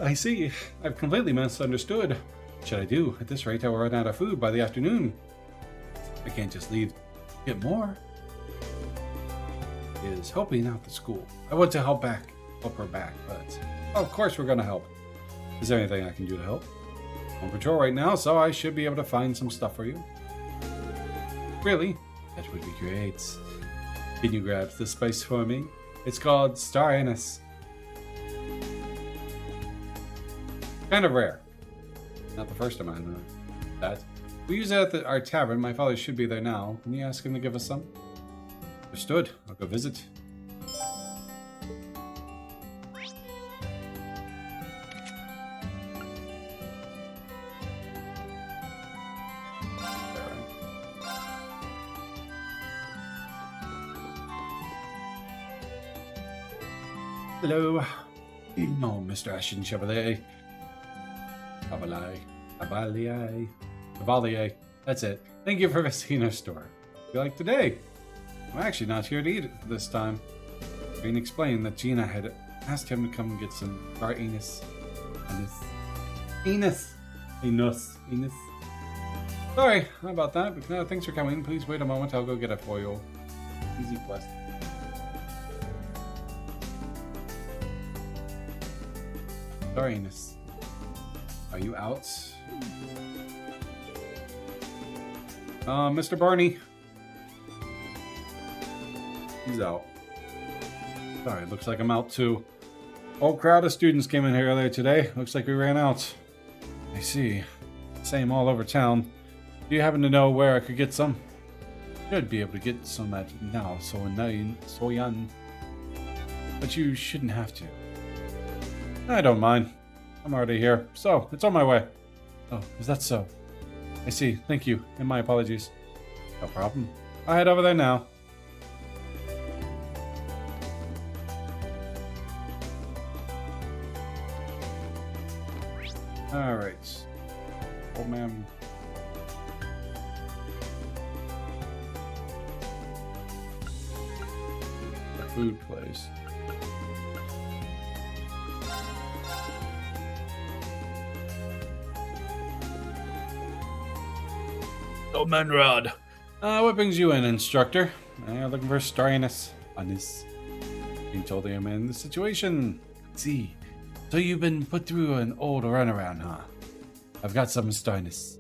I see. I've completely misunderstood. What should I do? At this rate, I will run out of food by the afternoon. I can't just leave. Get more. Is helping out the school. I want to help her back, but of course we're gonna help. Is there anything I can do to help? I'm on patrol right now, so I should be able to find some stuff for you. Really? That would be great. Can you grab the spice for me? It's called Star Anise. Kind of rare. Not the first time I know that. We use it at our tavern. My father should be there now. Can you ask him to give us some? Understood. I'll go visit. Hello. No, Mr. Ashton Chevalier. Chevalier. That's it. Thank you for visiting our store. Like today. I'm actually not here to eat it this time. Rain explained that Gina had asked him to come and get some Star Anise. Anise. Sorry about that, but no, thanks for coming. Please wait a moment. I'll go get it for you. Easy quest. Star Anise. Are you out? Mr. Barney. He's out. Sorry, looks like I'm out too. Whole crowd of students came in here earlier today. Looks like we ran out. I see. Same all over town. Do you happen to know where I could get some? Should be able to get some at now, so young. But you shouldn't have to. I don't mind. I'm already here, so it's on my way. Oh, is that so? I see. Thank you, and my apologies. No problem. I'll head over there now. Alright. Old man. The food place. Oh, Manrod. What brings you in, instructor? Looking for Star Anise. Being told I am in the situation. Let's see. So you've been put through an old runaround, huh? I've got some Star Anise.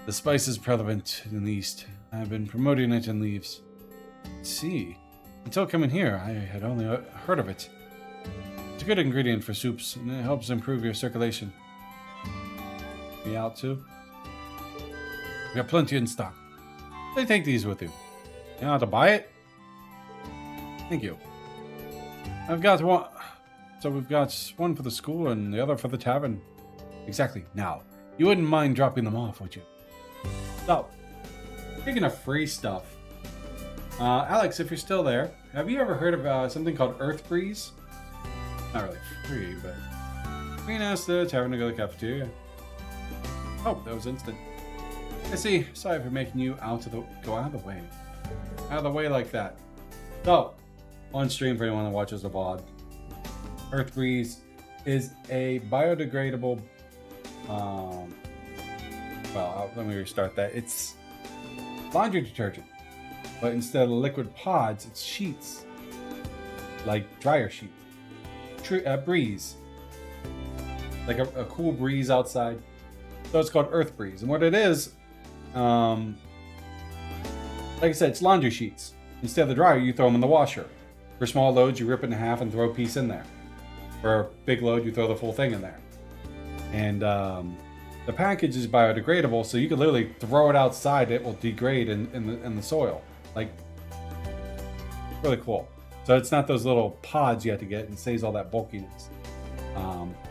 The spice is prevalent in the East. I've been promoting it in leaves. Let's see. Until coming here, I had only heard of it. It's a good ingredient for soups, and it helps improve your circulation. Be out too? We got plenty in stock. So take these with you. You know how to buy it? Thank you. I've got one. So we've got one for the school and the other for the tavern. Exactly. Now, you wouldn't mind dropping them off, would you? So, speaking of free stuff, Alex, if you're still there, have you ever heard of something called Earth Breeze? Not really free, but we can ask the tavern to go to the cafeteria. Oh, that was instant. I see. Sorry for making you go out of the way. Out of the way like that. So, on stream for anyone that watches the VOD, Earth Breeze is a biodegradable, let me restart that. It's laundry detergent, but instead of liquid pods, it's sheets, like dryer sheet. Breeze. Like a cool breeze outside. So it's called Earth Breeze. And what it is, like I said, it's laundry sheets. Instead of the dryer, you throw them in the washer. For small loads, you rip it in half and throw a piece in there. For a big load, you throw the full thing in there. And the package is biodegradable, so you can literally throw it outside. It will degrade in the soil. Like, really cool. So it's not those little pods you have to get, and saves all that bulkiness.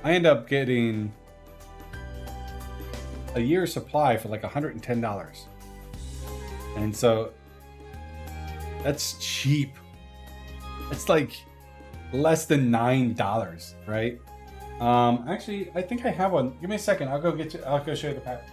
I end up getting a year's supply for like $110. And so that's cheap. It's like less than $9, right? Actually, I think I have one. Give me a second. I'll go show you the pack.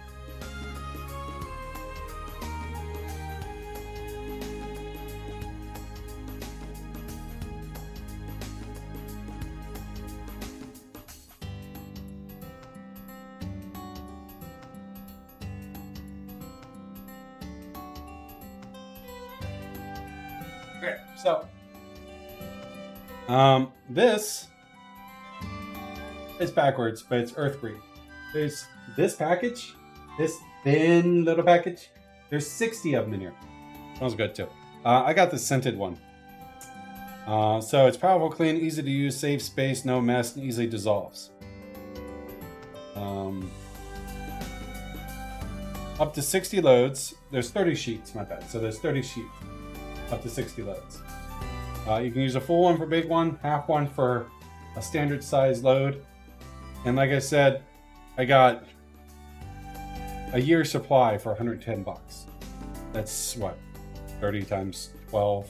Okay, so this is backwards, but it's Earth Breeze. There's this package, this thin little package. There's 60 of them in here. Smells good too. I got the scented one. So it's powerful, clean, easy to use, save space, no mess, and easily dissolves. Up to 60 loads. There's 30 sheets, my bad. So there's 30 sheets. Up to 60 loads. You can use a full one for big one, half one for a standard size load. And like I said, I got a year's supply for 110 bucks. That's what? 30 times 12.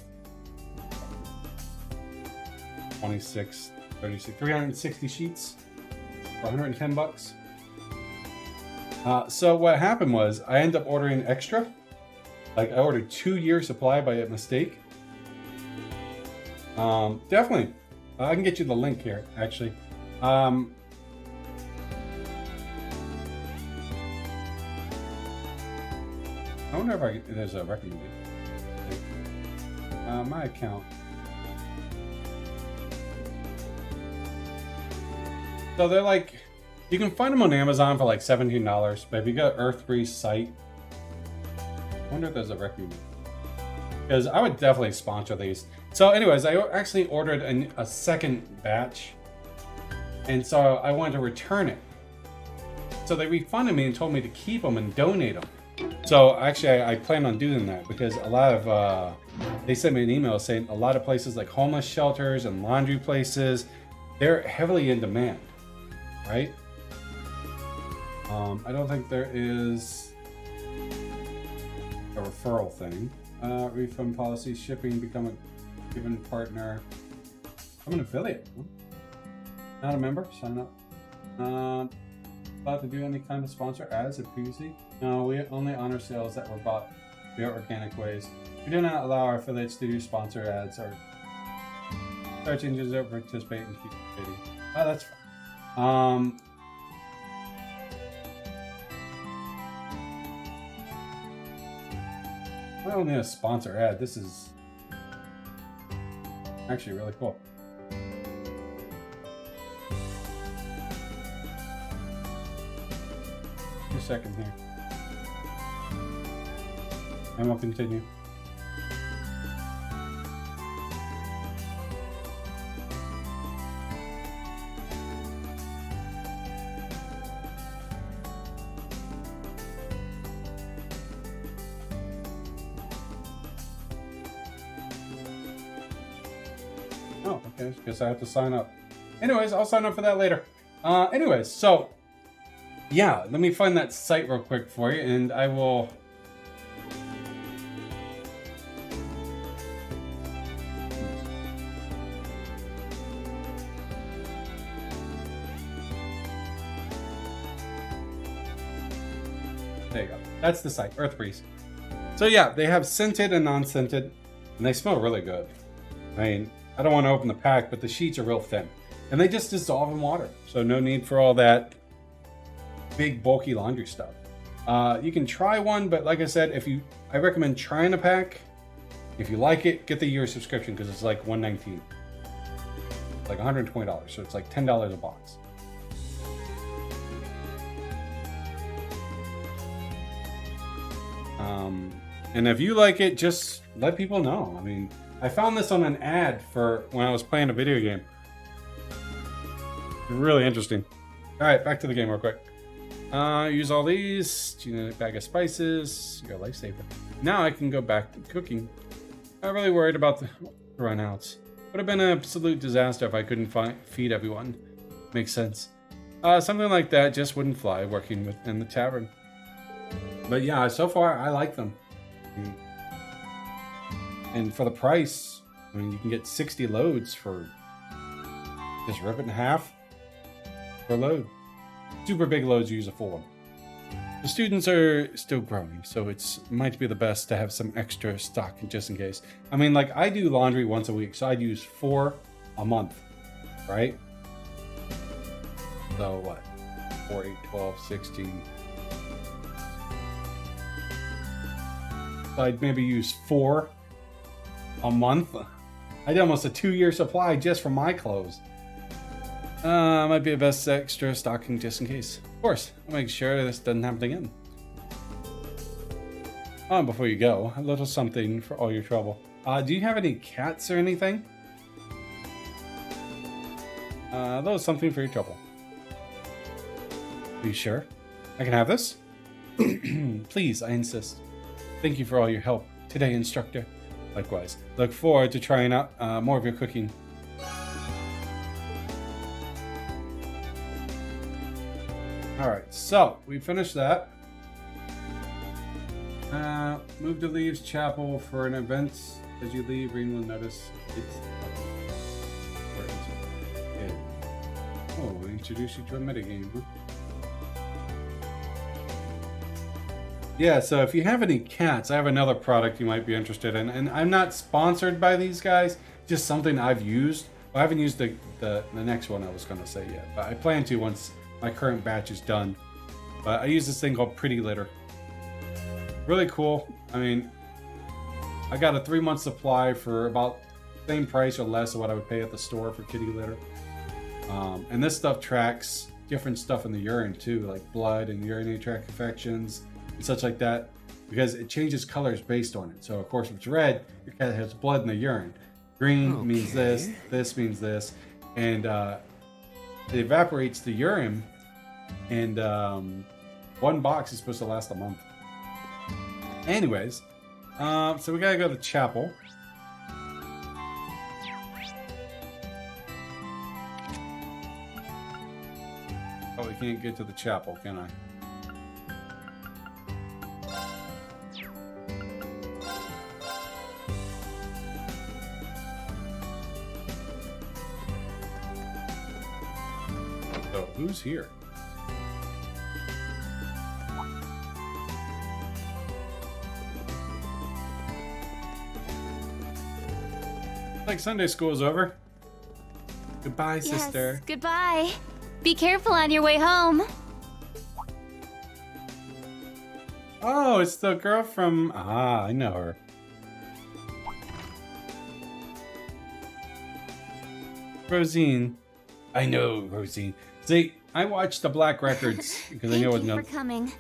26, 36, 360 sheets for 110 bucks. So what happened was I ended up ordering extra. Like I ordered 2 years supply by mistake. Definitely. I can get you the link here, actually. I wonder if there's a recommendation. My account. So they're like, you can find them on Amazon for like $17, but if you got Earth-Breeze site, I wonder if there's a recommendation. Because I would definitely sponsor these. So anyways, I actually ordered a second batch. And so I wanted to return it. So they refunded me and told me to keep them and donate them. So actually, I plan on doing that because a lot of, they sent me an email saying a lot of places like homeless shelters and laundry places, they're heavily in demand, right? I don't think there is a referral thing. Refund policy, shipping, become a given partner. I'm an affiliate. Not a member, sign up. Allowed to do any kind of sponsor ads if previously? No, we only honor sales that were bought via organic ways. We do not allow our affiliates to do sponsor ads or search engines that participate in keep bidding. Oh, that's fine. I don't need a sponsor ad. This is actually really cool. A second here. And we'll continue. Oh, okay. Guess I have to sign up. Anyways, I'll sign up for that later. Anyways, so yeah, let me find that site real quick for you, and I will. There you go. That's the site, Earthbreeze. So yeah, they have scented and non-scented, and they smell really good. I mean, I don't want to open the pack, but the sheets are real thin, and they just dissolve in water, so no need for all that big bulky laundry stuff. You can try one, but like I said, I recommend trying a pack. If you like it, get the year subscription because it's like $119, like $120, so it's like $10 a box. And if you like it, just let people know. I mean, I found this on an ad for when I was playing a video game. Really interesting. All right, back to the game real quick. Use all these. Genetic bag of spices. You're a lifesaver. Now I can go back to cooking. Not really worried about the runouts. Would have been an absolute disaster if I couldn't feed everyone. Makes sense. Something like that just wouldn't fly working within the tavern. But yeah, so far I like them. And for the price, I mean, you can get 60 loads for just rip it in half per load. Super big loads, you use a full one. The students are still growing, so it might be the best to have some extra stock just in case. I mean, like I do laundry once a week, so I'd use 4 a month, right? So what? 4, 8, 12, 16. So I'd maybe use 4 a month. I did almost a 2-year supply just for my clothes. Might be the best extra stocking just in case. Of course, I'll make sure this doesn't happen again. Before you go, a little something for all your trouble. Do you have any cats or anything? Those something for your trouble. Are you sure? I can have this? Please, I insist. Thank you for all your help today, instructor. Likewise. Look forward to trying out more of your cooking. Alright, so we finished that. Move to Leaves Chapel for an event. As you leave, Reen will notice it's... Oh, we introduce you to a metagame, huh? Yeah, so if you have any cats, I have another product you might be interested in. And I'm not sponsored by these guys, just something I've used. Well, I haven't used the next one I was going to say yet, but I plan to once my current batch is done. But I use this thing called Pretty Litter. Really cool. I mean, I got a 3-month supply for about the same price or less of what I would pay at the store for kitty litter. And this stuff tracks different stuff in the urine too, like blood and urinary tract infections and such like that, because it changes colors based on it. So of course, if it's red, your cat has blood in the urine. Green means this, this means this, and it evaporates the urine, and one box is supposed to last a month. Anyways, so we gotta go to chapel. Oh, we can't get to the chapel, can I? So, who's here? Like Sunday school is over. Goodbye, sister. Yes, goodbye. Be careful on your way home. Oh, it's the girl from... Ah, I know her. Rosine. I know Rosine. See, I watched the Black Records because I know Thank you for coming.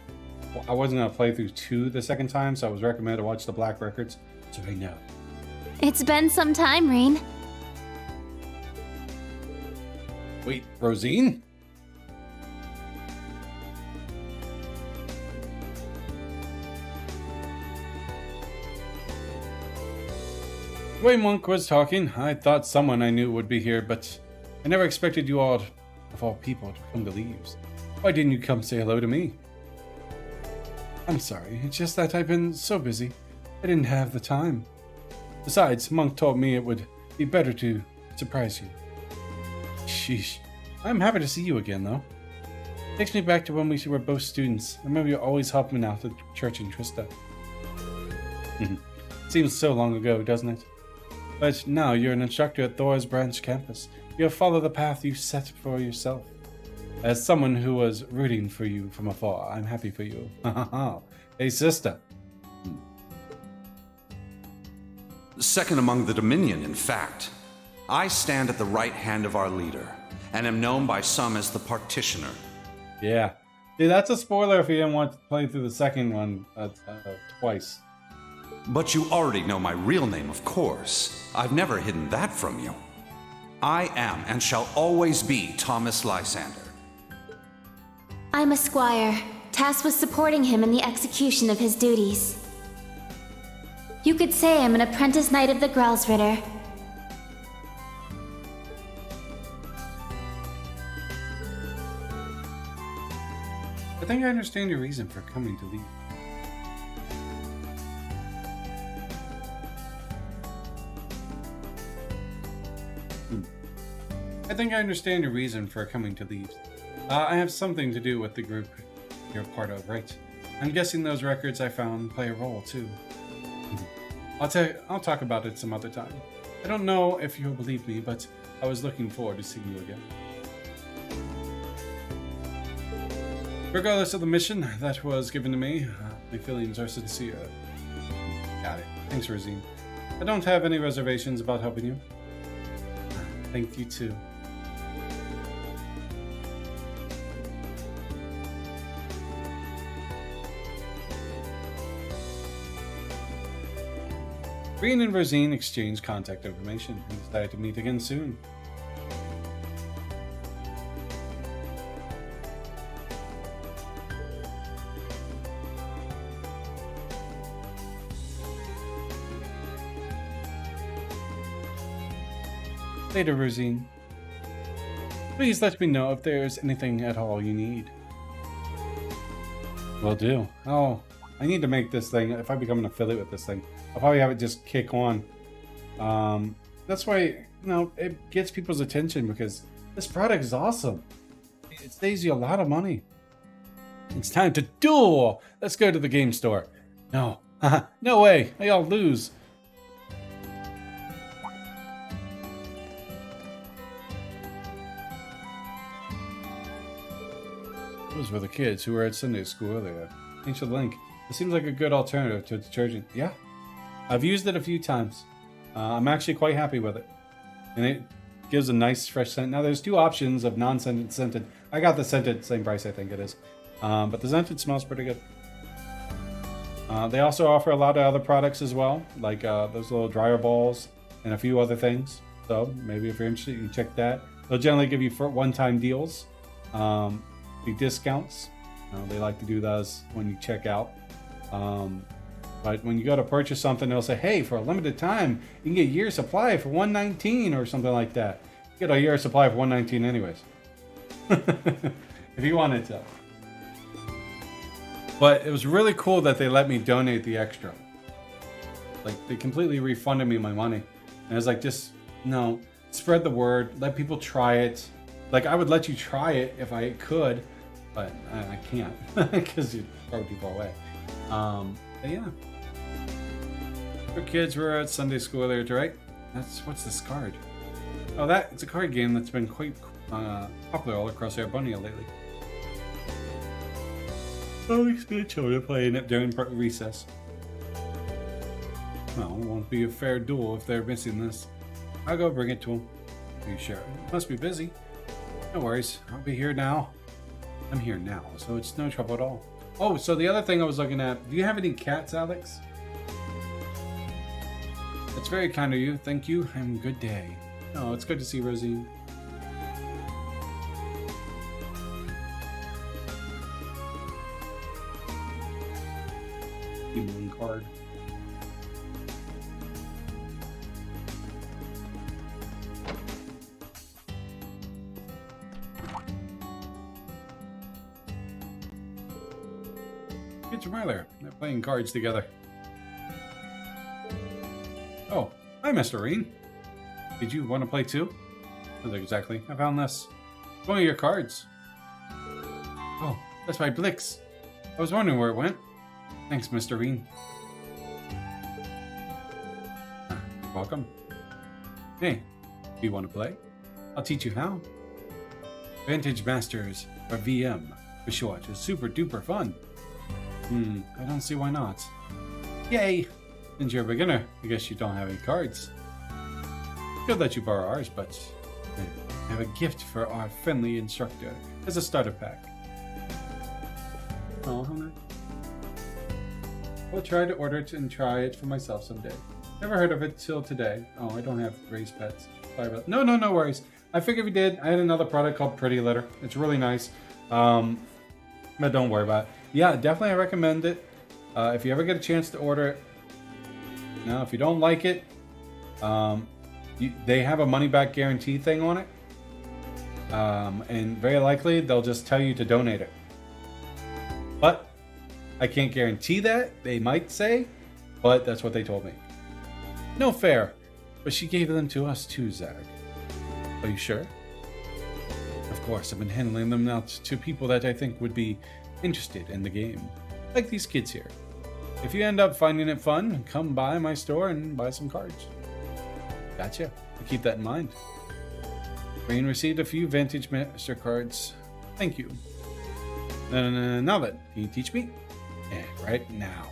I wasn't going to play through 2 the second time, so I was recommended to watch the Black Records, so I know. It's been some time, Reen. Wait, Rosine? The way Monk was talking, I thought someone I knew would be here, but I never expected you all, of all people, to come to Leaves. Why didn't you come say hello to me? I'm sorry, it's just that I've been so busy. I didn't have the time. Besides, Monk told me it would be better to surprise you. Sheesh. I'm happy to see you again, though. Takes me back to when we were both students. I remember you always helping me out at the church in Trista. Seems so long ago, doesn't it? But now you're an instructor at Thor's branch campus. You'll follow the path you set for yourself. As someone who was rooting for you from afar, I'm happy for you. Hey, sister. Second among the Dominion, in fact. I stand at the right hand of our leader, and am known by some as the Partitioner. Yeah. See, that's a spoiler if you didn't want to play through the second one twice. But you already know my real name, of course. I've never hidden that from you. I am and shall always be Thomas Lysander. I'm a squire, tasked with supporting him in the execution of his duties. You could say I'm an apprentice knight of the Grelsritter. I think I understand your reason for coming to Leave. I think I understand your reason for coming to Leaves. I have something to do with the group you're part of, right? I'm guessing those records I found play a role, too. I'll talk about it some other time. I don't know if you'll believe me, but I was looking forward to seeing you again. Regardless of the mission that was given to me, my feelings are sincere. Got it. Thanks, Rosine. I don't have any reservations about helping you. Thank you, too. Reen and Rosine exchanged contact information and decided to meet again soon. Later, Rosine. Please let me know if there's anything at all you need. Will do. Oh, I need to make this thing, if I become an affiliate with this thing, I'll probably have it just kick on. That's why, you know, it gets people's attention because this product is awesome. It saves you a lot of money. It's time to duel! Let's go to the game store. No. No way. I'll lose. Those were the kids who were at Sunday school earlier. Ancient Link. It seems like a good alternative to detergent. Yeah. I've used it a few times. I'm actually quite happy with it. And it gives a nice fresh scent. Now there's two options of non-scented and scented. I got the scented, same price I think it is. But the scented smells pretty good. They also offer a lot of other products as well, like those little dryer balls and a few other things. So maybe if you're interested, you can check that. They'll generally give you one-time deals, the discounts. They like to do those when you check out. But when you go to purchase something, they'll say, hey, for a limited time, you can get a year's supply for $119 or something like that. You get a year's supply for $119 anyways. If you wanted to. But it was really cool that they let me donate the extra. Like, they completely refunded me my money. And I was like, just, no, spread the word. Let people try it. Like, I would let you try it if I could. But I can't. Because you're probably too far away. But yeah. For kids were at Sunday school there, right? What's this card? Oh, it's a card game that's been quite popular all across Arbonia lately. Oh, he's gonna children playing it during recess. Well, it won't be a fair duel if they're missing this. I'll go bring it to him. Are you sure? Must be busy. No worries. I'll be here now. I'm here now, so it's no trouble at all. Oh, so the other thing I was looking at, do you have any cats, Alex? That's very kind of you. Thank you, and good day. Oh, it's good to see Rosie. One card. Kids from earlier. They're playing cards together. Oh, hi, Mr. Reen. Did you want to play too? Not exactly. I found this. One of your cards. Oh, that's my Blix. I was wondering where it went. Thanks, Mr. Reen. Welcome. Hey, do you want to play? I'll teach you how. Vantage Masters, or VM, for short, is super duper fun. I don't see why not. Yay! Since you're a beginner, I guess you don't have any cards. Good that you borrow ours, but I have a gift for our friendly instructor as a starter pack. Oh, how nice. I'll try to order it and try it for myself someday. Never heard of it till today. Oh, I don't have raised pets. Sorry about that. No worries. I figured we did. I had another product called Pretty Litter. It's really nice. But don't worry about it. Yeah, definitely I recommend it. If you ever get a chance to order it. Now, if you don't like it, they have a money-back guarantee thing on it. And very likely, they'll just tell you to donate it. But I can't guarantee that. They might say, but that's what they told me. No fair. But she gave them to us too, Zach. Are you sure? Of course, I've been handling them out to people that I think would be interested in the game. Like these kids here. If you end up finding it fun, come by my store and buy some cards. Gotcha. I'll keep that in mind. Rain received a few Vantage Master cards. Thank you. Now then, can you teach me? Yeah, right now.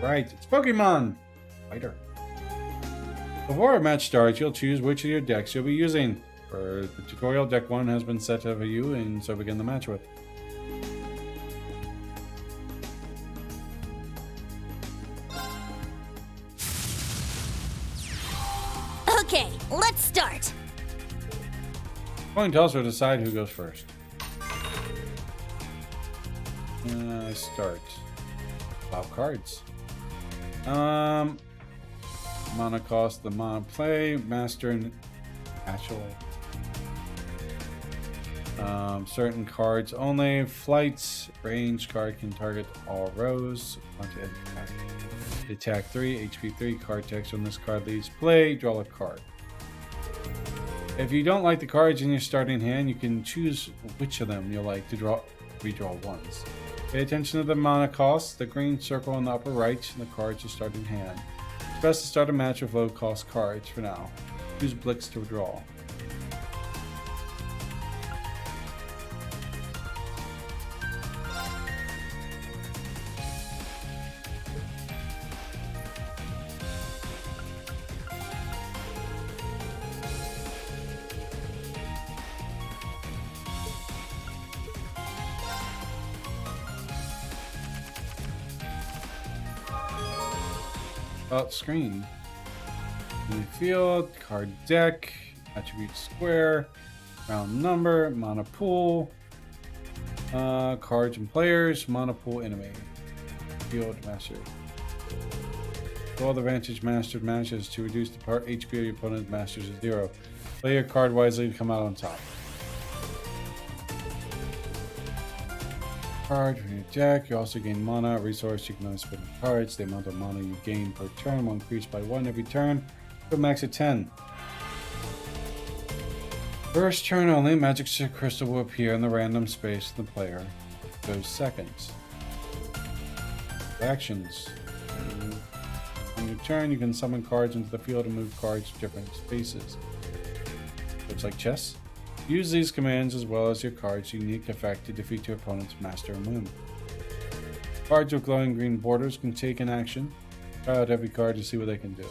Right, it's Pokemon! Fighter. Before a match starts, you'll choose which of your decks you'll be using. For the tutorial, deck 1 has been set over you, and so begin the match with. Okay, let's start. Coin toss will decide who goes first. Start. Wow, cards. mana cost, the mana play, master, and actually. Certain cards only. Flights, range card can target all rows. Attack 3, HP 3, card text on this card leaves play, draw a card. If you don't like the cards in your starting hand, you can choose which of them you'll like to redraw once. Pay attention to the mana cost, the green circle in the upper right, and the cards you start in hand. It's best to start a match with low cost cards for now. Use Blix to draw. Screen. In the field, card deck, attribute square, round number, mana pool, cards and players, mana pool enemy, field master. All the Vantage mastered matches to reduce the part HP of your opponent's masters to 0. Play your card wisely to come out on top. Card from your deck. You also gain mana, resource. You can only spend cards. The amount of mana you gain per turn will increase by 1 every turn to a max of 10. First turn only, magic crystal will appear in the random space of the player. Those seconds. Actions. On your turn, you can summon cards into the field and move cards to different spaces. Looks like chess. Use these commands as well as your card's unique effect to defeat your opponent's master and win. Cards with glowing green borders can take an action. Try out every card to see what they can do.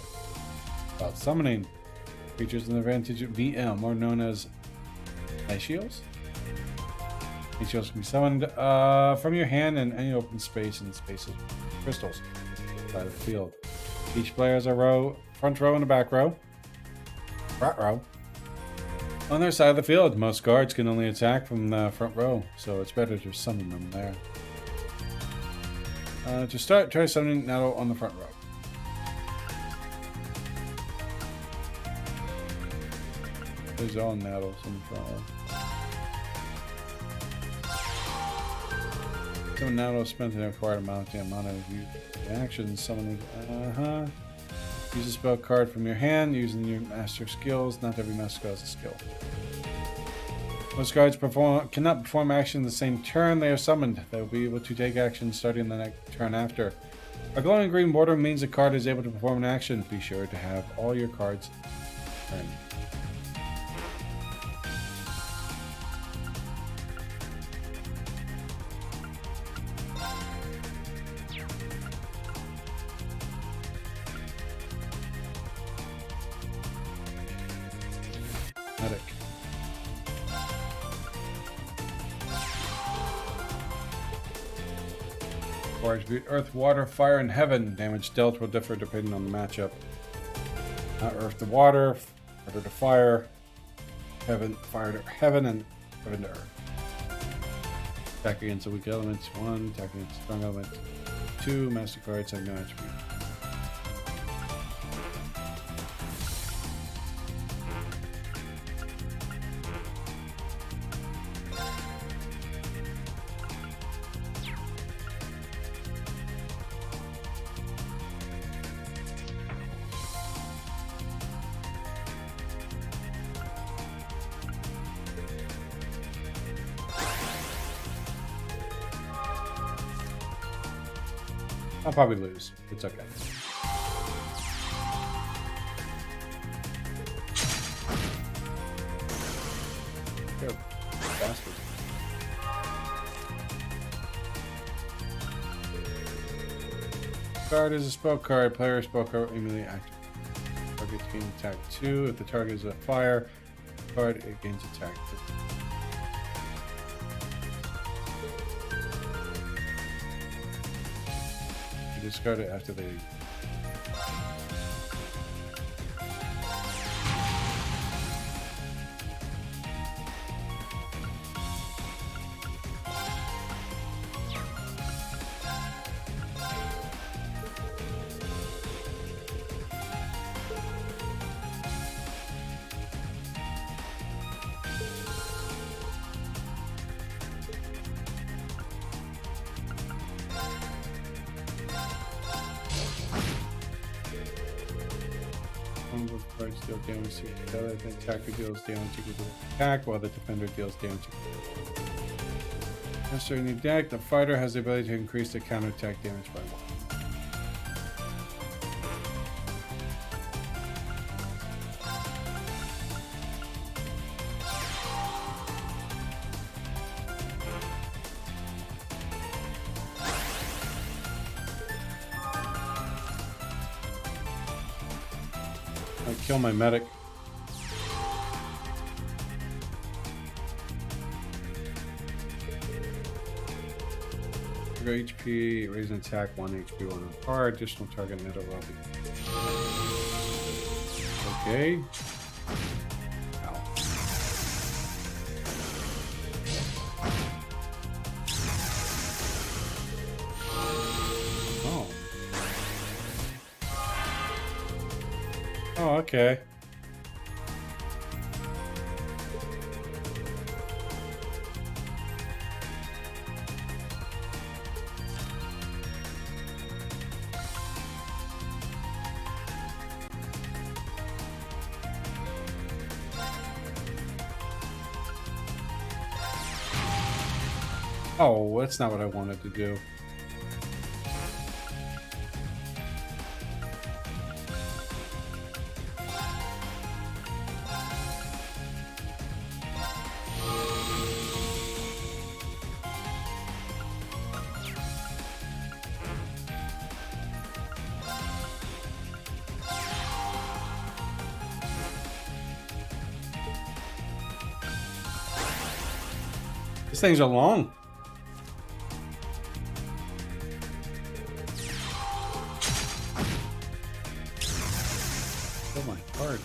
About summoning. Creatures in the Vantage VM are known as Ishios. Ishios can be summoned from your hand in any open space in spaces with crystals outside of the field. Each player has a row, front row and a back row. Front row. On their side of the field, most guards can only attack from the front row, so it's better to summon them there. To start, try summoning Nettle on the front row. There's all Nettles on the front row. Summon Nettle spent an required amount of mana of action. Summon Use a spell card from your hand using your master skills. Not every master has a skill. Most cards cannot perform action the same turn they are summoned. They will be able to take action starting the next turn after. A glowing green border means a card is able to perform an action. Be sure to have all your cards turned. Attribute Earth, Water, Fire, and Heaven. Damage dealt will differ depending on the matchup. Earth to Water, Water to Fire, Heaven, Fire to Heaven, and Heaven to Earth. Attack against a weak element, 1. Attack against a strong element, 2. Master cards have no attribute. I'll probably lose. It's okay. Go, bastard. Card is a spell card. Player spell card immediately active. Target gains attack 2. If the target is a fire card, it gains attack 2. Discard it after they... cards deal damage to each other. The attacker deals damage equal to the attack, while the defender deals damage equal to the monster in your deck. The fighter has the ability to increase the counterattack damage by 1. I kill my medic. Trigger HP, raise an attack 1 HP on a card, additional target net of lobby. Okay. Ow. Oh. Oh, okay. Oh, that's not what I wanted to do. These things are long. Oh my card.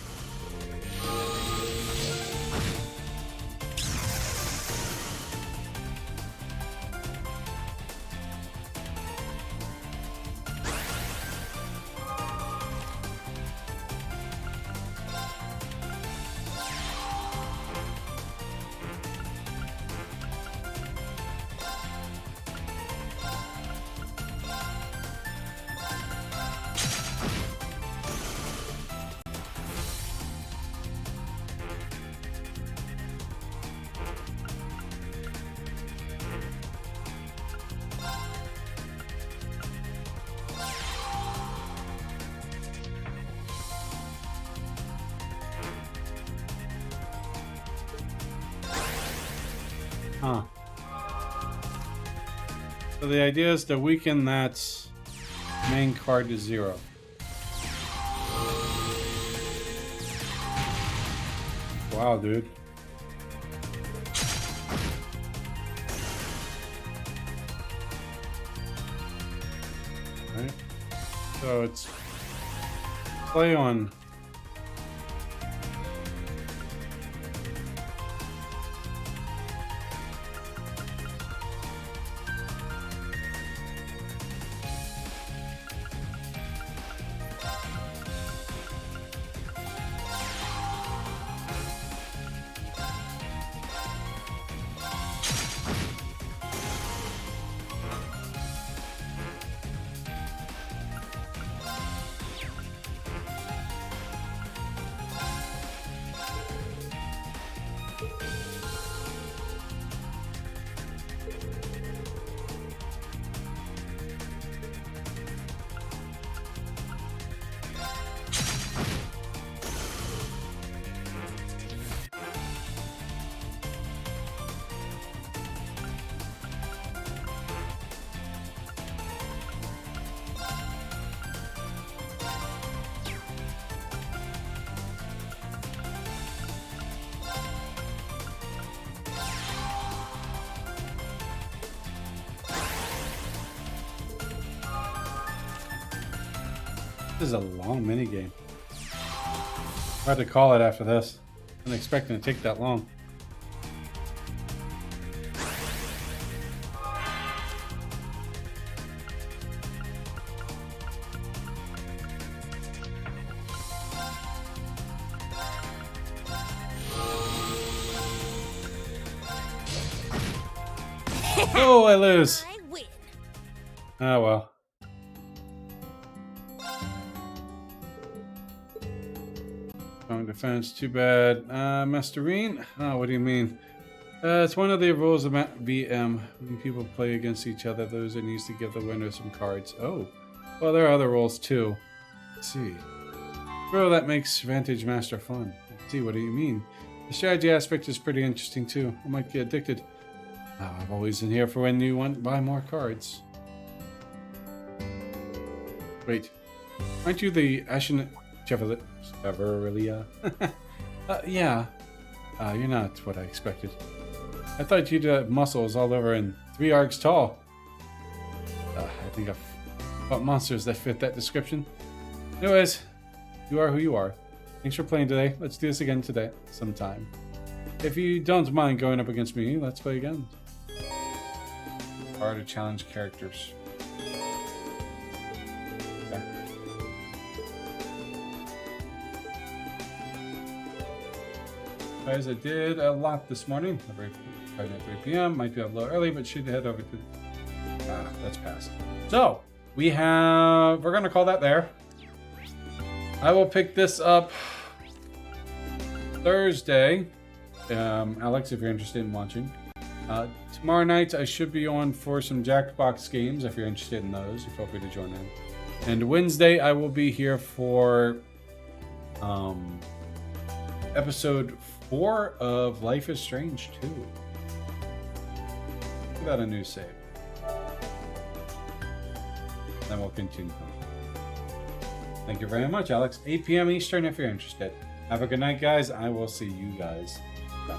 Huh. So the idea is to weaken that main card to 0. Wow, dude. Right. So it's play on. This is a long minigame. Hard to call it after this. I wasn't expecting it to take that long. Oh, I lose. I win. Oh well. Strong defense, too bad. Masterine? Oh, what do you mean? It's one of the rules of VM. When people play against each other, loser needs to give the winner some cards. Oh, well, there are other rules too. Let's see. Well, that makes Vantage Master fun. Let's see, what do you mean? The strategy aspect is pretty interesting too. I might get addicted. I've always been here for when you want to buy more cards. Wait, aren't you the Ashen Chevalier? Yeah. You're not what I expected. I thought you'd have muscles all over and 3 arcs tall. I think I've fought monsters that fit that description. Anyways, you are who you are. Thanks for playing today. Let's do this again today, sometime. If you don't mind going up against me, let's play again. Hard to challenge characters. Okay. Guys, I did a lot this morning. Starting at 3 p.m. Might be a little early, but should head over to... that's past. So, we're gonna call that there. I will pick this up Thursday. Alex, if you're interested in watching. Tomorrow night, I should be on for some Jackbox games. If you're interested in those, you feel free to join in. And Wednesday, I will be here for episode 4 of Life is Strange 2. Without a new save. Then we'll continue. Thank you very much, Alex. 8 p.m. Eastern if you're interested. Have a good night, guys. I will see you guys then.